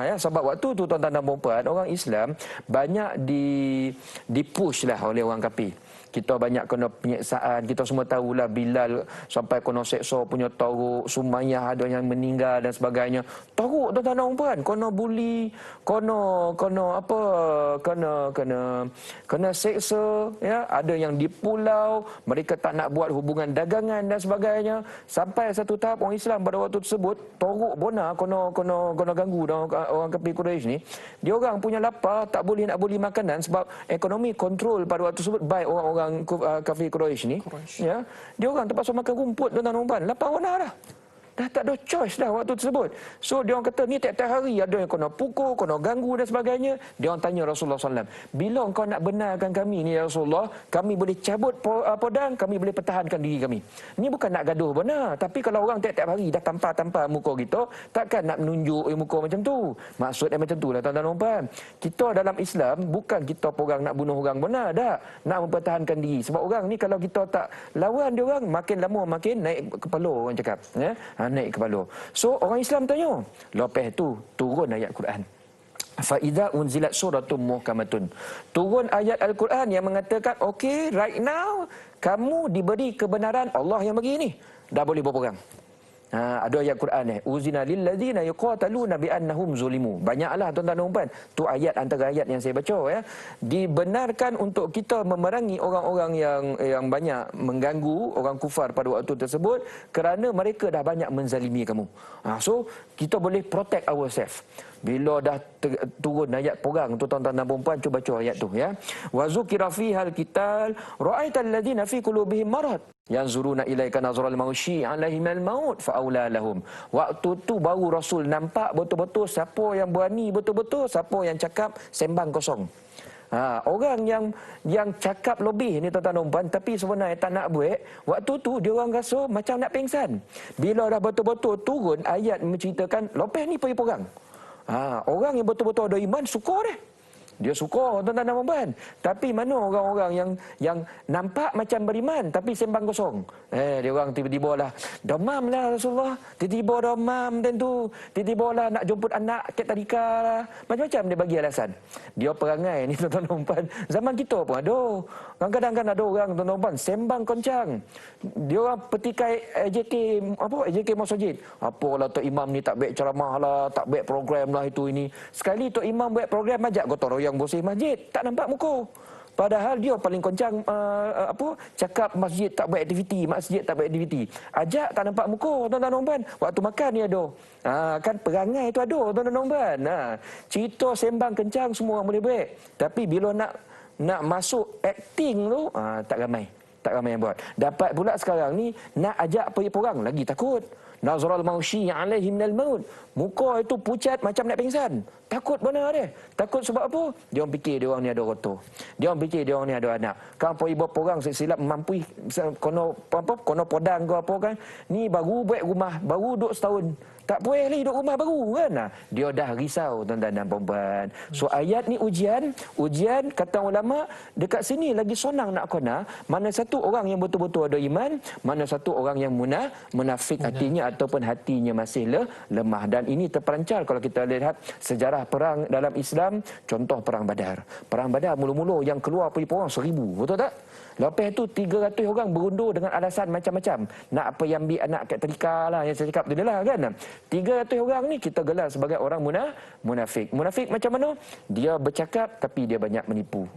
Ya, sebab waktu tu tuan-tuan dan puan-puan, orang Islam banyak dipush lah oleh orang kafir. Kita banyak kena penyiksaan. Kita semua tahulah Bilal sampai kena seksa punya teruk. Sumayyah ada yang meninggal dan sebagainya. Teruk tuan-tuan dan puan. Kena bully, kena seksa, ya. Ada yang di pulau, mereka tak nak buat hubungan dagangan dan sebagainya. Sampai satu tahap orang Islam pada waktu tersebut teruk bona kena ganggu orang kafir Quraisy ni. Dia orang punya lapar, tak boleh nak beli makanan sebab ekonomi kontrol pada waktu tersebut baik orang kafir Quraisy ni, ya, dia orang terpaksa makan rumput tuan-tuan dan puan. Lapar mana dah. Dah tak ada choice dah waktu tersebut. So dia orang kata ni tiap-tiap hari ada yang kena pukul, kena ganggu dan sebagainya. Dia orang tanya Rasulullah SAW, bila engkau nak benarkan kami ni ya Rasulullah, kami boleh cabut pedang, kami boleh pertahankan diri kami. Ni bukan nak gaduh benar, tapi kalau orang tiap-tiap hari dah tampar muka kita, takkan nak menunjuk muka macam tu. Maksudnya macam tu lah tuan-tuan dan puan. Kita dalam Islam bukan kita orang nak bunuh orang benar, dah nak mempertahankan diri. Sebab orang ni kalau kita tak lawan dia orang, makin lama makin naik kepala orang cakap, ya. Naik kepala. So orang Islam tanya, lepas tu turun ayat Quran. Faiza unzilat suratum muhkamatun. Turun ayat Al-Quran yang mengatakan, okey, right now kamu diberi kebenaran, Allah yang bagi ni, dah boleh berperang. Ada ayat Quran ni, uzina lil ladzina yuqataluna bi annahum zulimu. Banyaklah tuan-tuan dan puan, tu ayat antara ayat yang saya baca ya. Dibenarkan untuk kita memerangi orang-orang yang banyak mengganggu orang kufar pada waktu tersebut kerana mereka dah banyak menzalimi kamu. So kita boleh protect ourselves. Bila dah turun ayat perang tu tuan-tuan dan puan, cuba baca ayat tu ya. Wa zukira fihal qital ra'aital ladzina fi qulubihim marad yanzuruna ilaika nazral maushi alaihim al-maut fa aula lahum. Waktu tu baru Rasul nampak betul-betul siapa yang berani betul-betul, siapa yang cakap sembang kosong. Orang yang cakap lebih ni tuan-tuan dan puan tapi sebenarnya tak nak buat, waktu tu dia orang rasa macam nak pingsan. Bila dah betul-betul turun ayat menceritakan lepas ni pergi perang. Orang yang betul-betul ada iman suka dia. Dia suka tuan-tuan dan puan. Tapi mana orang-orang yang nampak macam beriman tapi sembang kosong. Dia orang tiba-tiba lah demam lah Rasulullah. Tiba-tiba demam dan tu. Tiba-tiba lah nak jemput anak kat tadika lah. Macam-macam dia bagi alasan. Dia perangai ni tuan-tuan dan puan. Zaman kita pun ada. Kadang-kadang kan ada orang tuan-tuan dan puan sembang kencang. Dia orang petikai AJK Masjid. Apalah Tok Imam ni tak baik ceramah lah, tak baik program lah itu ini. Sekali Tok Imam buat program ajak gotong royong bersih masjid, tak nampak muka. Padahal dia paling kencang cakap masjid tak buat aktiviti, masjid tak buat aktiviti. Ajak tak nampak muka tuan-tuan dan puan. Waktu makan ni ada. Kan perangai tu ada tuan-tuan dan puan. Cerita sembang kencang semua boleh buat. Tapi bila nak masuk acting tu tak ramai. Tak ramai yang buat. Dapat pula sekarang ni nak ajak pergi perang lagi takut. Nazral maushi alaihim minal maut. Muka itu pucat macam nak pingsan. Takut benar dia. Takut sebab apa? Dia orang fikir dia orang ni ada rotor. Dia orang fikir dia orang ni ada anak. Kan pergi berperang silap mampu kono podang ke apa kan. Ni baru buat rumah, baru duduk setahun. Tak boleh lagi duduk rumah baru kan. Dia dah risau tuan-tuan dan puan. So ayat ni ujian kata ulama dekat sini lagi sonang nak kena. Mana satu orang yang betul-betul ada iman, mana satu orang yang munafik hatinya ataupun hatinya masih lemah. Dan ini terperancar kalau kita lihat sejarah perang dalam Islam. Contoh perang Badar. Perang Badar mula-mula yang keluar pergi perang 1000, betul tak? Lepas tu 300 orang berundur dengan alasan macam-macam. Nak apa yang ambil anak kat tadika lah, yang saya cakap tu dia lah kan. 300 orang ni kita gelar sebagai orang munafik. Munafik macam mana? Dia bercakap tapi dia banyak menipu.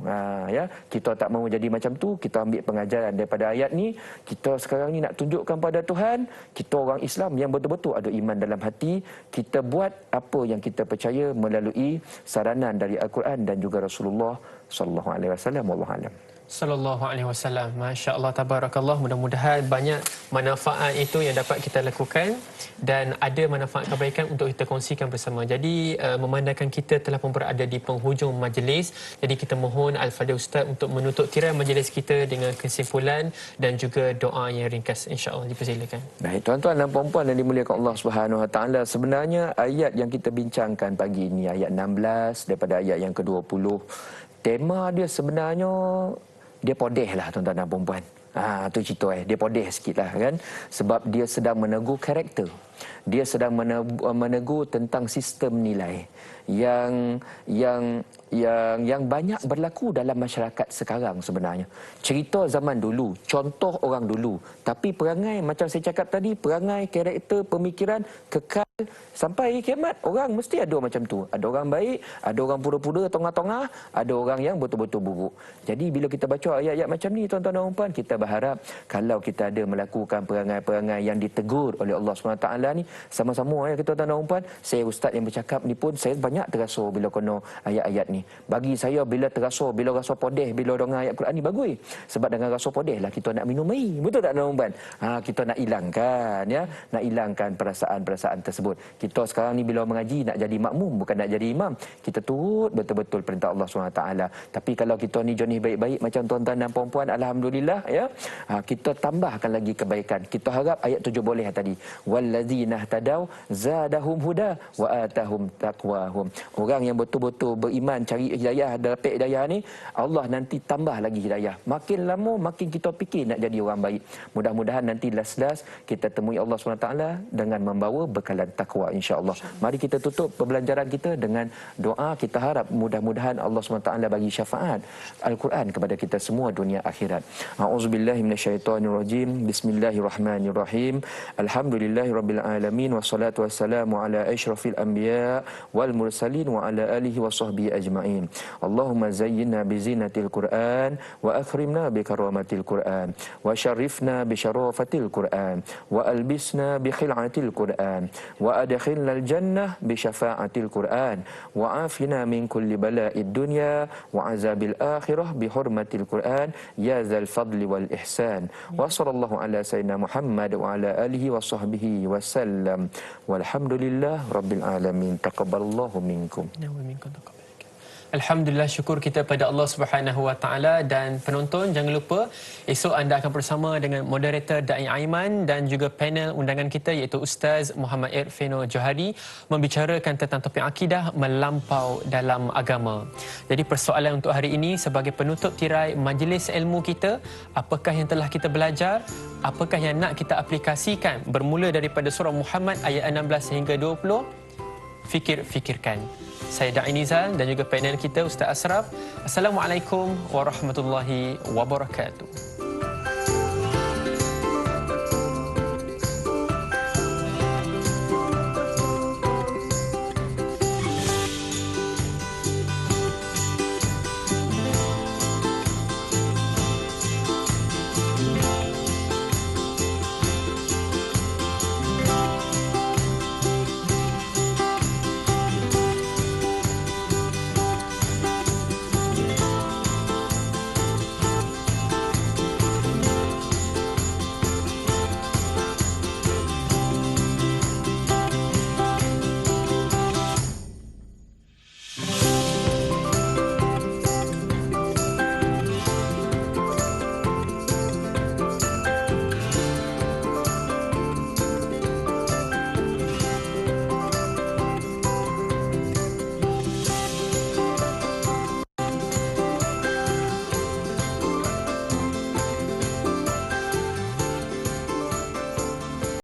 Ya, kita tak mahu jadi macam tu. Kita ambil pengajaran daripada ayat ni. Kita sekarang ni nak tunjukkan pada Tuhan, kita orang Islam yang betul-betul ada iman dalam hati. Kita buat apa yang kita percaya melalui saranan dari Al-Quran dan juga Rasulullah sallallahu alaihi wasallam. Wallahu a'lam. Sallallahu alaihi wasallam. Masya-Allah, tabarakallah. Mudah-mudahan banyak manfaat itu yang dapat kita lakukan dan ada manfaat kebaikan untuk kita kongsikan bersama. Jadi memandangkan kita telah pun berada di penghujung majlis, jadi kita mohon Al-Fadhil Ustaz untuk menutup tirai majlis kita dengan kesimpulan dan juga doa yang ringkas, insya-Allah. Dipersilakan. Baik, tuan-tuan dan puan-puan yang dimuliakan Allah Subhanahu Wa Taala, sebenarnya ayat yang kita bincangkan pagi ini ayat 16 daripada ayat yang ke-20. Tema dia sebenarnya dia podeh lah tuan-tuan dan puan-puan. Tu cerita dia podeh sikit lah kan. Sebab dia sedang menegur karakter. Dia sedang menegur tentang sistem nilai yang banyak berlaku dalam masyarakat sekarang sebenarnya. Cerita zaman dulu, contoh orang dulu, tapi perangai macam saya cakap tadi, perangai, karakter, pemikiran kekal sampai kiamat. Orang mesti ada macam tu. Ada orang baik, ada orang pura-pura tengah-tengah, ada orang yang betul-betul buruk. Jadi bila kita baca ayat-ayat macam ni tuan-tuan dan puan, kita berharap kalau kita ada melakukan perangai-perangai yang ditegur oleh Allah SWT ni, sama-sama ya kita tuan-tuan dan puan. Saya ustaz yang bercakap ni pun saya banyak terasa bila kena ayat-ayat ni. Bagi saya bila rasa podeh bila dengar ayat Quran ni bagus. Sebab dengan rasa podeh lah kita nak minum air. Betul tak tuan-tuan dan puan? Kita nak hilangkan ya, nak hilangkan perasaan-perasaan tersebut. Kita sekarang ni bila mengaji nak jadi makmum, bukan nak jadi imam. Kita turut betul-betul perintah Allah SWT. Tapi kalau kita ni jenis baik-baik macam tuan-tuan dan puan-puan, alhamdulillah ya, kita tambahkan lagi kebaikan. Kita harap ayat 7 boleh tadi. Wallazi walladzina ihtadaw zadahum huda wa atahum taqwahum. Orang yang betul-betul beriman cari hidayah, dapat hidayah ni, Allah nanti tambah lagi hidayah. Makin lama makin kita fikir nak jadi orang baik. Mudah-mudahan nanti last-last kita temui Allah SWT dengan membawa bekalan takwa, insya-Allah. Mari kita tutup pembelajaran kita dengan doa. Kita harap mudah-mudahan Allah SWT bagi syafaat Al-Quran kepada kita semua dunia akhirat. A'udzubillahi minasyaitonirrajim. Bismillahirrahmanirrahim. Alhamdulillahirabbil alamin wassalatu wassalamu ala asyrafil anbiya wal mursalin wa ala alihi washabbihi ajmain. Allahumma zayyinna bi zinatil Quran wa akrimna bi karamatil Quran wa syarifna bi syarafatil Quran wa albisna bi khil'atil Quran wa adkhilnal jannah bi syafa'atil Quran wa afina min kulli bala'id dunya wa azabil akhirah bi hurmatil Quran ya zal fadli wal ihsan. Wa sallallahu ala sayyidina Muhammad wa ala alihi wa sahbihi wasallam. Walhamdulillah rabbil alamin. Taqabbalallahu minkum. Alhamdulillah, syukur kita pada Allah Subhanahu Wa Taala. Dan penonton, jangan lupa esok anda akan bersama dengan moderator Da'i Aiman dan juga panel undangan kita iaitu Ustaz Muhammad Irfino Johari membicarakan tentang topik akidah melampau dalam agama. Jadi persoalan untuk hari ini sebagai penutup tirai majlis ilmu kita, apakah yang telah kita belajar, apakah yang nak kita aplikasikan bermula daripada surah Muhammad ayat 16 hingga 20? Fikirkan. Saya Da'i Nizal dan juga panel kita Ustaz Asraf. Assalamualaikum warahmatullahi wabarakatuh.